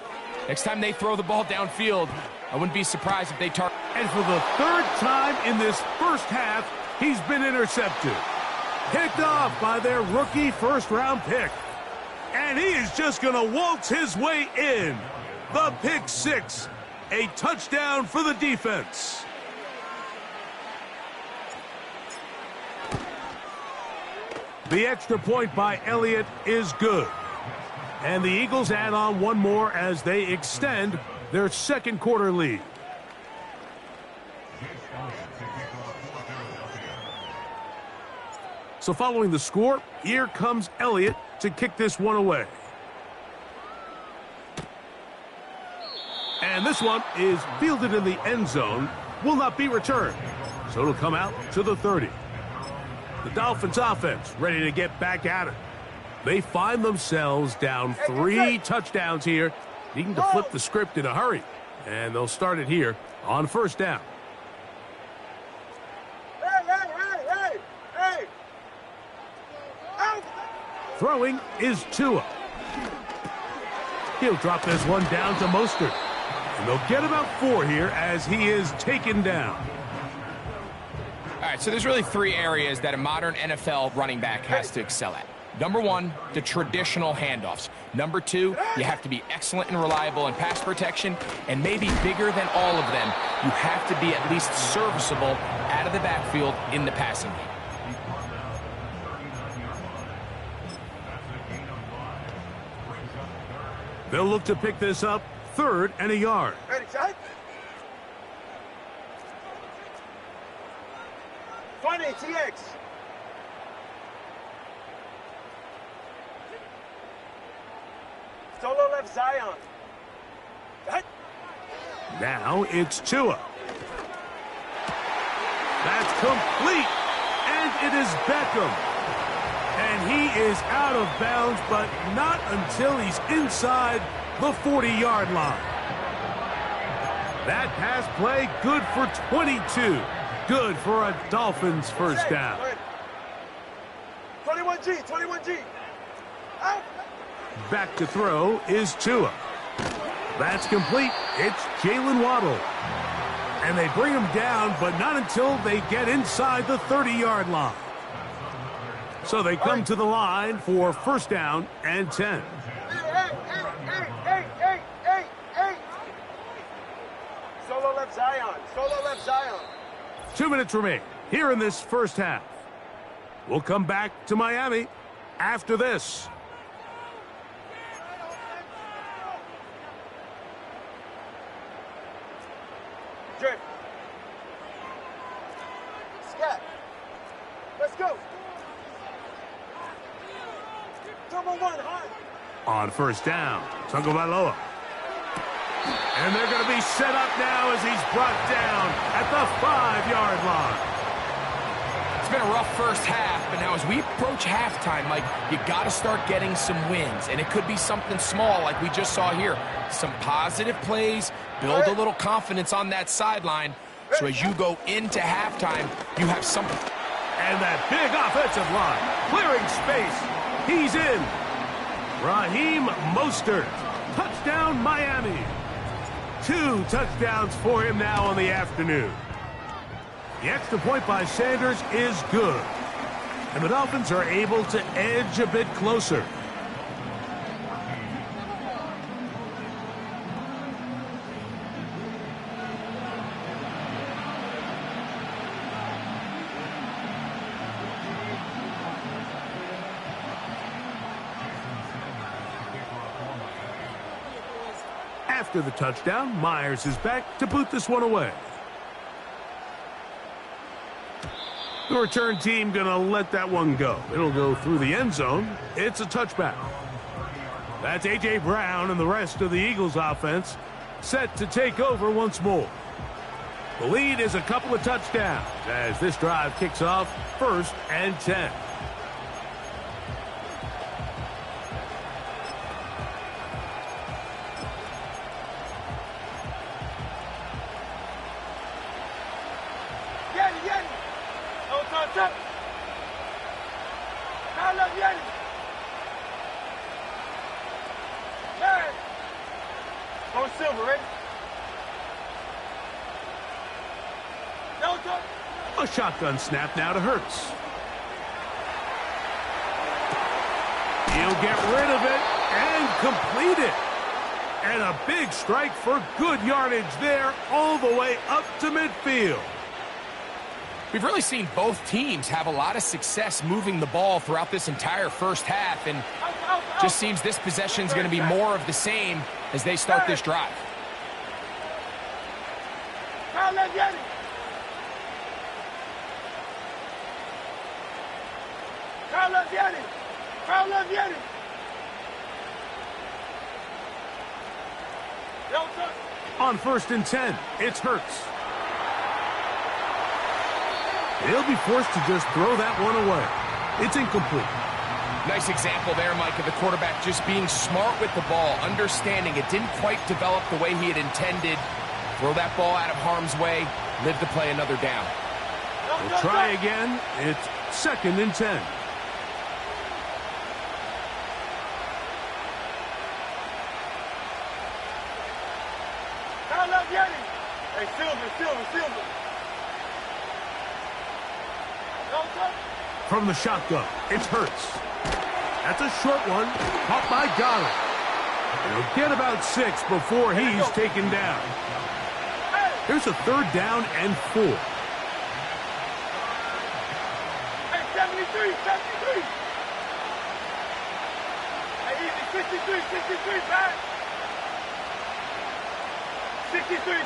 next time they throw the ball downfield, I wouldn't be surprised if they target. And for the 3rd time in this first half, he's been intercepted. Picked off by their rookie 1st-round pick. And he is just going to waltz his way in. The pick six. A touchdown for the defense. The extra point by Elliott is good. And the Eagles add on one more as they extend their 2nd quarter lead. So following the score, here comes Elliott to kick this one away. And this one is fielded in the end zone, will not be returned. So it'll come out to the 30. The Dolphins offense ready to get back at it. They find themselves down 3 touchdowns here, needing to flip the script in a hurry. And they'll start it here on 1st down. Throwing is Tua. He'll drop this one down to Mostert. And they'll get about 4 here as he is taken down. All right, so there's really 3 areas that a modern NFL running back has to excel at. Number 1, the traditional handoffs. Number 2, you have to be excellent and reliable in pass protection. And maybe bigger than all of them, you have to be at least serviceable out of the backfield in the passing game. They'll look to pick this up 3rd and a yard. Ready, set. 20, TX. Solo left Zion. Now it's Tua. That's complete, and it is Beckham. And he is out of bounds, but not until he's inside the 40-yard line. That pass play, good for 22. Good for a Dolphins first down. 21G, 21G. Out. Back to throw is Tua. That's complete. It's Jalen Waddle. And they bring him down, but not until they get inside the 30-yard line. So they come to the line for first down and 10. Hey. Solo left Zion. Solo left Zion. 2 minutes remain here in this first half. We'll come back to Miami after this. Drip. Scat. Let's go. Come on, one, hard. On first down, Tagovailoa. And they're going to be set up now as he's brought down at the 5-yard line. It's been a rough first half, but now as we approach halftime, Mike, you got to start getting some wins. And it could be something small like we just saw here. Some positive plays, build a little confidence on that sideline. So as you go into halftime, you have something. And that big offensive line, clearing space. He's in. Raheem Mostert. Touchdown, Miami. 2 touchdowns for him now on the afternoon. The extra point by Sanders is good. And the Dolphins are able to edge a bit closer. After the touchdown, Myers is back to boot this one away. The return team going to let that one go. It'll go through the end zone. It's a touchback. That's A.J. Brown and the rest of the Eagles offense set to take over once more. The lead is a couple of touchdowns as this drive kicks off first and 10. A shotgun snap now to Hurts. He'll get rid of it and complete it. And a big strike for good yardage there all the way up to midfield. We've really seen both teams have a lot of success moving the ball throughout this entire first half, and just seems this possession is going to be more of the same as they start this drive. On first and 10, it's Hurts. He'll be forced to just throw that one away. It's incomplete. Nice example there, Mike, of the quarterback just being smart with the ball, understanding it didn't quite develop the way he had intended. Throw that ball out of harm's way, live to play another down. We'll try again. It's second and 10. Hey, Silver. From the shotgun, it's Hurts. That's a short one, caught by Goddard. He'll get about 6 before he's taken down. Here's a third down and 4. Hey, 73, Hey, easy, 63, back. 63.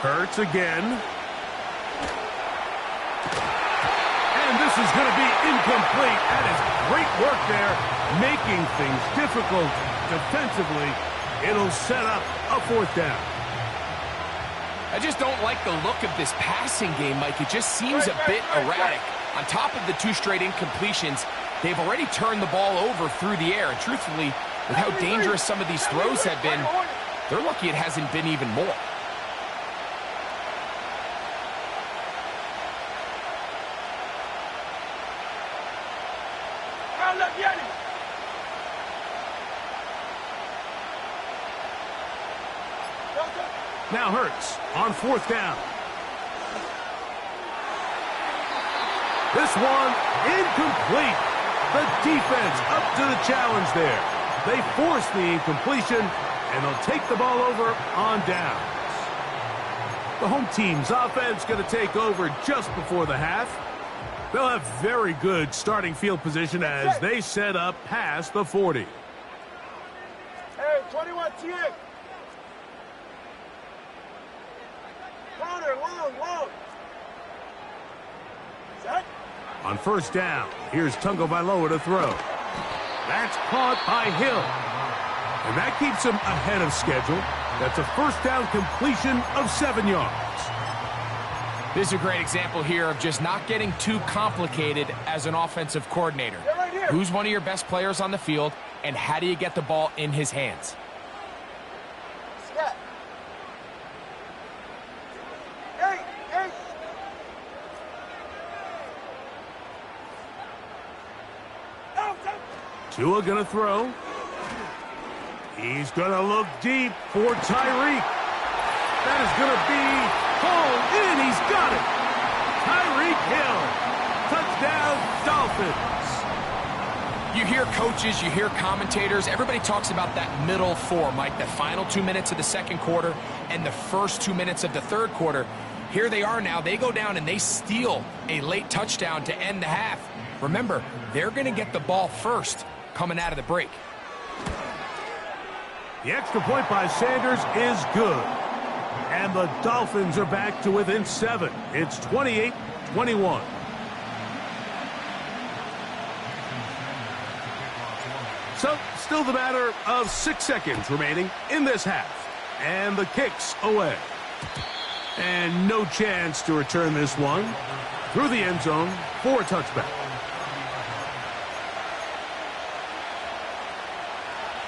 Hurts again. And this is going to be incomplete. That is great work there, making things difficult defensively. It'll set up a fourth down. I just don't like the look of this passing game, Mike. It just seems a bit erratic. On top of the 2 straight incompletions, they've already turned the ball over through the air. And truthfully, with how dangerous some of these throws have been, they're lucky it hasn't been even more. Now Hurts on 4th down. This one incomplete. The defense up to the challenge there. They force the incompletion, and they'll take the ball over on downs. The home team's offense going to take over just before the half. They'll have very good starting field position as they set up past the 40. Hey, 21 TX. Counter, long. Set. On 1st down, here's Tagovailoa to throw. That's caught by Hill. And that keeps him ahead of schedule. That's a 1st down completion of 7 yards. This is a great example here of just not getting too complicated as an offensive coordinator. Who's one of your best players on the field, and how do you get the ball in his hands? Step. Hey. Tua gonna throw. He's gonna look deep for Tyreek. That is gonna be hauled in. He's got it. Tyreek Hill. Touchdown, Dolphins. You hear coaches, you hear commentators, everybody talks about that middle 4, Mike, the final 2 minutes of the 2nd quarter and the first 2 minutes of the 3rd quarter. Here they are now. They go down and they steal a late touchdown to end the half. Remember, they're going to get the ball first coming out of the break. The extra point by Sanders is good. And the Dolphins are back to within 7. It's 28-21. So, still the matter of 6 seconds remaining in this half. And the kick's away. And no chance to return this one through the end zone for a touchback.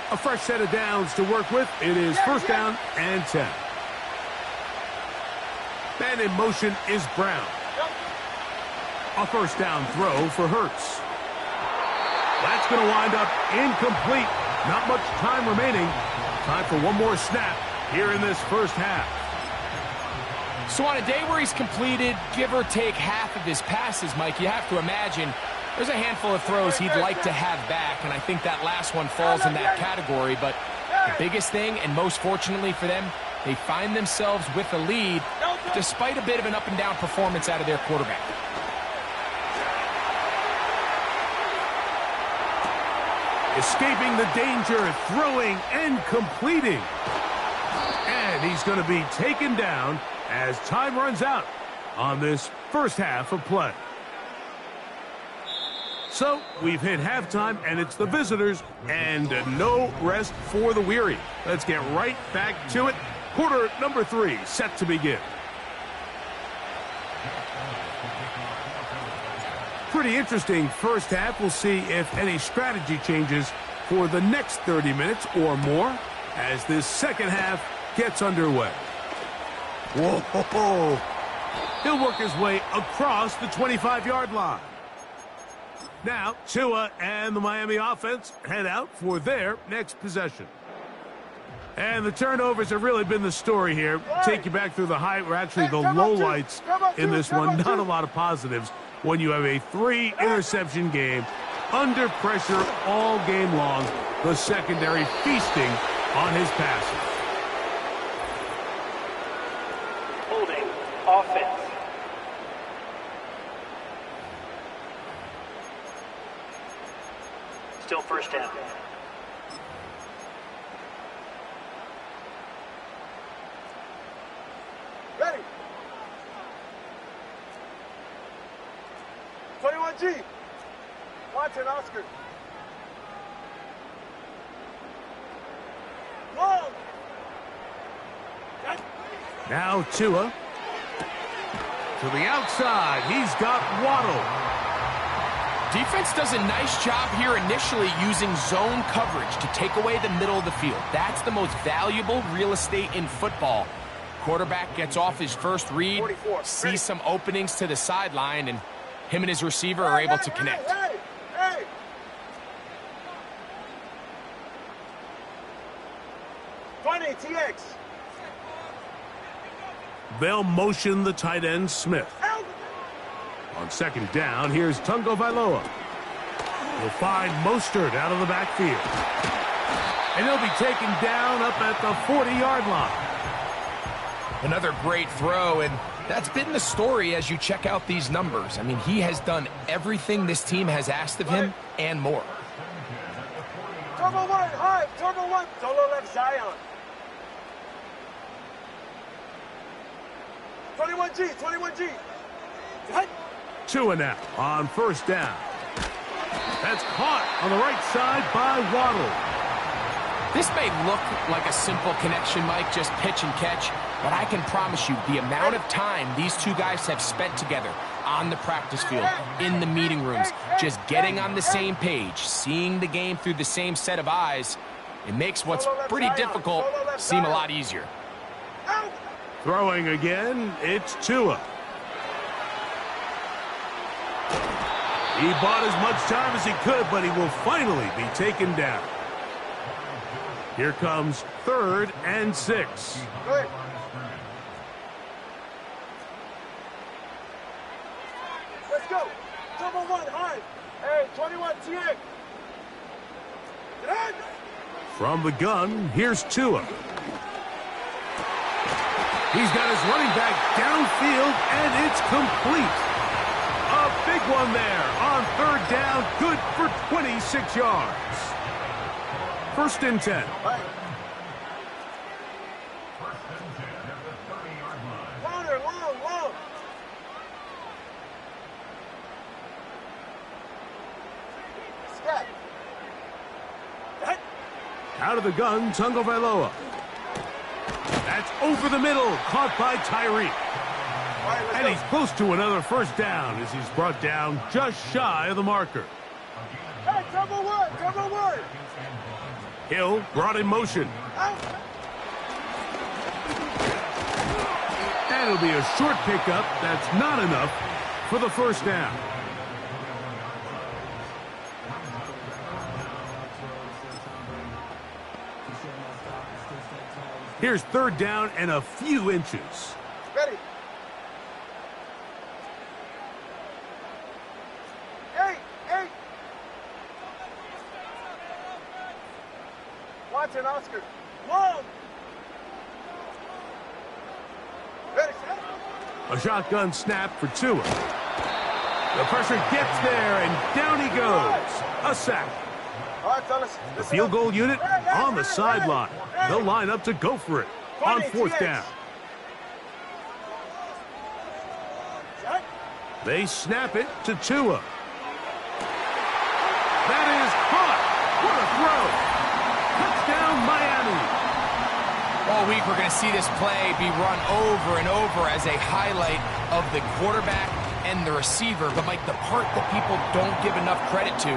A fresh set of downs to work with. It is 1st down and 10. And in motion is Brown. A 1st down throw for Hurts. That's going to wind up incomplete. Not much time remaining. Time for one more snap here in this 1st half. So on a day where he's completed, give or take half of his passes, Mike, you have to imagine there's a handful of throws he'd like to have back, and I think that last one falls in that category. But the biggest thing, and most fortunately for them, they find themselves with a lead despite a bit of an up-and-down performance out of their quarterback. Escaping the danger, throwing and completing. And he's going to be taken down as time runs out on this 1st half of play. So, we've hit halftime, and it's the visitors, and no rest for the weary. Let's get right back to it. Quarter number 3 set to begin. Pretty interesting 1st half. We'll see if any strategy changes for the next 30 minutes or more as this 2nd half gets underway. Whoa! He'll work his way across the 25-yard line. Now, Tua and the Miami offense head out for their next possession. And the turnovers have really been the story here. Take you back through the high, or actually the lowlights in this one. Not a lot of positives when you have a 3-interception game under pressure all game long. The secondary feasting on his passes. Holding offense. Still 1st down. Ready. 21G. Watson, Oscar. Long. Now Tua. To the outside. He's got Waddle. Defense does a nice job here initially using zone coverage to take away the middle of the field. That's the most valuable real estate in football. Quarterback gets off his first read, sees some openings to the sideline, and him and his receiver are able to connect. Hey! 20, TX. They'll motion the tight end, Smith. On second down, here's Tagovailoa. He'll find Mostert out of the backfield. And he'll be taken down up at the 40-yard line. Another great throw, and that's been the story as you check out these numbers. I mean, he has done everything this team has asked of him and more. Turbo one, high, turbo one, solo left Zion. 21G, 21G. Hut. Tua now on first down. That's caught on the right side by Waddle. This may look like a simple connection, Mike, just pitch and catch, but I can promise you the amount of time these two guys have spent together on the practice field, in the meeting rooms, just getting on the same page, seeing the game through the same set of eyes, it makes what's pretty difficult seem a lot easier. Throwing again, it's Tua. He bought as much time as he could, but he will finally be taken down. Here comes 3rd and 6. Good. Let's go. Turbo one, high. Hey, 21, TX. Get on. From the gun, here's Tua. He's got his running back downfield, and it's complete. A big one there on 3rd down, good for 26 yards. 1st and 10. Louder, long. Step. Out of the gun, Tagovailoa. That's over the middle, caught by Tyreek. And he's close to another first down as he's brought down just shy of the marker. Hey, turbo one. Hill brought in motion. And it'll be a short pickup. That's not enough for the first down. Here's 3rd down and a few inches. Ready. Hey. Watson, Oscar. Long. Ready. A shotgun snap for Tua. The pressure gets there, and down he goes. A sack. All right, fellas. The field goal unit on the sideline. They'll line up to go for it on 4th down. They snap it to Tua. That is caught. What a throw. Touchdown, Miami. All week we're going to see this play be run over and over as a highlight of the quarterback and the receiver. But, Mike, the part that people don't give enough credit to,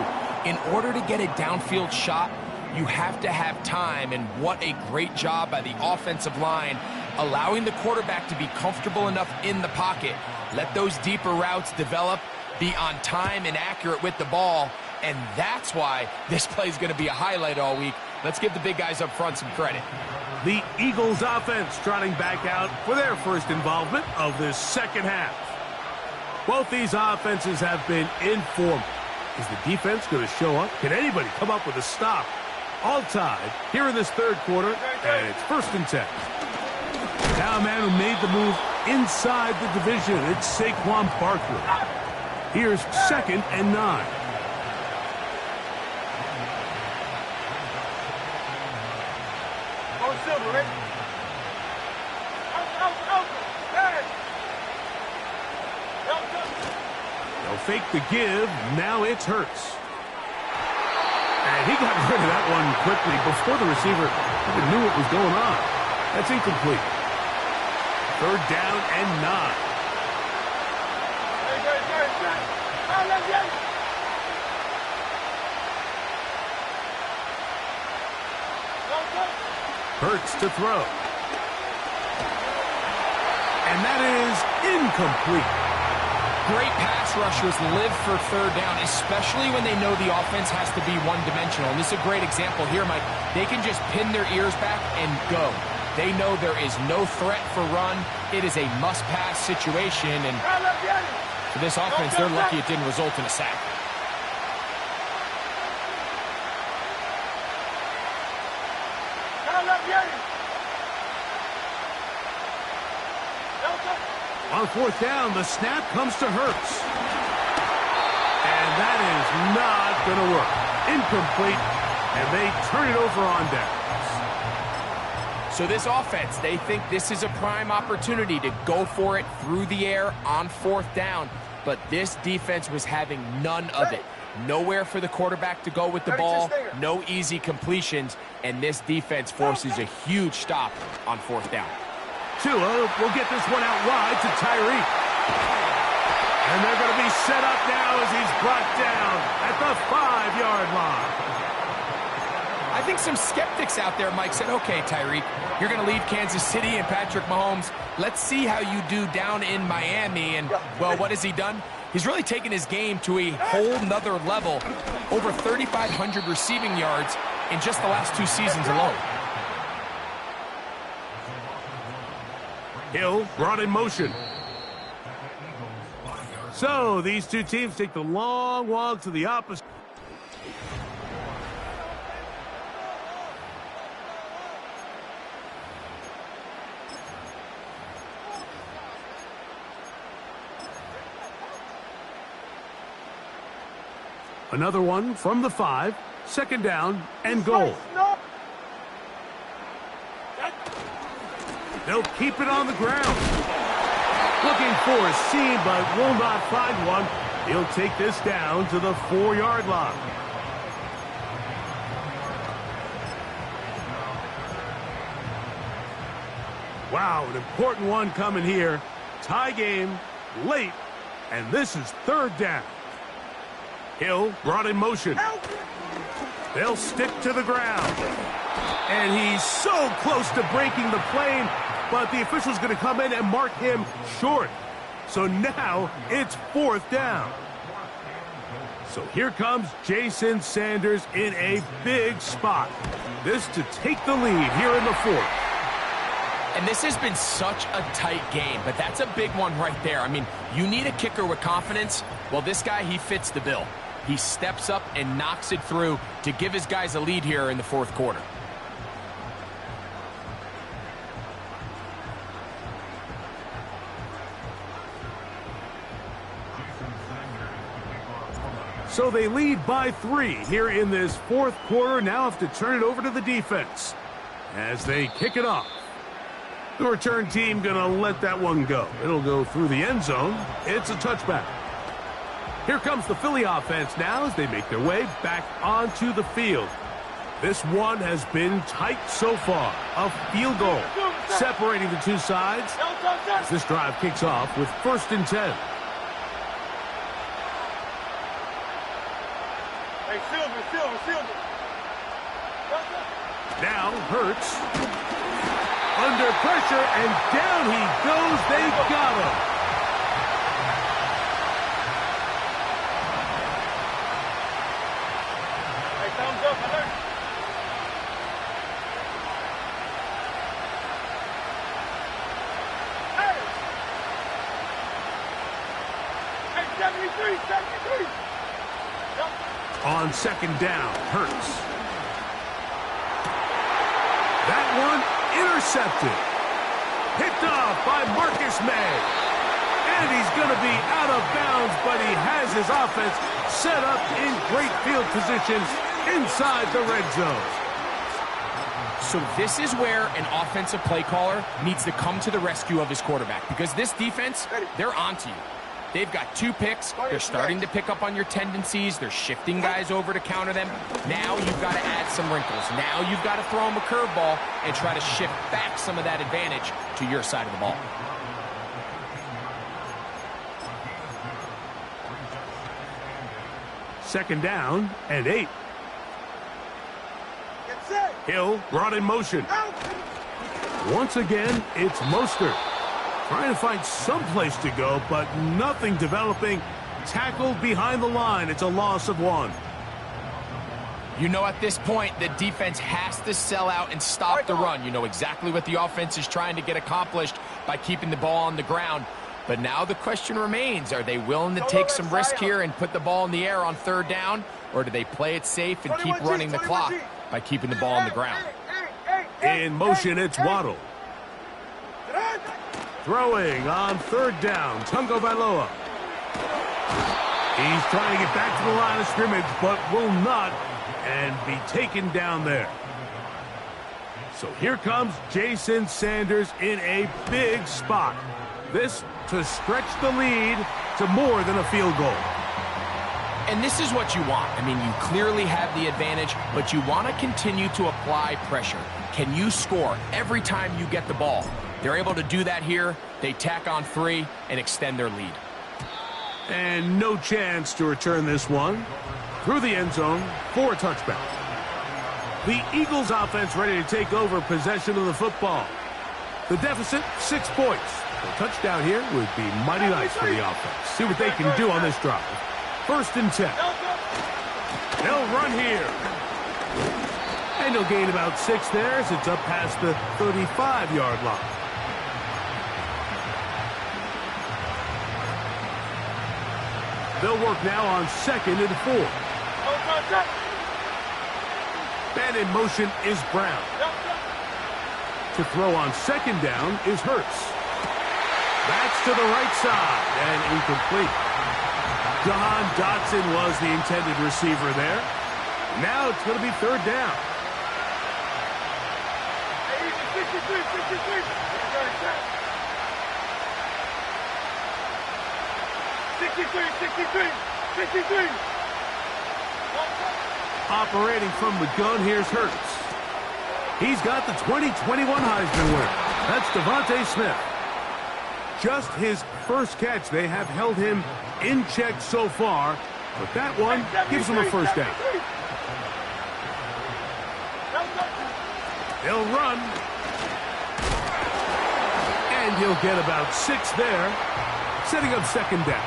in order to get a downfield shot, you have to have time, and what a great job by the offensive line, allowing the quarterback to be comfortable enough in the pocket. Let those deeper routes develop, be on time and accurate with the ball, and that's why this play is going to be a highlight all week. Let's give the big guys up front some credit. The Eagles offense trotting back out for their first involvement of this second half. Both these offenses have been in form. Is the defense going to show up? Can anybody come up with a stop? All tied here in this 3rd quarter, and it's 1st and 10. Now a man who made the move inside the division, it's Saquon Barkley. Here's 2nd and 9. Go silver, right? Out. Hey. They'll fake the give. Now it's Hurts. And he got rid of that one quickly before the receiver even knew what was going on. That's incomplete. third down and 9. Hurts to throw. And that is incomplete. Great pass rushers live for third down, especially when they know the offense has to be one-dimensional. And this is a great example here, Mike. They can just pin their ears back and go. They know there is no threat for run. It is a must-pass situation. And for this offense, they're lucky it didn't result in a sack. On fourth down, the snap comes to Hurts. And that is not going to work. Incomplete, and they turn it over on downs. So this offense, they think this is a prime opportunity to go for it through the air on fourth down. But this defense was having none of it. Nowhere for the quarterback to go with the ball, no easy completions, and this defense forces a huge stop on fourth down. Tua will get this one out wide to Tyreek. And they're going to be set up now as he's brought down at the 5-yard line. I think some skeptics out there, Mike, said, okay, Tyreek, you're going to leave Kansas City and Patrick Mahomes. Let's see how you do down in Miami. And, well, what has he done? He's really taken his game to a whole nother level. Over 3,500 receiving yards in just the last 2 seasons alone. Hill brought in motion. So these two teams take the long walk to the opposite. Another one from the 5, second down and goal. They'll keep it on the ground. Looking for a seam, but will not find one. He'll take this down to the 4-yard line. Wow, an important one coming here. Tie game, late, and this is third down. Hill brought in motion. They'll stick to the ground. And he's so close to breaking the plane, but the official's going to come in and mark him short. So now it's fourth down. So here comes Jason Sanders in a big spot. This to take the lead here in the fourth. And this has been such a tight game, but that's a big one right there. I mean, you need a kicker with confidence. Well, this guy, he fits the bill. He steps up and knocks it through to give his guys a lead here in the fourth quarter. So they lead by 3 here in this fourth quarter. Now have to turn it over to the defense as they kick it off. The return team going to let that one go. It'll go through the end zone. It's a touchback. Here comes the Philly offense now as they make their way back onto the field. This one has been tight so far. A field goal separating the two sides as this drive kicks off with 1st and 10. Now Hurts under pressure, and down he goes. They got him. Hey, thumbs up, alert. Hey, 73. On second down, Hurts. That one intercepted. Picked off by Marcus May. And he's going to be out of bounds, but he has his offense set up in great field positions inside the red zone. So this is where an offensive play caller needs to come to the rescue of his quarterback, because this defense, they're onto you. They've got 2 picks. They're starting to pick up on your tendencies. They're shifting guys over to counter them. Now you've got to add some wrinkles. Now you've got to throw them a curveball and try to shift back some of that advantage to your side of the ball. Second down and 8. Get set. Hill brought in motion. Out. Once again, it's Mostert. Trying to find some place to go, but nothing developing. Tackled behind the line. It's a loss of 1. You know, at this point, the defense has to sell out and stop the run. You know exactly what the offense is trying to get accomplished by keeping the ball on the ground. But now the question remains, are they willing to take some risk here and put the ball in the air on 3rd down? Or do they play it safe and keep running the clock by keeping the ball on the ground? In motion, it's Waddle. Throwing on 3rd down, Tungo Bailoa. He's trying to get back to the line of scrimmage, but will not, and be taken down there. So here comes Jason Sanders in a big spot. This to stretch the lead to more than a field goal. And this is what you want. I mean, you clearly have the advantage, but you want to continue to apply pressure. Can you score every time you get the ball? They're able to do that here. They tack on 3 and extend their lead. And no chance to return this one. Through the end zone for a touchback. The Eagles offense ready to take over possession of the football. The deficit, 6 points. A touchdown here would be mighty nice for the offense. See what they can do on this drive. 1st and 10. They'll run here. And they'll gain about 6 there as it's up past the 35-yard line. They'll work now on 2nd and 4. And in motion is Brown. To throw on 2nd down is Hurts. That's to the right side and incomplete. Jahan Dotson was the intended receiver there. Now it's going to be 3rd down. 63. Operating from the gun, here's Hurts. He's got the 2021 Heisman winner. That's Devontae Smith. Just his first catch. They have held him in check so far, but that one gives him a 1st down. He'll run. And he'll get about 6 there, setting up 2nd down.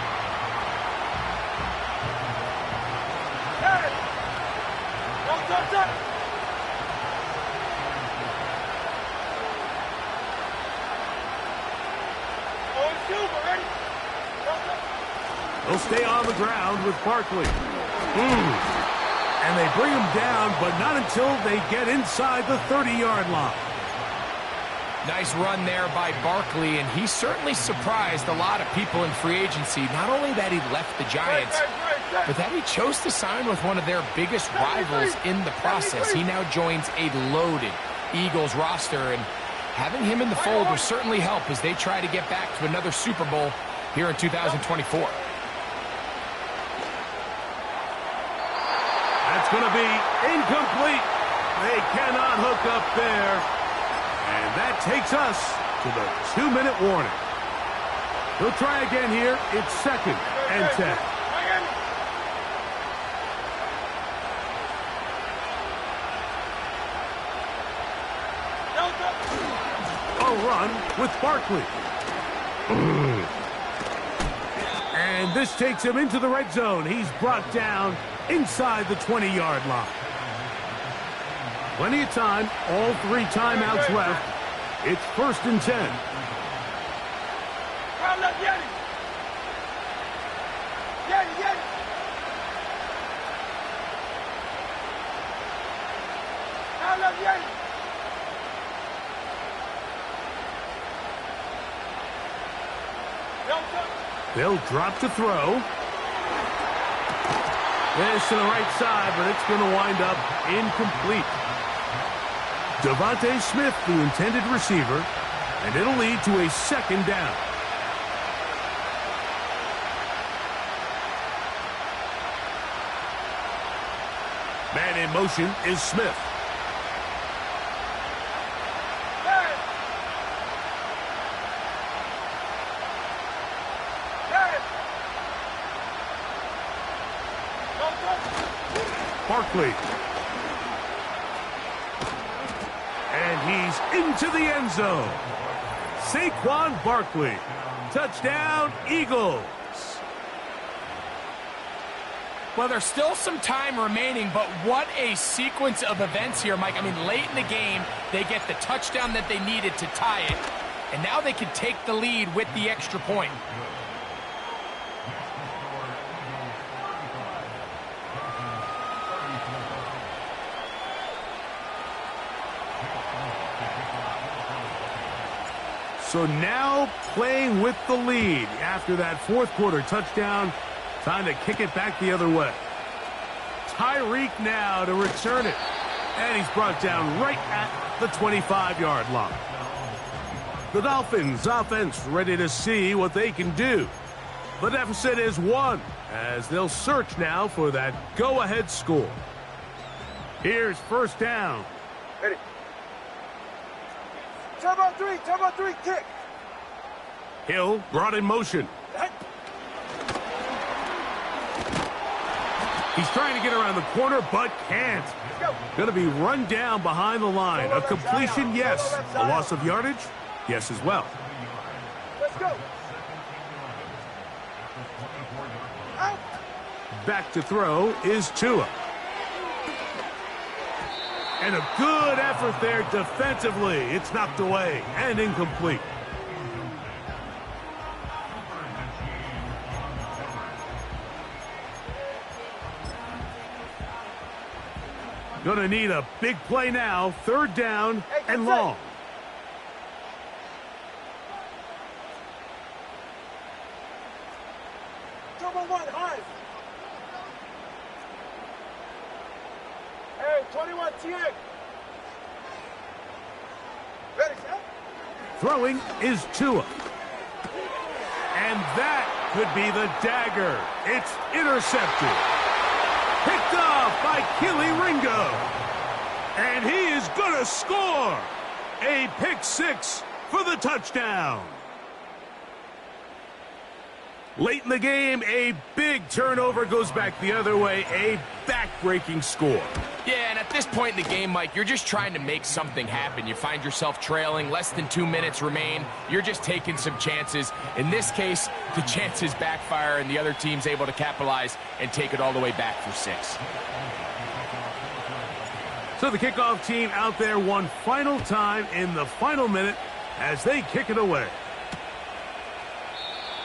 They'll stay on the ground with Barkley. And they bring him down, but not until they get inside the 30-yard line. Nice run there by Barkley, and he certainly surprised a lot of people in free agency. Not only that he left the Giants, but that he chose to sign with one of their biggest rivals in the process. He now joins a loaded Eagles roster, and having him in the fold will certainly help as they try to get back to another Super Bowl here in 2024. That's going to be incomplete. They cannot hook up there. And that takes us to the 2-minute warning. He'll try again here. It's 2nd and 10. A run with Barkley. And this takes him into the red zone. He's brought down inside the 20-yard line. Plenty of time, all 3 timeouts left. It's 1st and 10. They'll drop to throw. This to the right side, but it's going to wind up incomplete. Devontae Smith, the intended receiver, and it'll lead to a 2nd down. Man in motion is Smith. Barkley. And he's into the end zone. Saquon Barkley. Touchdown, Eagles. Well, there's still some time remaining, but what a sequence of events here, Mike. I mean, late in the game, they get the touchdown that they needed to tie it, and now they can take the lead with the extra point. So now playing with the lead after that fourth quarter touchdown. Time to kick it back the other way. Tyreek now to return it. And he's brought down right at the 25-yard line. The Dolphins offense ready to see what they can do. The deficit is 1 as they'll search now for that go-ahead score. Here's first down. Ready. Turbo 3, kick. Hill brought in motion. He's trying to get around the corner, but can't. Going to be run down behind the line. A completion, yes. A loss of yardage, yes as well. Let's go. Out. Back to throw is Tua. And a good effort there defensively. It's knocked away and incomplete. Gonna need a big play now. Third down and long. Turbo 1, high. Hey, 21, TX. Ready, set? Throwing is Tua. And that could be the dagger. It's intercepted. Picked off by Keely Ringo. And he is going to score. A pick six for the touchdown. Late in the game, a big turnover goes back the other way. A back-breaking score. Yeah, and at this point in the game, Mike, you're just trying to make something happen. You find yourself trailing, less than 2 minutes remain. You're just taking some chances. In this case, the chances backfire, and the other team's able to capitalize and take it all the way back for 6. So the kickoff team out there one final time in the final minute as they kick it away.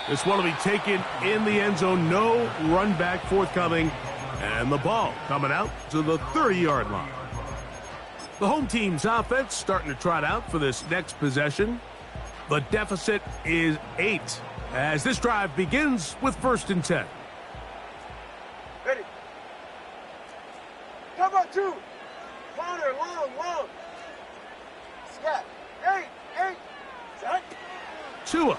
This one will be taken in the end zone. No run back forthcoming. And the ball coming out to the 30-yard line. The home team's offense starting to trot out for this next possession. The deficit is 8 as this drive begins with 1st and 10. Ready. Cover 2. Corner, long. Scat. 8. Set. Tua.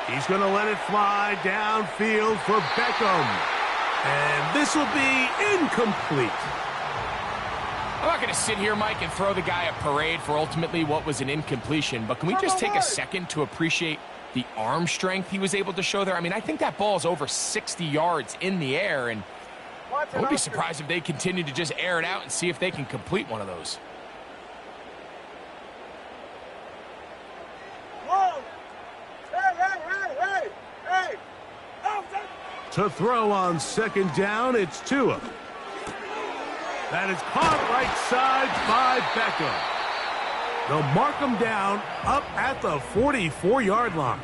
He's going to let it fly downfield for Beckham. And this will be incomplete. I'm not going to sit here, Mike, and throw the guy a parade for ultimately what was an incompletion, but can we just take a second to appreciate the arm strength he was able to show there? I mean, I think that ball's over 60 yards in the air, and I would be surprised if they continue to just air it out and see if they can complete one of those. To throw on 2nd down, it's Tua. That is caught right side by Beckham. They'll mark him down up at the 44-yard line.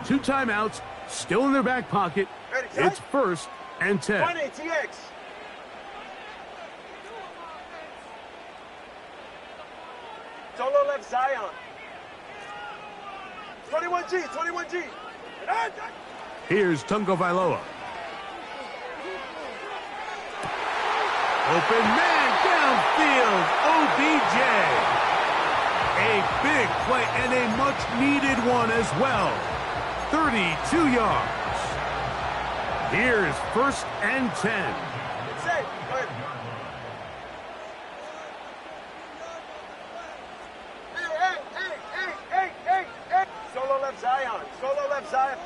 Two timeouts, still in their back pocket. It's 1st and 10. 20, TX. Solo left Zion. 21G. Here's Tagovailoa. Open man downfield. OBJ. A big play and a much-needed one as well. 32 yards. Here's 1st and 10. Solo left side.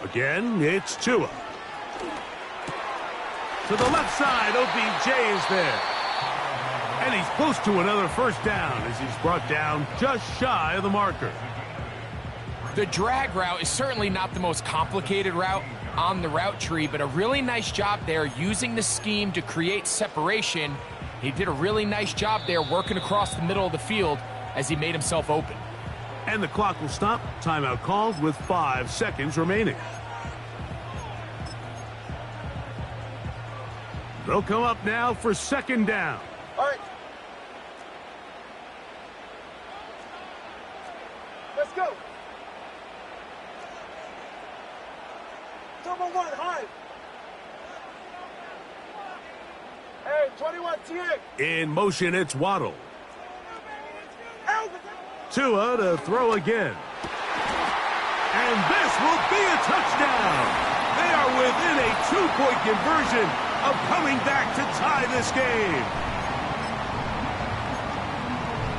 Again, it's Tua. To the left side, OBJ is there. And he's close to another first down as he's brought down just shy of the marker. The drag route is certainly not the most complicated route on the route tree, but a really nice job there using the scheme to create separation. He did a really nice job there working across the middle of the field as he made himself open. And the clock will stop. Timeout called with 5 seconds remaining. They'll come up now for second down. All right. Let's go. Number 1, high. Hey, 21, TA. In motion, it's Waddle. Tua to throw again. And this will be a touchdown. They are within a 2-point conversion of coming back to tie this game.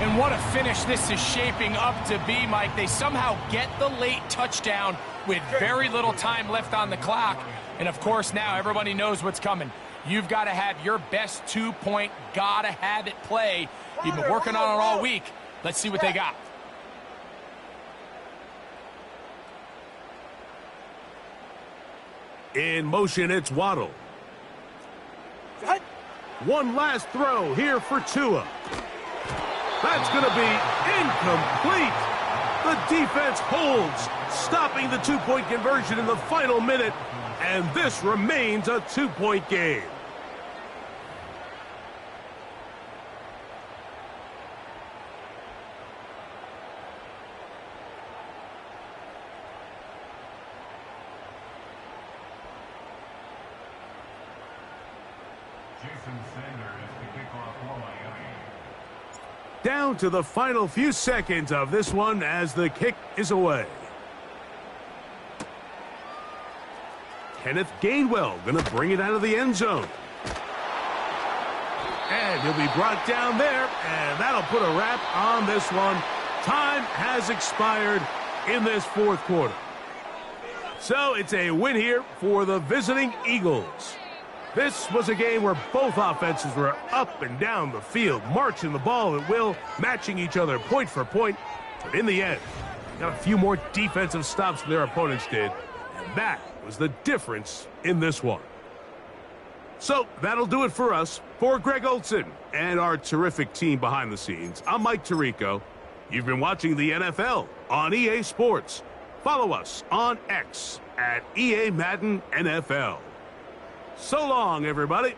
And what a finish this is shaping up to be, Mike. They somehow get the late touchdown with very little time left on the clock. And, of course, now everybody knows what's coming. You've got to have your best 2-point, gotta-have-it play. You've been working on it all week. Let's see what they got. In motion, it's Waddle. One last throw here for Tua. That's going to be incomplete. The defense holds, stopping the 2-point conversion in the final minute, and this remains a 2-point game. Down to the final few seconds of this one as the kick is away. Kenneth Gainwell going to bring it out of the end zone. And he'll be brought down there, and that'll put a wrap on this one. Time has expired in this fourth quarter. So it's a win here for the visiting Eagles. This was a game where both offenses were up and down the field, marching the ball at will, matching each other point for point. But in the end, got a few more defensive stops than their opponents did. And that was the difference in this one. So that'll do it for us. For Greg Olson and our terrific team behind the scenes, I'm Mike Tirico. You've been watching the NFL on EA Sports. Follow us on X at EA Madden NFL. So long, everybody.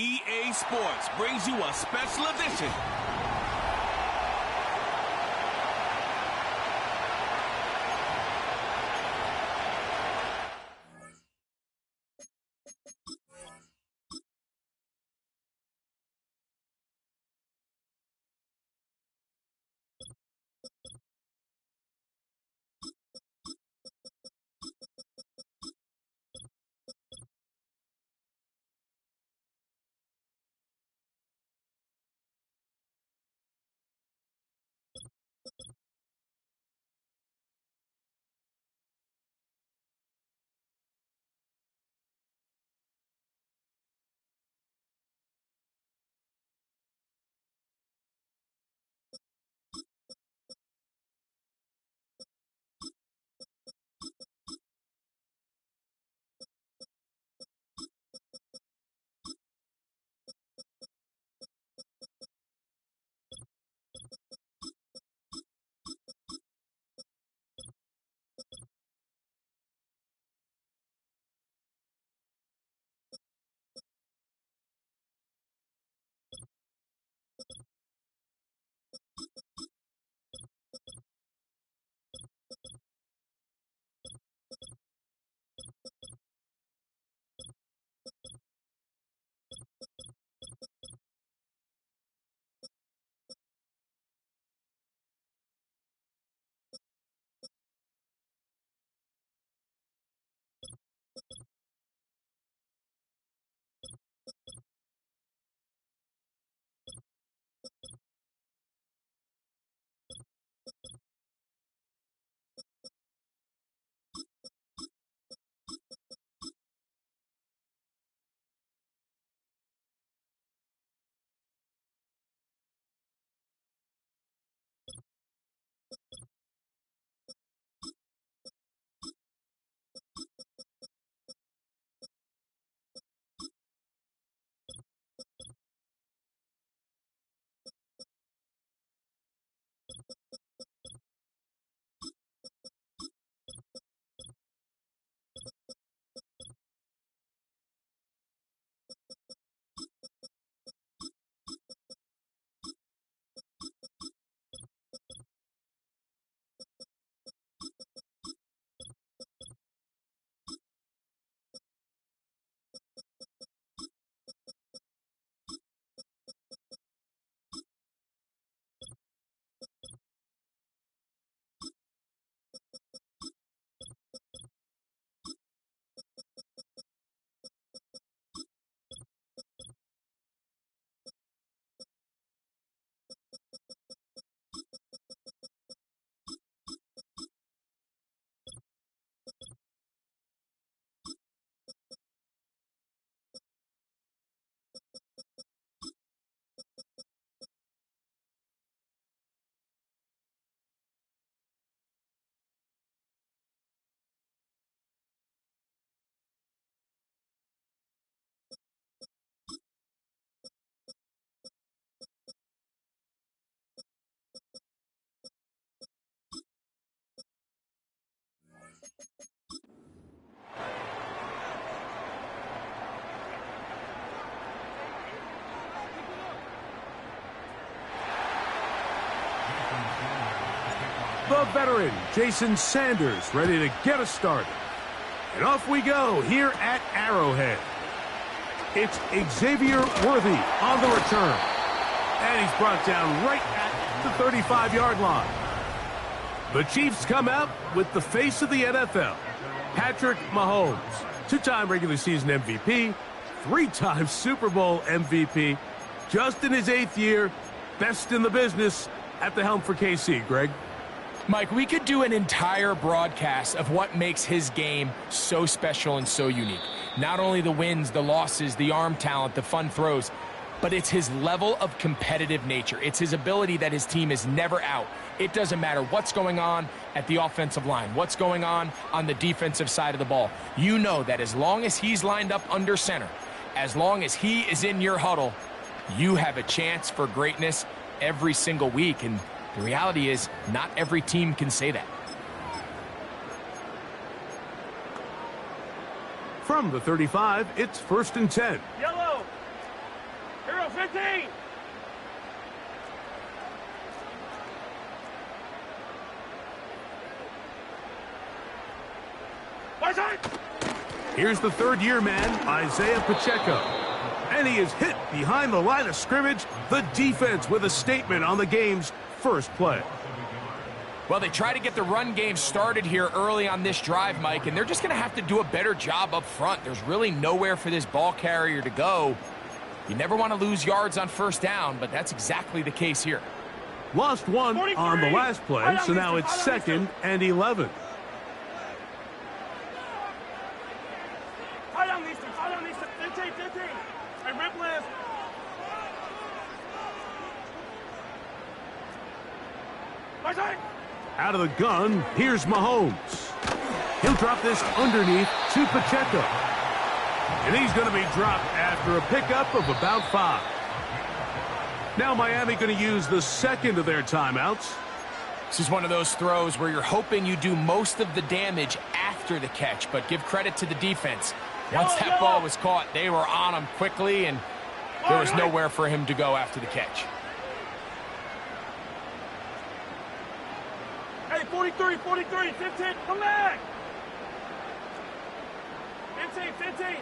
EA Sports brings you a special edition. The veteran, Jason Sanders, ready to get us started. And off we go here at Arrowhead. It's Xavier Worthy on the return. And he's brought down right at the 35-yard line. The Chiefs come out with the face of the NFL, Patrick Mahomes, two-time regular season MVP, three-time Super Bowl MVP, just in his 8th year, best in the business at the helm for KC. Greg? Mike, we could do an entire broadcast of what makes his game so special and so unique. Not only the wins, the losses, the arm talent, the fun throws, but it's his level of competitive nature. It's his ability that his team is never out. It doesn't matter what's going on at the offensive line, what's going on the defensive side of the ball. You know that as long as he's lined up under center, as long as he is in your huddle, you have a chance for greatness every single week. And the reality is, not every team can say that. From the 35, it's 1st and 10. Yellow. Hero 15. Here's the third-year man, Isaiah Pacheco. And he is hit behind the line of scrimmage. The defense with a statement on the game's first play. Well, they try to get the run game started here early on this drive, Mike, and they're just going to have to do a better job up front. There's really nowhere for this ball carrier to go. You never want to lose yards on first down, but that's exactly the case here. Lost one 43 on the last play, so now it's 2nd and 11. Out of the gun, here's Mahomes. He'll drop this underneath to Pacheco. And he's going to be dropped after a pickup of about 5. Now Miami going to use the second of their timeouts. This is one of those throws where you're hoping you do most of the damage after the catch, but give credit to the defense. Once that ball was caught, they were on him quickly, and there was nowhere for him to go after the catch. Hey, 43, 43, 15, come back! 15, 15. Hey,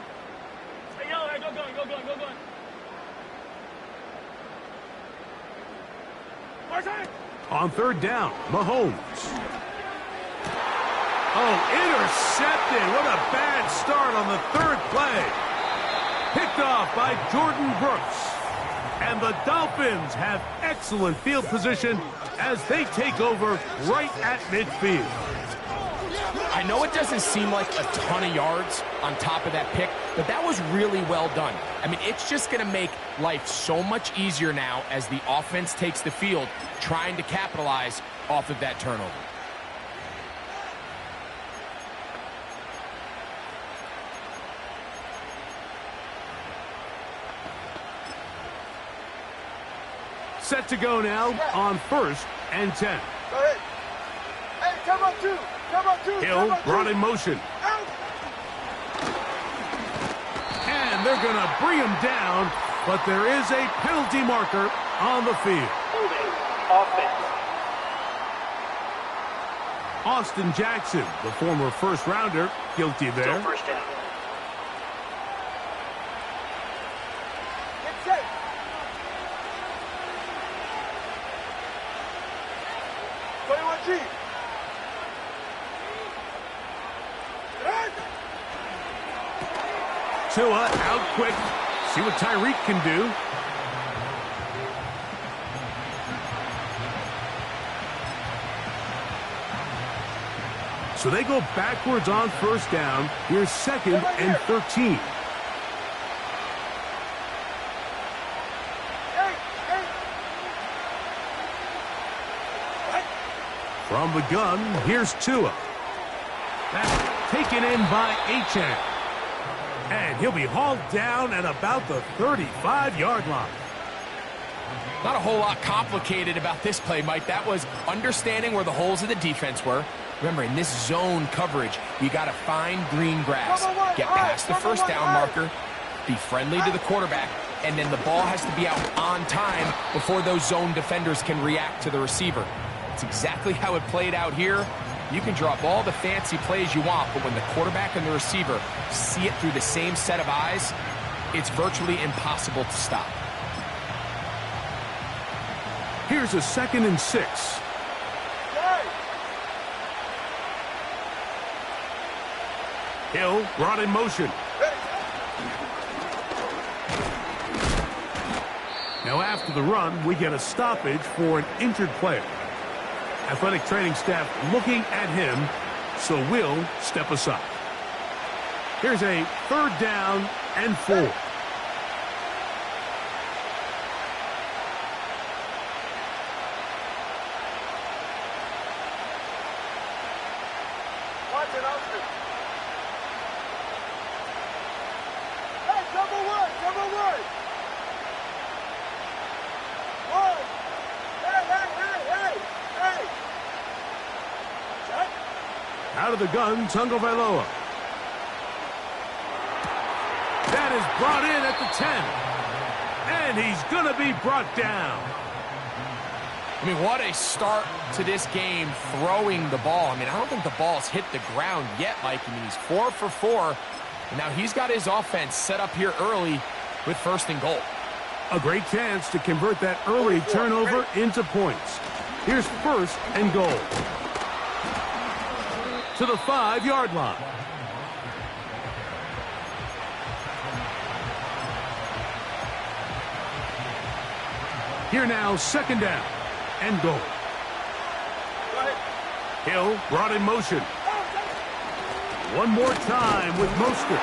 yellow, hey, go going, go going, go going. On third down, Mahomes. Oh, intercepted. What a bad start on the third play. Picked off by Jordan Brooks. And the Dolphins have excellent field position as they take over right at midfield. I know it doesn't seem like a ton of yards on top of that pick, but that was really well done. I mean, it's just going to make life so much easier now as the offense takes the field, trying to capitalize off of that turnover. Set to go now on 1st and 10. Go ahead. Hey, come on, 2. Come on, 2. Hill brought in motion. Out. And they're going to bring him down, but there is a penalty marker on the field. Holding. Offense. Austin Jackson, the former first-rounder, guilty there. Still first down. Get set. G. Tua out quick. See what Tyreek can do. So they go backwards on first down. Here's 2nd and 13. From the gun, here's Tua. That's taken in by Achane. And he'll be hauled down at about the 35-yard line. Not a whole lot complicated about this play, Mike. That was understanding where the holes of the defense were. Remember, in this zone coverage, you got to find green grass, get past the first down marker, be friendly to the quarterback, and then the ball has to be out on time before those zone defenders can react to the receiver. It's exactly how it played out here. You can drop all the fancy plays you want, but when the quarterback and the receiver see it through the same set of eyes, it's virtually impossible to stop. Here's a 2nd and 6. Hill brought in motion. Now after the run, we get a stoppage for an injured player. Athletic training staff looking at him, so we'll step aside. Here's a 3rd down and 4. Watch it, Austin. Hey, double one, double one. One. Hey, hey, hey, hey, hey. Check. Out of the gun, Tagovailoa. That is brought in at the 10. And he's going to be brought down. I mean, what a start to this game throwing the ball. I mean, I don't think the ball's hit the ground yet, Mike. I mean, he's 4 for 4. And now he's got his offense set up here early with 1st and goal. A great chance to convert that early turnover into points. Here's 1st and goal. To the 5-yard line. Here now, 2nd down and goal. Hill brought in motion. One more time with Mostert.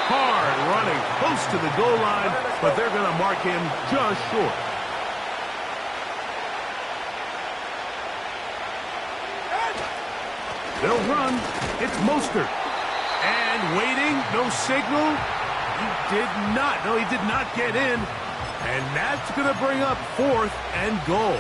Hard running close to the goal line, but they're going to mark him just short. They'll run. It's Mostert. And waiting, no signal. He did not get in. And that's going to bring up 4th and goal.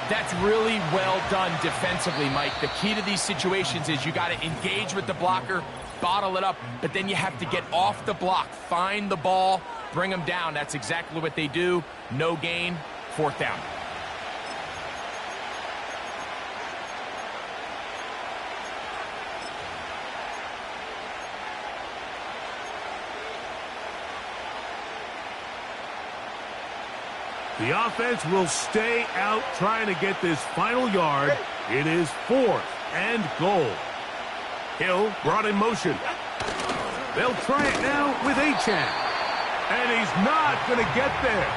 That's really well done defensively, Mike. The key to these situations is you got to engage with the blocker, bottle it up, but then you have to get off the block, find the ball, bring them down. That's exactly what they do. No gain, 4th down. The offense will stay out trying to get this final yard. It is 4th and goal. Hill brought in motion. They'll try it now with Achane. And he's not going to get there.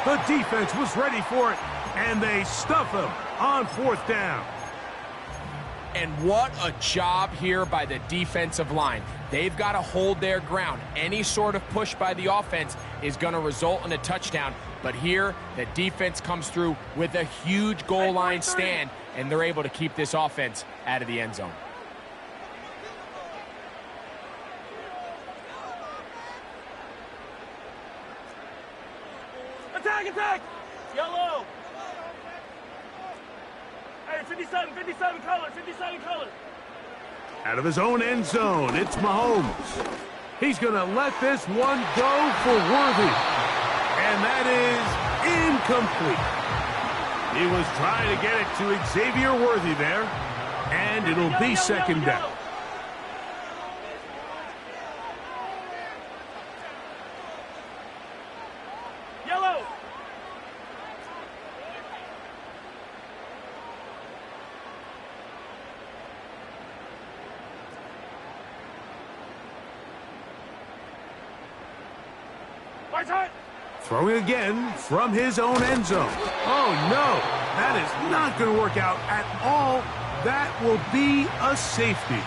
The defense was ready for it, and they stuff him on 4th down. And what a job here by the defensive line. They've got to hold their ground. Any sort of push by the offense is going to result in a touchdown. But here, the defense comes through with a huge goal line stand, and they're able to keep this offense out of the end zone. Attack, attack! Yellow! Hey, 57 color, 57 color. Out of his own end zone, it's Mahomes. He's going to let this one go for Worthy. And that is incomplete. He was trying to get it to Xavier Worthy there. And it'll be 2nd down. Yellow! Right side! Throwing again from his own end zone. Oh, no. That is not going to work out at all. That will be a safety.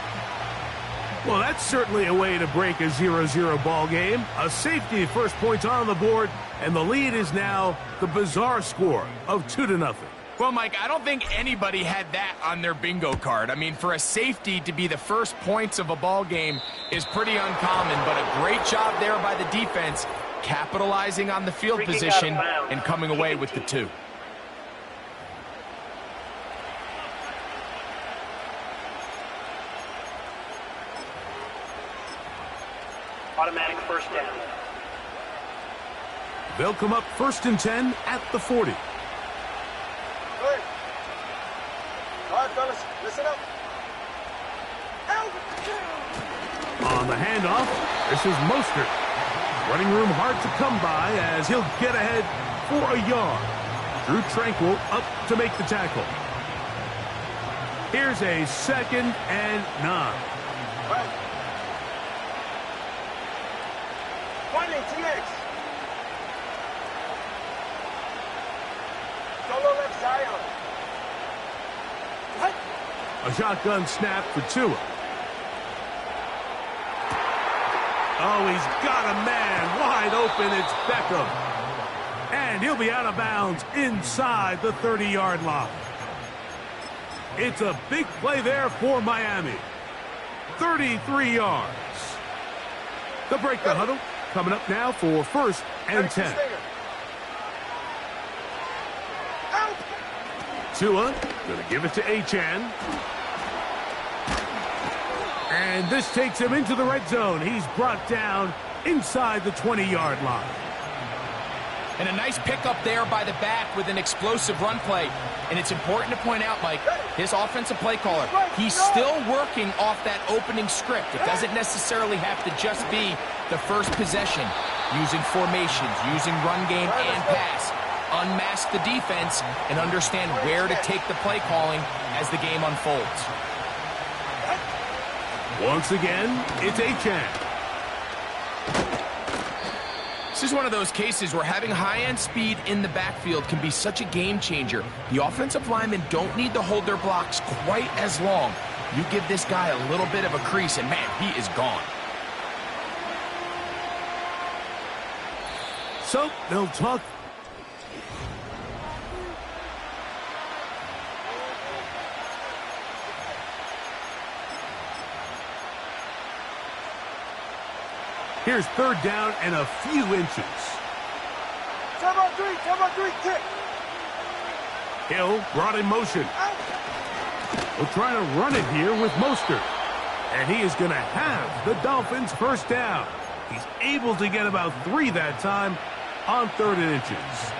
Well, that's certainly a way to break a 0-0 ball game. A safety, 1st points on the board, and the lead is now the bizarre score of 2-0. Well, Mike, I don't think anybody had that on their bingo card. I mean, for a safety to be the 1st points of a ball game is pretty uncommon, but a great job there by the defense, capitalizing on the field position and coming away with the 2. Automatic 1st down. They'll come up 1st and 10 at the 40. Good. All right, fellas, listen up. On the handoff, this is Mostert. Running room hard to come by as he'll get ahead for a yard. Drew Tranquil up to make the tackle. Here's a 2nd and 9. Right. Pointing TX. Solo left Zion. What? A shotgun snap for Tua. Oh, he's got a man wide open. It's Beckham. And he'll be out of bounds inside the 30-yard line. It's a big play there for Miami. 33 yards. They'll break the huddle. Coming up now for 1st and 10. Tua going to give it to Achane. And this takes him into the red zone. He's brought down inside the 20-yard line. And a nice pickup there by the back with an explosive run play. And it's important to point out, Mike, this offensive play caller, he's still working off that opening script. It doesn't necessarily have to just be the first possession. Using formations, using run game and pass. Unmask the defense and understand where to take the play calling as the game unfolds. Once again, it's Gtowncapp. This is one of those cases where having high-end speed in the backfield can be such a game changer. The offensive linemen don't need to hold their blocks quite as long. You give this guy a little bit of a crease, and man, he is gone. So they'll talk. Here's third down and a few inches. Come on, three, kick. Hill brought in motion. We'll try to run it here with Mostert. And he is going to have the Dolphins first down. He's able to get about 3 that time on 3rd and inches.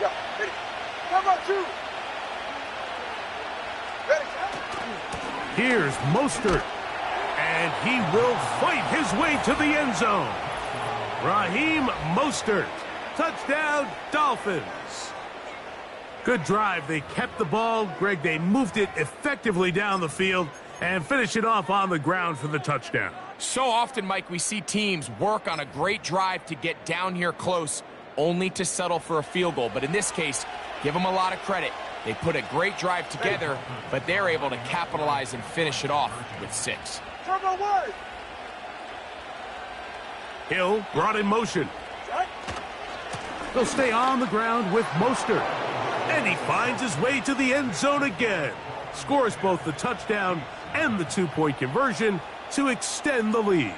Yeah, ready. Come on, 2. Ready. Here's Mostert. And he will fight his way to the end zone. Raheem Mostert. Touchdown, Dolphins. Good drive. They kept the ball. Greg, they moved it effectively down the field and finish it off on the ground for the touchdown. So often, Mike, we see teams work on a great drive to get down here close, only to settle for a field goal. But in this case, give them a lot of credit. They put a great drive together, but they're able to capitalize and finish it off with 6. Come on, 1. Hill brought in motion. They'll stay on the ground with Mostert. And he finds his way to the end zone again. Scores both the touchdown and the 2-point conversion to extend the lead.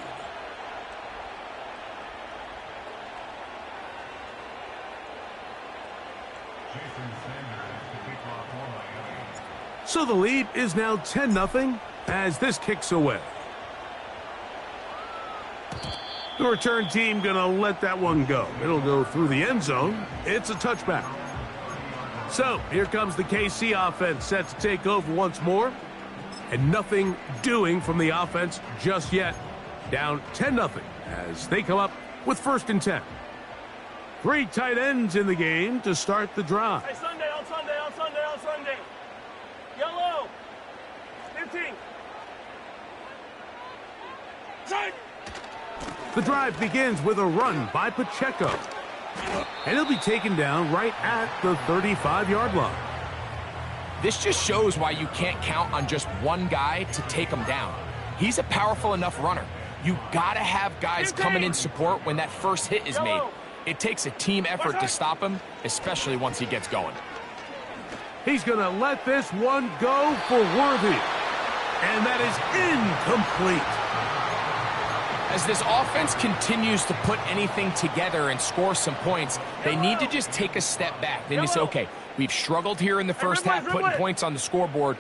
So the lead is now 10-0 as this kicks away. The return team going to let that one go. It'll go through the end zone. It's a touchback. So here comes the KC offense set to take over once more. And nothing doing from the offense just yet. Down 10-0 as they come up with 1st and 10. 3 tight ends in the game to start the drive. Hey, Sunday, on Sunday. Yellow. 15. Side. The drive begins with a run by Pacheco. And he'll be taken down right at the 35-yard line. This just shows why you can't count on just one guy to take him down. He's a powerful enough runner. You gotta have guys coming in support when that first hit is made. It takes a team effort to stop him, especially once he gets going. He's gonna let this one go for Worthy. And that is incomplete. As this offense continues to put anything together and score some points, they need to just take a step back. Then you say, okay, we've struggled here in the first half putting points on the scoreboard.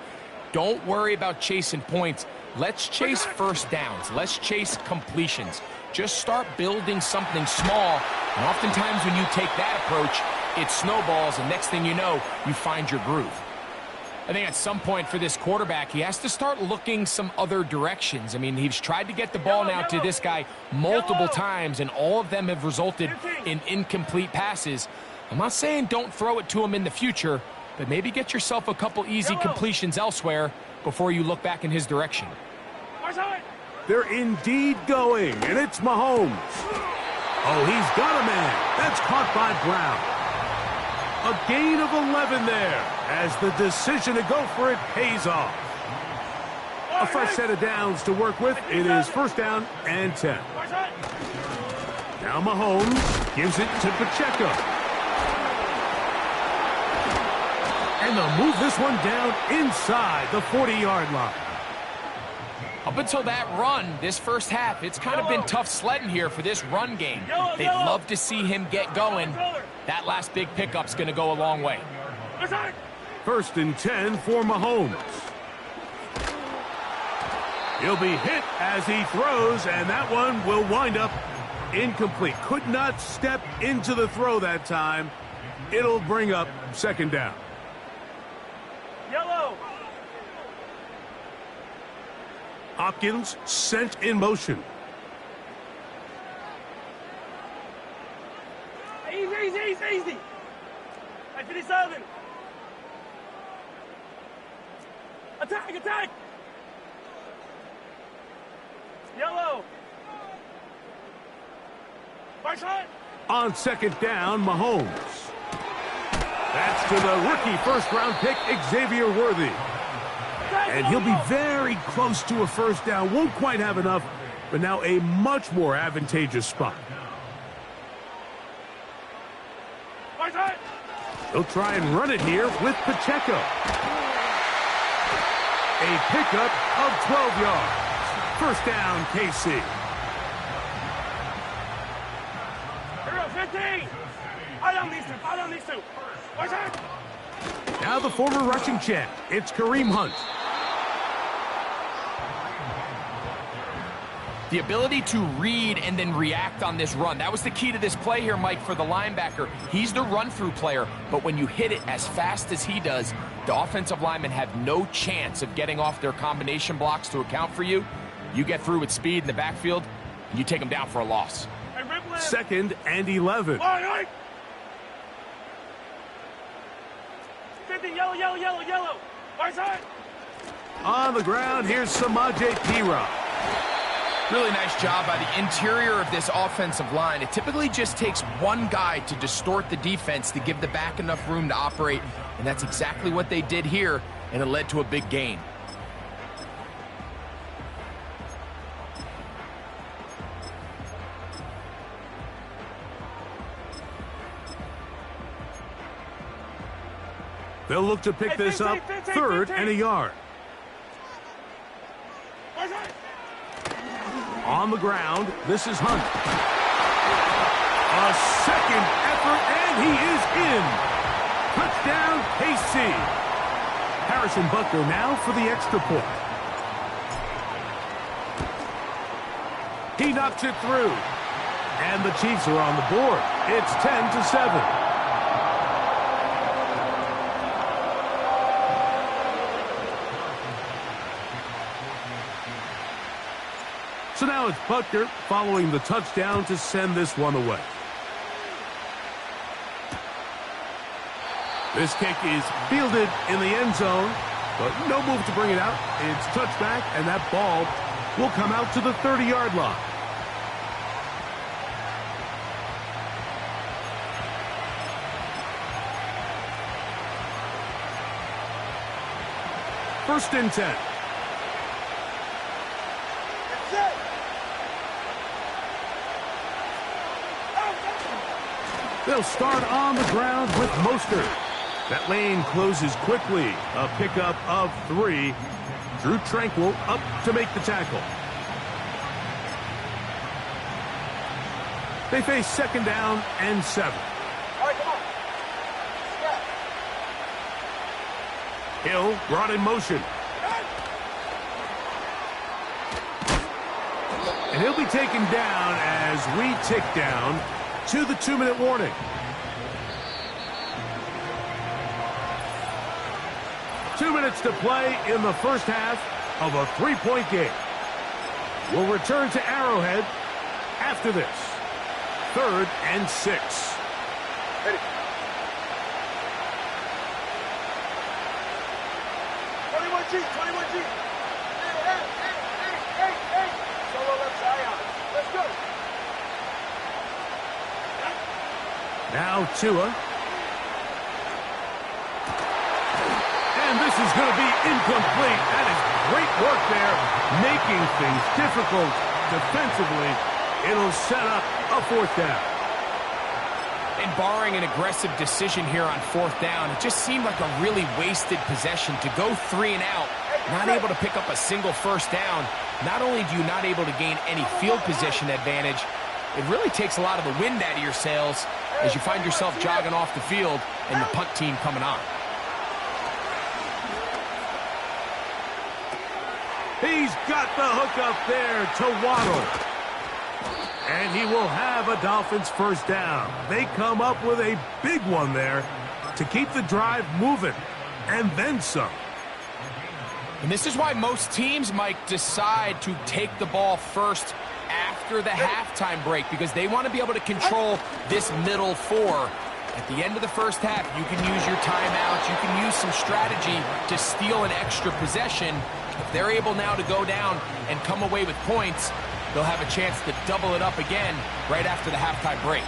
Don't worry about chasing points. Let's chase first downs. Let's chase completions. Just start building something small. And oftentimes when you take that approach, it snowballs, and next thing you know, you find your groove. I think at some point for this quarterback, he has to start looking some other directions. I mean, he's tried to get the ball now to this guy multiple times, and all of them have resulted in incomplete passes. I'm not saying don't throw it to him in the future, but maybe get yourself a couple easy completions elsewhere before you look back in his direction. They're indeed going, and it's Mahomes. Oh, he's got a man. That's caught by Brown. A gain of 11 there as the decision to go for it pays off. A fresh set of downs to work with. It is 1st down and 10. Now Mahomes gives it to Pacheco. And they'll move this one down inside the 40-yard line. Up until that run, this first half, it's kind of been tough sledding here for this run game. They'd love to see him get going. That last big pickup's going to go a long way. 1st and 10 for Mahomes. He'll be hit as he throws, and that one will wind up Incomplete. Could not step into the throw that time. It'll bring up second down. Yellow. Hopkins sent in motion. Easy. 57. Attack. Yellow. First shot. On second down, Mahomes. That's to the rookie first-round pick, Xavier Worthy. And he'll be very close to a first down. Won't quite have enough, but now a much more advantageous spot. He'll try and run it here with Pacheco. A pickup of 12 yards. First down, KC. 15. Follow these two. Now the former rushing champ. It's Kareem Hunt. The ability to read and then react on this run. That was the key to this play here, Mike, for the linebacker. He's the run-through player, but when you hit it as fast as he does, the offensive linemen have no chance of getting off their combination blocks to account for you. You get through with speed in the backfield, and you take them down for a loss. Second and 11. 50, yellow. On the ground, here's Samaje P-Rob. Really nice job by the interior of this offensive line. It typically just takes one guy to distort the defense to give the back enough room to operate, and that's exactly what they did here, and it led to a big gain. They'll look to pick this up third and a yard. On the ground, this is Hunt. A second effort, and he is in. Touchdown, KC. Harrison Butker now for the extra point. He knocks it through. And the Chiefs are on the board. It's 10-7. So now it's Butker following the touchdown to send this one away. This kick is fielded in the end zone, but no move to bring it out. It's touchback, and that ball will come out to the 30-yard line. First and 10. They'll start on the ground with Mostert. That lane closes quickly. A pickup of 3. Drew Tranquil up to make the tackle. They face second down and 7. All right, come on. Hill brought in motion. And he'll be taken down as we tick down to the 2-minute warning. Two minutes to play in the first half of a 3-point game. We'll return to Arrowhead after this. 3rd and 6. Ready. 21G. Hey. Solo left side. Let's go. Now Tua. And this is going to be incomplete. That is great work there, making things difficult defensively. It'll set up a 4th down. And barring an aggressive decision here on 4th down, it just seemed like a really wasted possession to go 3 and out, not able to pick up a single first down. Not only do you not able to gain any field position advantage, it really takes a lot of the wind out of your sails as you find yourself jogging off the field and the punt team coming on. He's got the hook up there to Waddle. And he will have a Dolphins first down. They come up with a big one there to keep the drive moving, and then some. And this is why most teams might decide to take the ball first after the halftime break, because they want to be able to control this middle four. At the end of the first half, you can use your timeouts. You can use some strategy to steal an extra possession. If they're able now to go down and come away with points, they'll have a chance to double it up again right after the halftime break.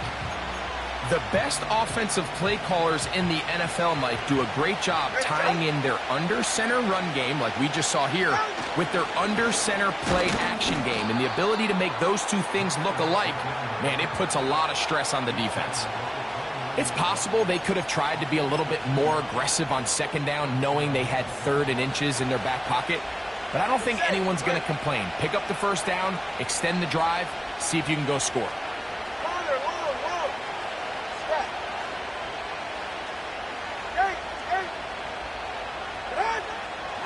The best offensive play callers in the NFL, Mike, do a great job tying in their under-center run game, like we just saw here, with their under-center play action game. And the ability to make those two things look alike, man, it puts a lot of stress on the defense. It's possible they could have tried to be a little bit more aggressive on second down, knowing they had 3rd and inches in their back pocket. But I don't think anyone's going to complain. Pick up the first down, extend the drive, see if you can go score.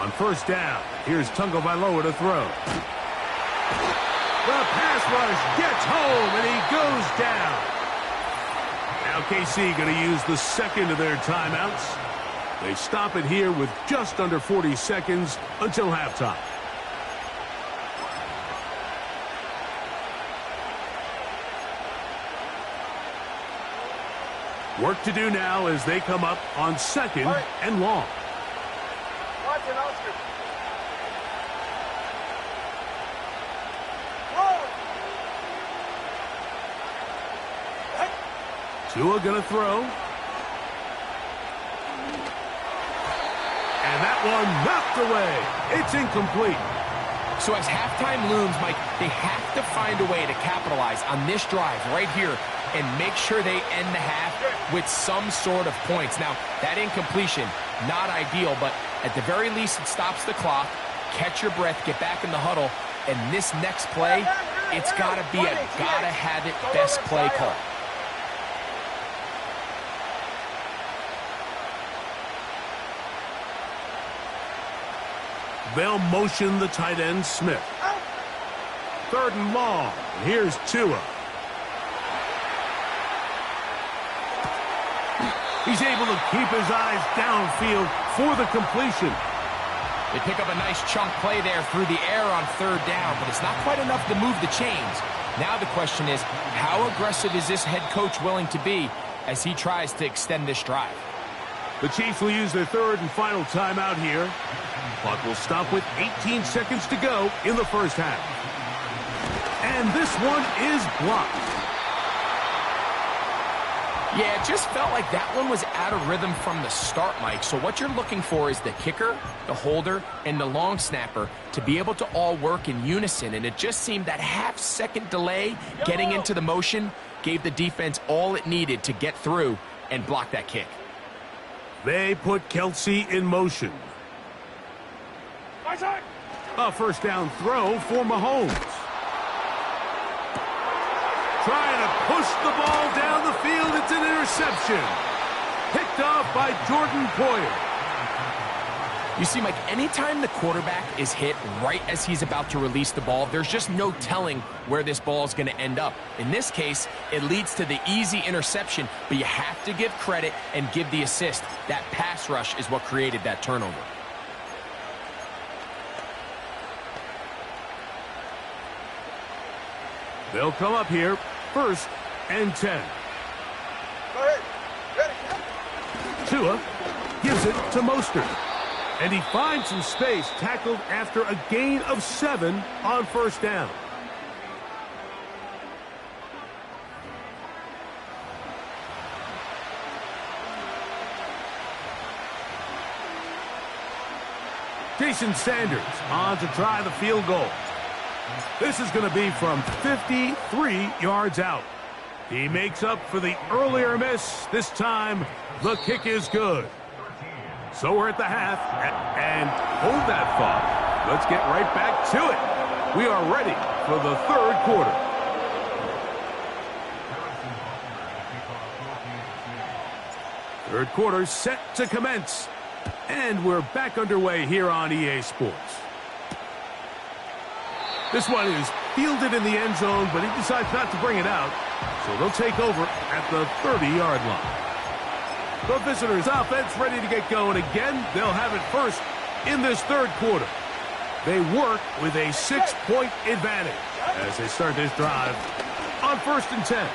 On first down, here's Tagovailoa to throw. The pass rush gets home, and he goes down. Now KC going to use the second of their timeouts. They stop it here with just under 40 seconds until halftime. Work to do now as they come up on 2nd and long. Tua going to throw. And that one knocked away. It's incomplete. So as halftime looms, Mike, they have to find a way to capitalize on this drive right here and make sure they end the half with some sort of points. Now, that incompletion, not ideal, but at the very least it stops the clock. Catch your breath, get back in the huddle, and this next play, it's got to be a gotta-have-it best play call. They'll motion the tight end, Smith. 3rd and long. Here's Tua. He's able to keep his eyes downfield for the completion. They pick up a nice chunk play there through the air on 3rd down, but it's not quite enough to move the chains. Now the question is, how aggressive is this head coach willing to be as he tries to extend this drive? The Chiefs will use their 3rd and final timeout here. Clock will stop with 18 seconds to go in the first half. And this one is blocked. Yeah, it just felt like that one was out of rhythm from the start, Mike. So what you're looking for is the kicker, the holder, and the long snapper to be able to all work in unison. And it just seemed that half-second delay getting into the motion gave the defense all it needed to get through and block that kick. They put Kelsey in motion. A first down throw for Mahomes. Trying to push the ball down the field. It's an interception. Picked off by Jordan Poyer. You see, Mike, anytime the quarterback is hit right as he's about to release the ball, there's just no telling where this ball is going to end up. In this case, it leads to the easy interception, but you have to give credit and give the assist. That pass rush is what created that turnover. They'll come up here, 1st and 10. Tua gives it to Mostert. And he finds some space, tackled after a gain of 7 on 1st down. Jason Sanders on to try the field goal. This is going to be from 53 yards out. He makes up for the earlier miss. This time, the kick is good. So we're at the half, and hold that thought. Let's get right back to it. We are ready for the 3rd quarter. Third quarter set to commence. And we're back underway here on EA Sports. This one is fielded in the end zone, but he decides not to bring it out. So they'll take over at the 30-yard line. The visitors' offense ready to get going again. They'll have it first in this third quarter. They work with a 6-point advantage as they start this drive on 1st and 10.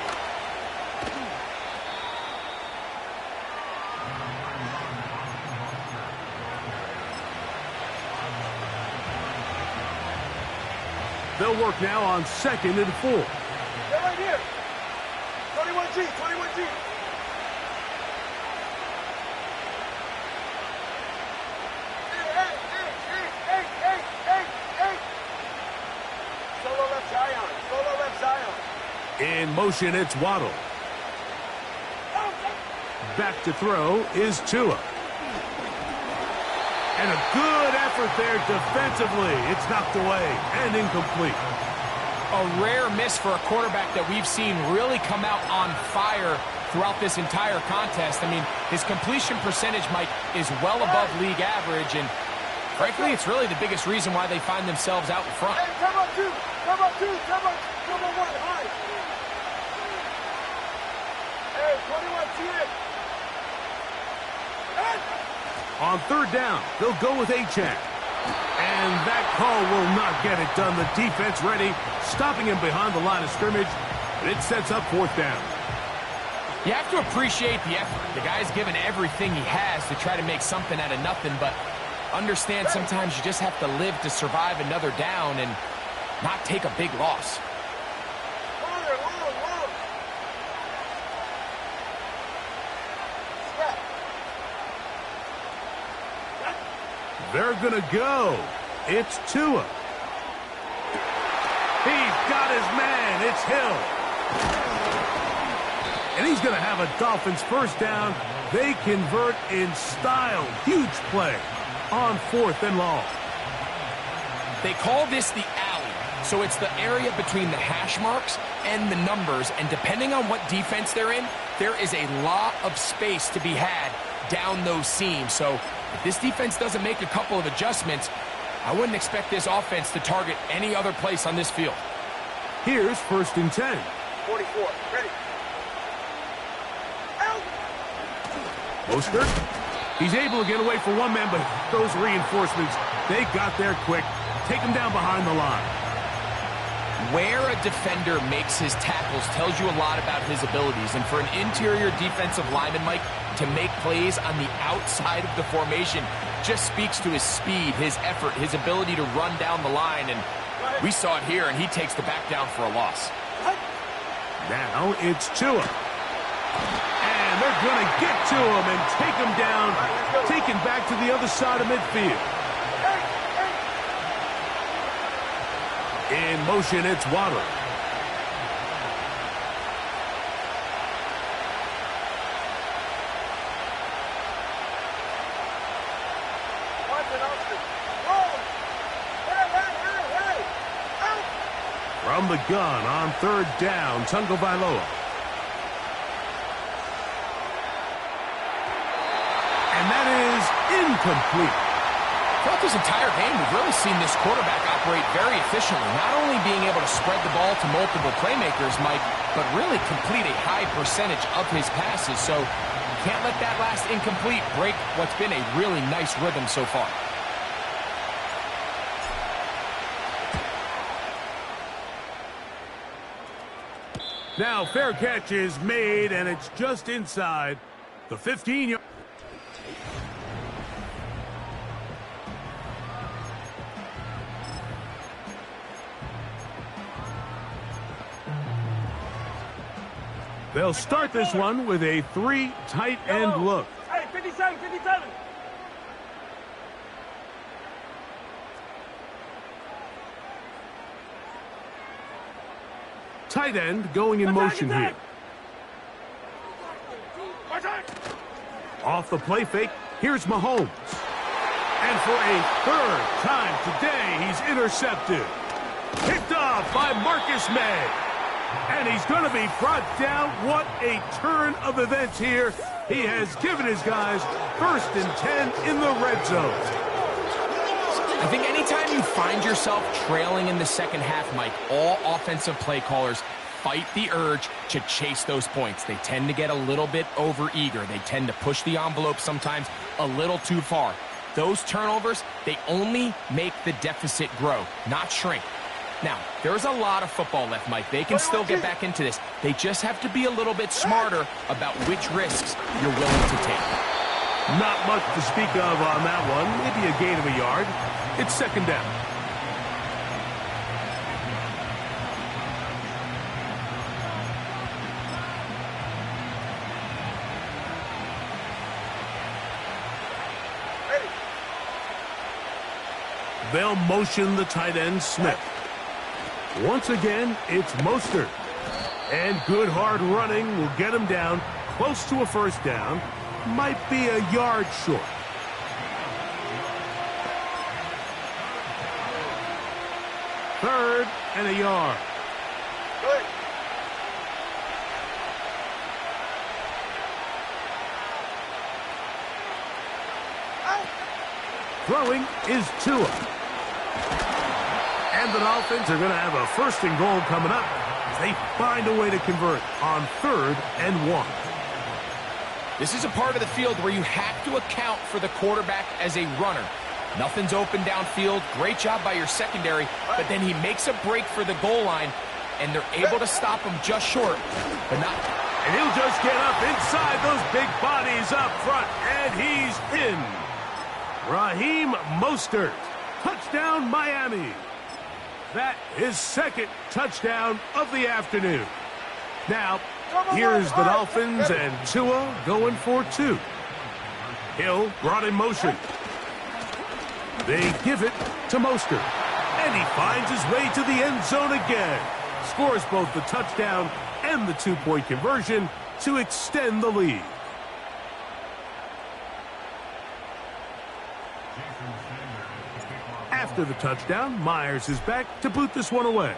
They'll work now on 2nd and 4. They're right here. 21G, 21G. Solo left Zion. Solo left Zion. In motion, it's Waddle. Back to throw is Tua. And a good effort there defensively. It's knocked away and incomplete. A rare miss for a quarterback that we've seen really come out on fire throughout this entire contest. I mean, his completion percentage, Mike, is well above league average, and frankly, it's really the biggest reason why they find themselves out in front. Hey, come on, 2. Come on, 2. Come on, 1. High. Hey, 21G. On 3rd down, they'll go with Achane. And that call will not get it done. The defense ready, stopping him behind the line of scrimmage. And it sets up 4th down. You have to appreciate the effort. The guy's given everything he has to try to make something out of nothing, but understand sometimes you just have to live to survive another down and not take a big loss. They're going to go. It's Tua. He's got his man. It's Hill. And he's going to have a Dolphins 1st down. They convert in style. Huge play on 4th and long. They call this the alley. So it's the area between the hash marks and the numbers. And depending on what defense they're in, there is a lot of space to be had down those seams. So if this defense doesn't make a couple of adjustments, I wouldn't expect this offense to target any other place on this field. Here's 1st and 10. 44. Ready. Out. Mostert. He's able to get away for one man, but those reinforcements, they got there quick. Take him down behind the line. Where a defender makes his tackles tells you a lot about his abilities. And for an interior defensive lineman, Mike, to make plays on the outside of the formation just speaks to his speed, his effort, his ability to run down the line. And we saw it here, and he takes the back down for a loss. Now it's Tua. And they're going to get to him and take him down, taken back to the other side of midfield. In motion, it's Waddle. From the gun on 3rd down, Tagovailoa. And that is incomplete. Throughout this entire game, we've really seen this quarterback operate very efficiently, not only being able to spread the ball to multiple playmakers, Mike, but really complete a high percentage of his passes. So you can't let that last incomplete break what's been a really nice rhythm so far. Now, fair catch is made, and it's just inside the 15-yard. They'll start this one with a 3 tight end look. Hey, 57, 57. Tight end going in motion here. Off the play fake, here's Mahomes. And for a 3rd time today, he's intercepted. Picked off by Marcus May. And he's going to be brought down. What a turn of events here. He has given his guys 1st and 10 in the red zone. I think anytime you find yourself trailing in the second half, Mike, all offensive play callers fight the urge to chase those points. They tend to get a little bit overeager. They tend to push the envelope sometimes a little too far. Those turnovers, they only make the deficit grow, not shrink. Now, there's a lot of football left, Mike. They can still get back into this. They just have to be a little bit smarter about which risks you're willing to take. Not much to speak of on that one. Maybe a gain of a yard. It's second down. They'll motion the tight end, Smith. Once again, it's Mostert. And good hard running will get him down close to a first down. Might be a yard short. Third and a yard. Good. Throwing is Tua. And the Dolphins are going to have a first and goal coming up as they find a way to convert on 3rd and 1. This is a part of the field where you have to account for the quarterback as a runner. Nothing's open downfield. Great job by your secondary, but then he makes a break for the goal line, and they're able to stop him just short, but not. And he'll just get up inside those big bodies up front, and he's in. Raheem Mostert, touchdown Miami. That is second touchdown of the afternoon. Now, here's the Dolphins and Tua going for 2. Hill brought in motion. They give it to Mostert. And he finds his way to the end zone again. Scores both the touchdown and the 2-point conversion to extend the lead. After the touchdown, Myers is back to boot this one away.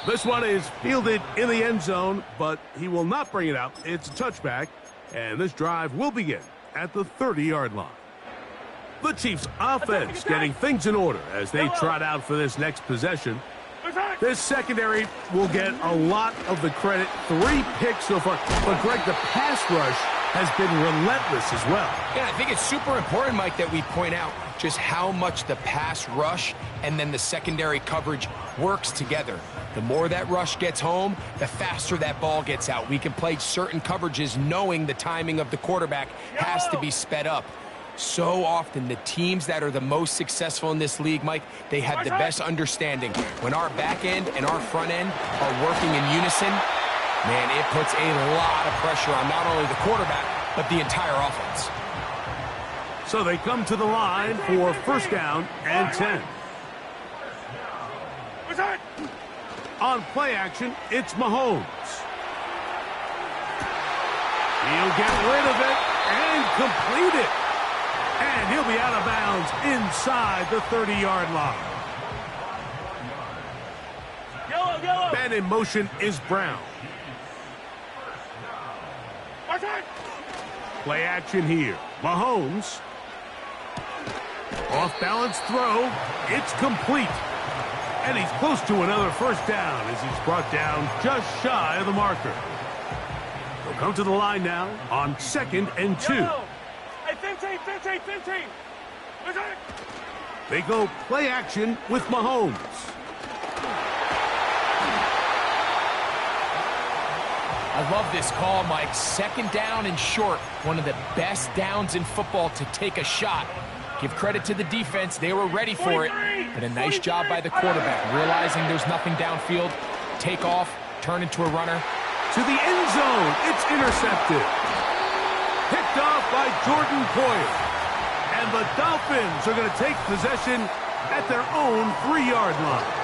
This one is fielded in the end zone, but he will not bring it out. It's a touchback, and this drive will begin at the 30-yard line. The Chiefs' offense getting things in order as they trot out for this next possession. This secondary will get a lot of the credit. 3 picks so far. But, Greg, the pass rush has been relentless as well. Yeah, I think it's super important, Mike, that we point out just how much the pass rush and then the secondary coverage works together. The more that rush gets home, the faster that ball gets out. We can play certain coverages knowing the timing of the quarterback has to be sped up. So often, the teams that are the most successful in this league, Mike, they have the best understanding. When our back end and our front end are working in unison, man, it puts a lot of pressure on not only the quarterback, but the entire offense. So they come to the line for first down and 10. On play action, it's Mahomes. He'll get rid of it and complete it. And he'll be out of bounds inside the 30-yard line. Man in motion is Brown. Play action here. Mahomes. Off-balance throw. It's complete. And he's close to another first down as he's brought down just shy of the marker. They'll come to the line now on 2nd and 2. 15. They go play action with Mahomes. I love this call, Mike. 2nd down and short. One of the best downs in football to take a shot. Give credit to the defense. They were ready for it. But a nice job by the quarterback, realizing there's nothing downfield. Take off, turn into a runner. To the end zone. It's intercepted. Picked off by Jordan Poyer. And the Dolphins are going to take possession at their own 3-yard line.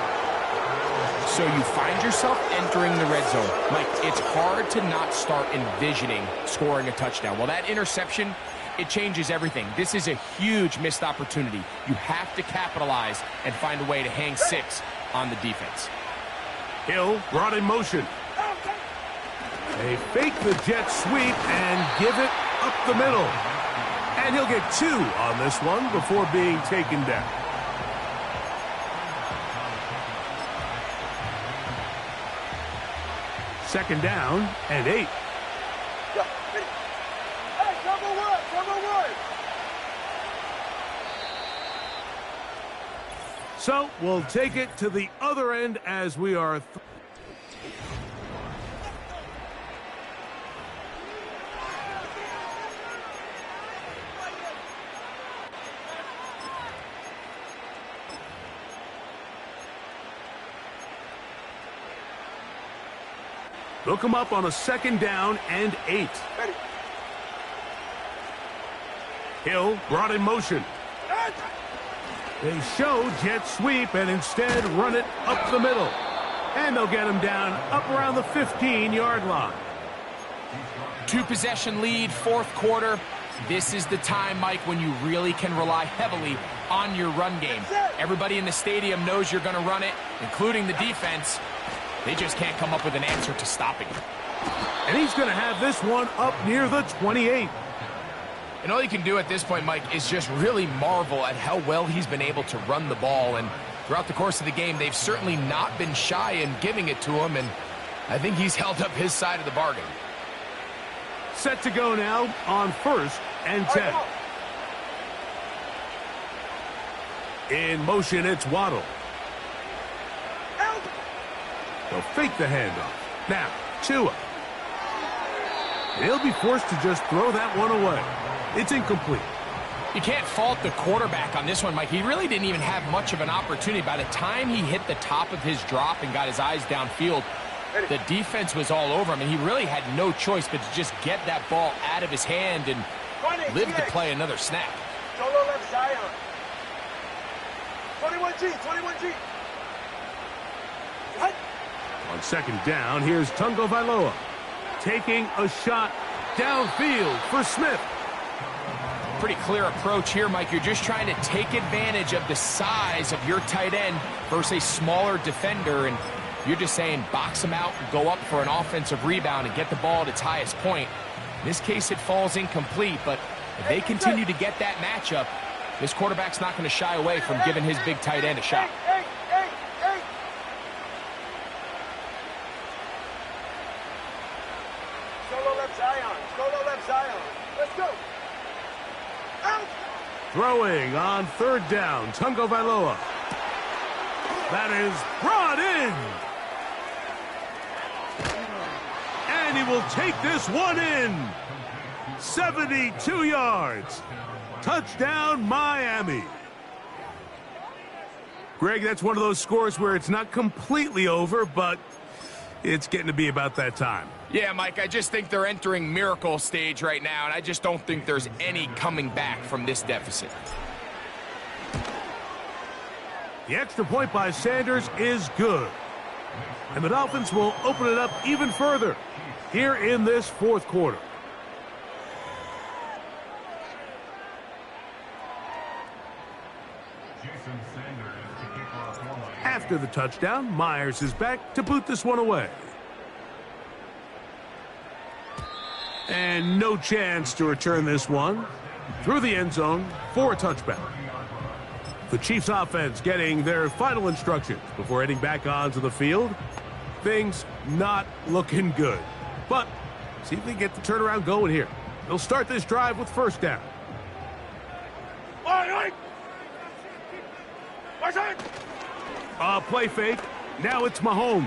So you find yourself entering the red zone. Mike, it's hard to not start envisioning scoring a touchdown. Well, that interception, it changes everything. This is a huge missed opportunity. You have to capitalize and find a way to hang 6 on the defense. Hill brought in motion. They fake the jet sweep and give it up the middle. And he'll get 2 on this one before being taken down. Second down and 8. Hey, number one. So we'll take it to the other end as we are. They'll come up on a second down and 8. Ready. Hill brought in motion. They show jet sweep and instead run it up the middle. And they'll get him down up around the 15-yard line. 2-possession lead, fourth quarter. This is the time, Mike, when you really can rely heavily on your run game. Everybody in the stadium knows you're going to run it, including the defense. They just can't come up with an answer to stopping it. And he's going to have this one up near the 28. And all you can do at this point, Mike, is just really marvel at how well he's been able to run the ball. And throughout the course of the game, they've certainly not been shy in giving it to him. And I think he's held up his side of the bargain. Set to go now on 1st and 10. In motion, it's Waddle. They'll fake the handoff. Now, Tua. He'll be forced to just throw that one away. It's incomplete. You can't fault the quarterback on this one, Mike. He really didn't even have much of an opportunity. By the time he hit the top of his drop and got his eyes downfield, the defense was all over him, and he really had no choice but to just get that ball out of his hand and live to play another snap. Solo left side. 21G. What? On second down, here's Tagovailoa taking a shot downfield for Smith. Pretty clear approach here, Mike. You're just trying to take advantage of the size of your tight end versus a smaller defender, and you're just saying box him out and go up for an offensive rebound and get the ball at its highest point. In this case, it falls incomplete, but if they continue to get that matchup, this quarterback's not going to shy away from giving his big tight end a shot. Hey. Solo left Zion. Let's go. Out. Throwing on third down, Tagovailoa. That is brought in. And he will take this one in. 72 yards. Touchdown, Miami. Greg, that's one of those scores where it's not completely over, but it's getting to be about that time. Yeah, Mike, I just think they're entering miracle stage right now, and I just don't think there's any coming back from this deficit. The extra point by Sanders is good. And the Dolphins will open it up even further here in this fourth quarter. After the touchdown, Myers is back to boot this one away. And no chance to return this one through the end zone for a touchback. The Chiefs offense getting their final instructions before heading back onto the field. Things not looking good. But see if they get the turnaround going here. They'll start this drive with first down. Play fake. Now it's Mahomes.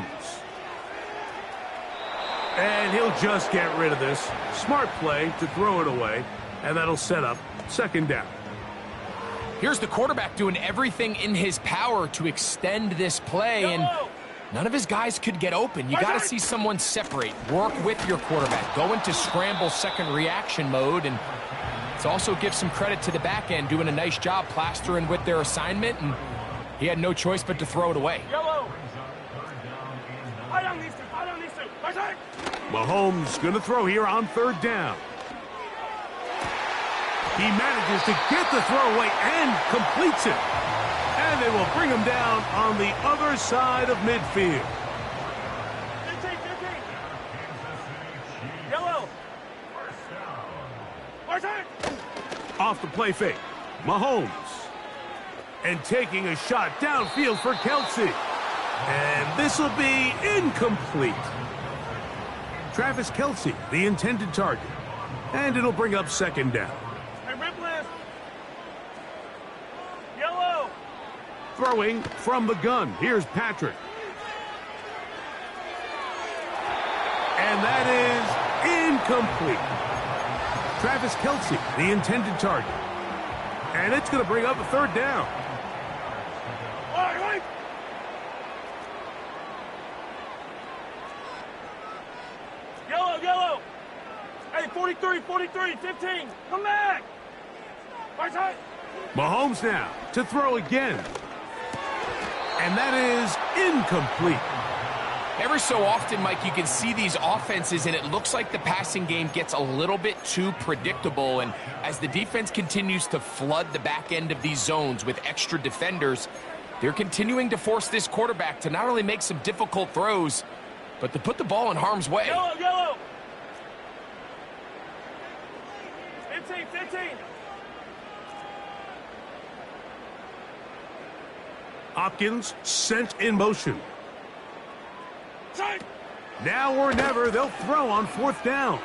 And he'll just get rid of this. Smart play to throw it away. And that'll set up second down. Here's the quarterback doing everything in his power to extend this play, and none of his guys could get open. You got to see someone separate, work with your quarterback, go into scramble second reaction mode, and it's also give some credit to the back end doing a nice job plastering with their assignment, and he had no choice but to throw it away. Mahomes going to throw here on third down. He manages to get the throw away and completes it. And they will bring him down on the other side of midfield. Off the play fake. Mahomes. And taking a shot downfield for Kelsey. And this will be incomplete. Travis Kelsey, the intended target. And it'll bring up second down. Hey, rip left. Yellow. Throwing from the gun. Here's Patrick. And that is incomplete. Travis Kelsey, the intended target. And it's going to bring up a third down. Right. Yellow. Hey, 43, 15. Come back. Right side. Mahomes now to throw again. And that is incomplete. Every so often, Mike, you can see these offenses, and it looks like the passing game gets a little bit too predictable. And as the defense continues to flood the back end of these zones with extra defenders, they're continuing to force this quarterback to not only make some difficult throws, but to put the ball in harm's way. Yellow. 15. Hopkins sent in motion. Side. Now or never, they'll throw on fourth down.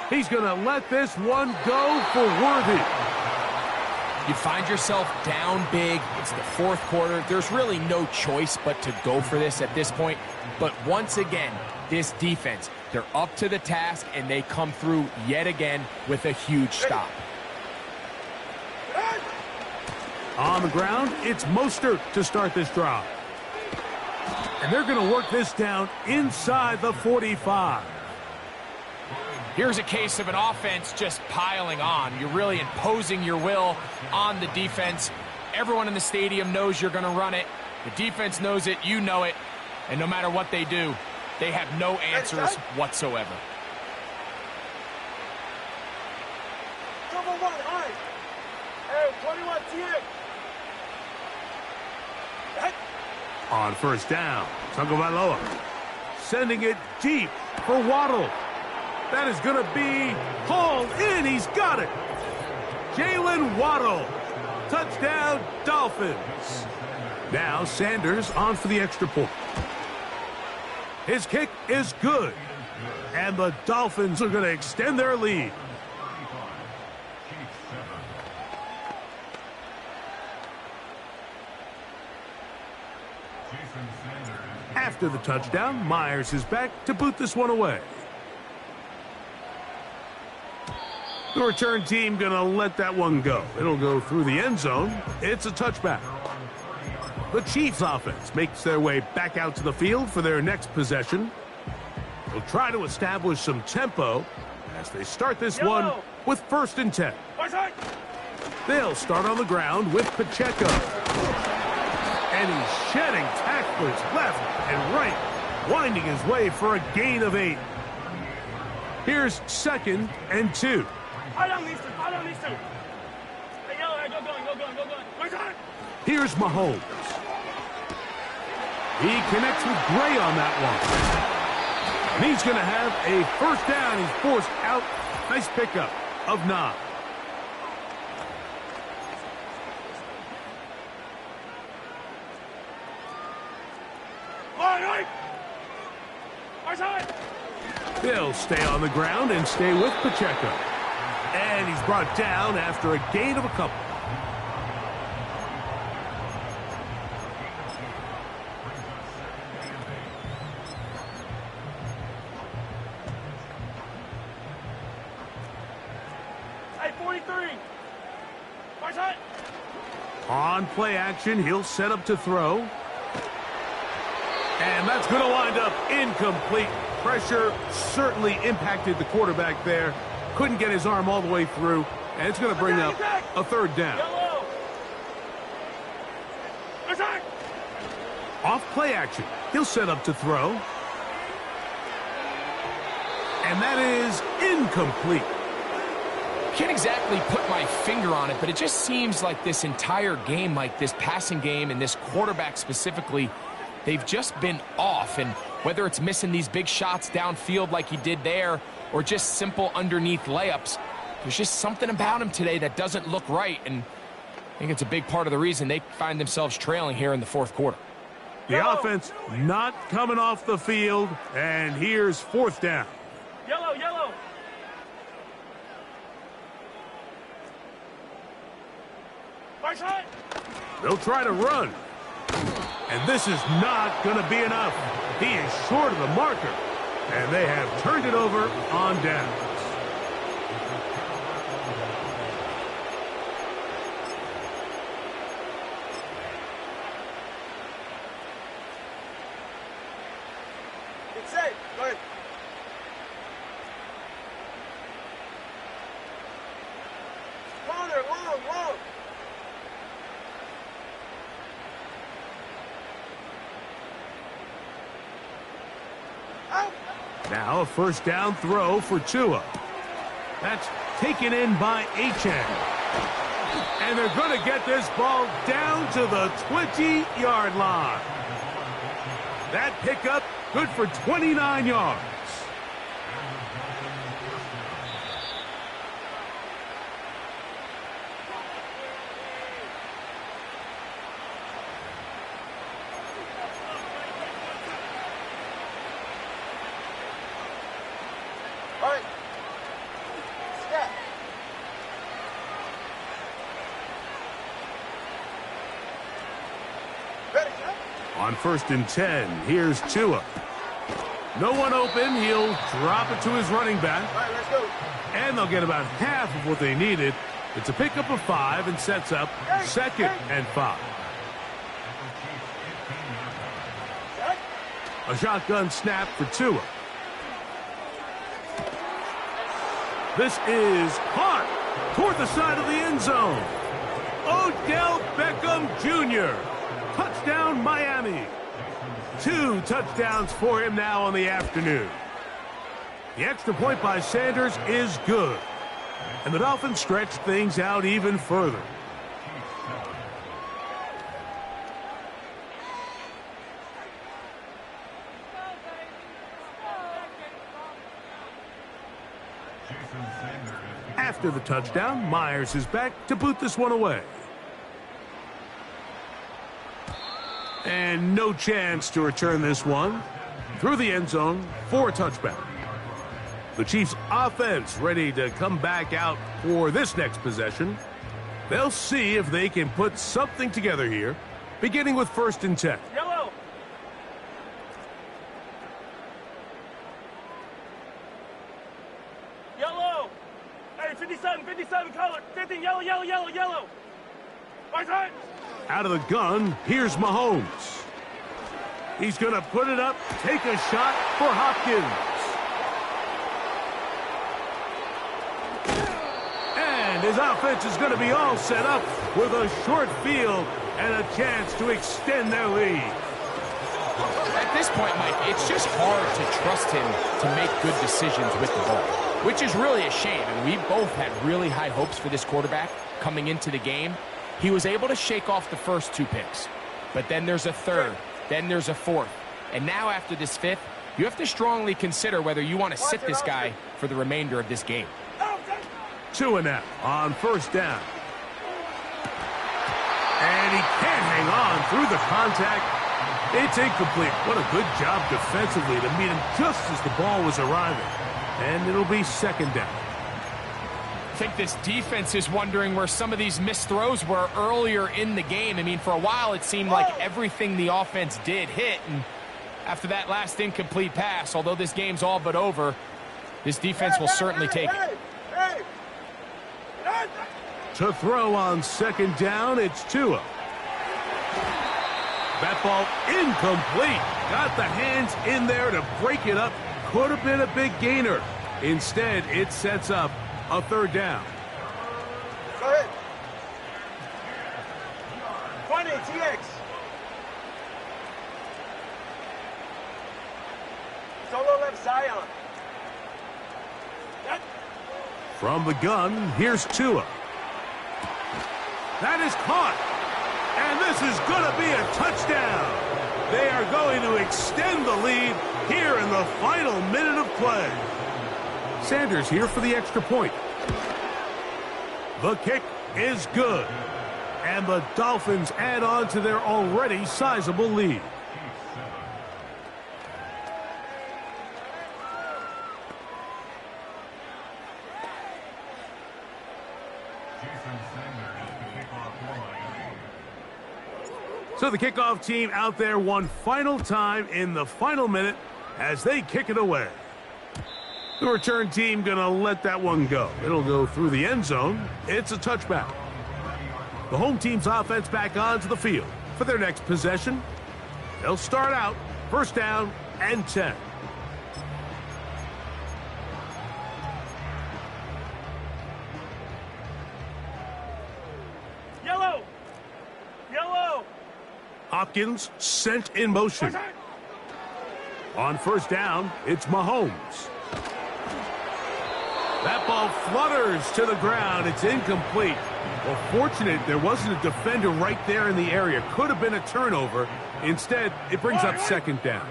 He's going to let this one go for Worthy. You find yourself down big. It's the fourth quarter. There's really no choice but to go for this at this point. But once again, this defense, they're up to the task, and they come through yet again with a huge stop. On the ground, it's Mostert to start this drive. And they're going to work this down inside the 45. Here's a case of an offense just piling on. You're really imposing your will on the defense. Everyone in the stadium knows you're going to run it. The defense knows it, you know it. And no matter what they do, they have no answers whatsoever. Double one, high. Hey, 21, TX. On first down, Tagovailoa sending it deep for Waddle. That is going to be hauled in. He's got it. Jalen Waddle. Touchdown, Dolphins. Now Sanders on for the extra point. His kick is good. And the Dolphins are going to extend their lead. After the touchdown, Myers is back to boot this one away. The return team going to let that one go. It'll go through the end zone. It's a touchback. The Chiefs offense makes their way back out to the field for their next possession. They'll try to establish some tempo as they start this one with 1st and 10. They'll start on the ground with Pacheco. And he's shedding tacklers left and right, winding his way for a gain of 8. Here's 2nd and 2. I don't need to. Hey, yellow, go going. Right side. Here's Mahomes. He connects with Gray on that one. And he's going to have a first down. He's forced out. Nice pickup of 9. They'll stay on the ground and stay with Pacheco. And he's brought down after a gain of a couple. Hey, 43. Right side. On play action, he'll set up to throw. And that's going to wind up incomplete. Pressure certainly impacted the quarterback there. Couldn't get his arm all the way through. And it's going to bring up a 3rd down. Off play action. He'll set up to throw. And that is incomplete. Can't exactly put my finger on it, but it just seems like this entire game, like this passing game and this quarterback specifically, they've just been off. And whether it's missing these big shots downfield like he did there or just simple underneath layups, There's just something about him today that doesn't look right, and I think it's a big part of the reason they find themselves trailing here in the fourth quarter. The offense not coming off the field, and here's fourth down. Yellow, yellow. March high. They'll try to run. And this is not going to be enough. He is short of the marker. And they have turned it over on downs. It's safe. Go ahead. Corner, long, long. Out. Now a first down throw for Tua. That's taken in by Achane. And they're going to get this ball down to the 20-yard line. That pickup good for 29 yards. All right. Step. Ready, huh? On 1st and 10, here's Tua. No one open. He'll drop it to his running back. All right, let's go. And they'll get about half of what they needed. It's a pickup of 5 and sets up 2nd and 5. A shotgun snap for Tua. This is caught toward the side of the end zone. Odell Beckham Jr. Touchdown, Miami. 2 touchdowns for him now on the afternoon. The extra point by Sanders is good. And the Dolphins stretch things out even further. After the touchdown, Myers is back to boot this one away. And no chance to return this one. Through the end zone for a touchback. The Chiefs' offense ready to come back out for this next possession. They'll see if they can put something together here, beginning with 1st and 10. Yellow. Yellow. Hey, 57 color. 15, yellow, yellow, yellow, yellow. Right side. Out of the gun, here's Mahomes. He's going to put it up, take a shot for Hopkins. And his offense is going to be all set up with a short field and a chance to extend their lead. At this point, Mike, it's just hard to trust him to make good decisions with the ball, which is really a shame. And we both had really high hopes for this quarterback coming into the game. He was able to shake off the first 2 picks, but then there's a 3rd, then there's a 4th. And now after this 5th, you have to strongly consider whether you want to sit this guy for the remainder of this game. Tua now on 1st down. And he can't hang on through the contact. It's incomplete. What a good job defensively to meet him just as the ball was arriving. And it'll be 2nd down. I think this defense is wondering where some of these missed throws were earlier in the game. I mean, for a while it seemed like everything the offense did hit, and after that last incomplete pass, although this game's all but over, this defense will certainly take it. To throw on 2nd down, it's Tua. That ball incomplete. Got the hands in there to break it up. Could have been a big gainer. Instead, it sets up a 3rd down. Go ahead. 20, TX. Solo left Zion. From the gun, here's Tua. That is caught. And this is going to be a touchdown. They are going to extend the lead here in the final minute of play. Sanders here for the extra point. The kick is good. And the Dolphins add on to their already sizable lead. So the kickoff team out there one final time in the final minute as they kick it away. The return team gonna let that one go. It'll go through the end zone. It's a touchback. The home team's offense back onto the field for their next possession. They'll start out first down and 10. Yellow! Yellow! Hopkins sent in motion. On first down, it's Mahomes. That ball flutters to the ground. It's incomplete. Well, fortunate there wasn't a defender right there in the area. Could have been a turnover. Instead, it brings up second down.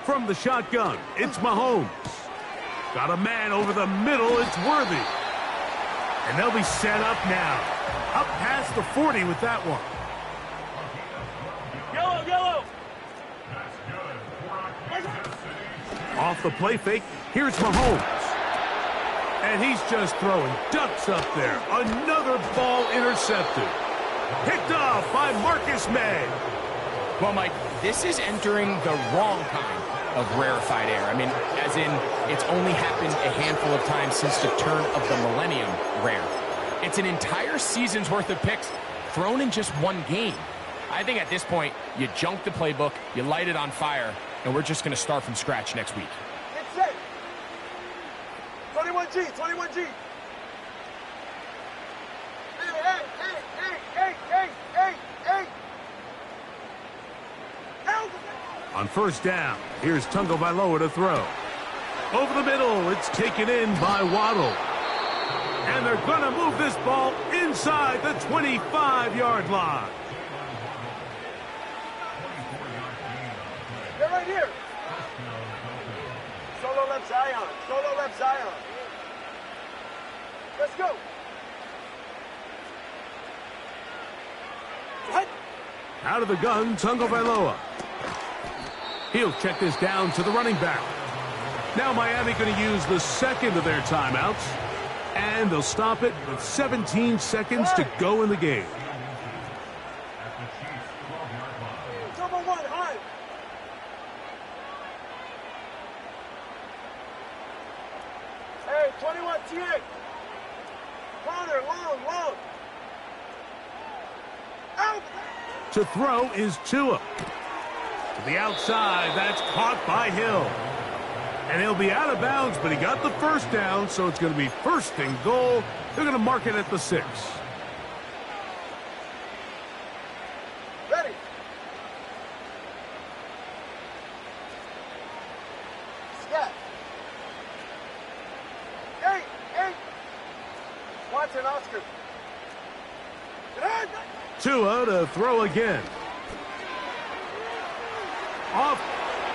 From the shotgun, it's Mahomes. Got a man over the middle. It's Worthy. And they'll be set up now. Up past the 40 with that one. Yellow, yellow! Off the play fake, here's Mahomes. And he's just throwing ducks up there. Another ball intercepted. Picked off by Marcus May. Well, Mike, this is entering the wrong kind of rarefied air. I mean, as in, it's only happened a handful of times since the turn of the millennium rare. It's an entire season's worth of picks thrown in just one game. I think at this point, you junk the playbook, you light it on fire, and we're just going to start from scratch next week. Get set! 21G, 21G! Hey! On first down, here's Tagovailoa to throw. Over the middle, it's taken in by Waddle. And they're going to move this ball inside the 25-yard line. They're right here! Solo left Zion! Solo left Zion! Let's go! What? Out of the gun, Tagovailoa. He'll check this down to the running back. Now Miami going to use the second of their timeouts. And they'll stop it with 17 seconds to go in the game. Number one, high! Hey, 21 TA! Corner, long! Out! To throw is Tua. To the outside, that's caught by Hill. And he'll be out of bounds, but he got the first down, so it's going to be first and goal. They're going to mark it at the 6. Ready! Scat! Hey! Watson, Oscar! Tua to throw again. Off,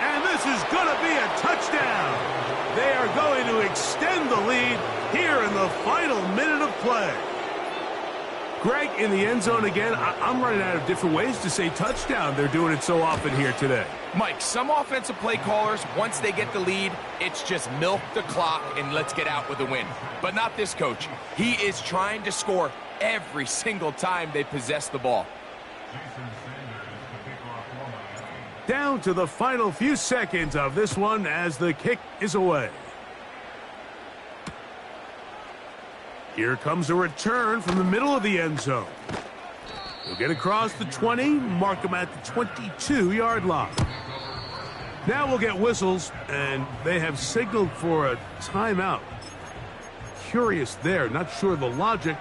and this is going to be a touchdown. They are going to extend the lead here in the final minute of play. Greg, in the end zone again. I'm running out of different ways to say touchdown. They're doing it so often here today. Mike, some offensive play callers, once they get the lead, it's just milk the clock and let's get out with a win. But not this coach. He is trying to score every single time they possess the ball. Down to the final few seconds of this one as the kick is away. Here comes a return from the middle of the end zone. He'll get across the 20, mark him at the 22-yard line. Now we'll get whistles, and they have signaled for a timeout. Curious there, not sure the logic,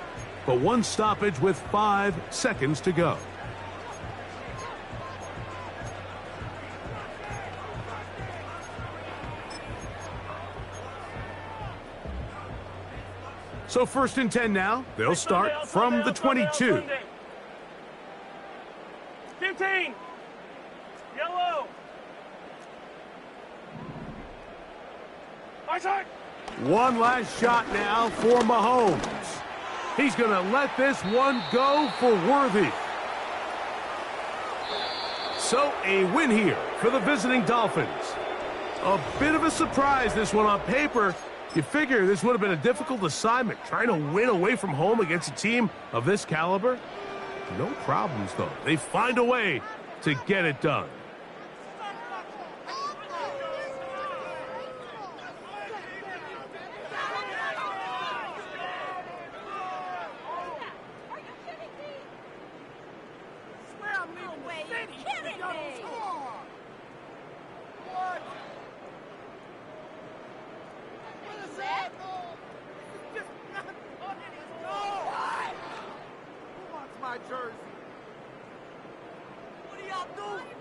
but one stoppage with 5 seconds to go. So first and 10 now. They'll start from the 22. 15! Yellow! One last shot now for Mahomes. He's going to let this one go for Worthy. So a win here for the visiting Dolphins. A bit of a surprise, this one on paper. You figure this would have been a difficult assignment, trying to win away from home against a team of this caliber. No problems, though. They find a way to get it done. My jersey. What do y'all do?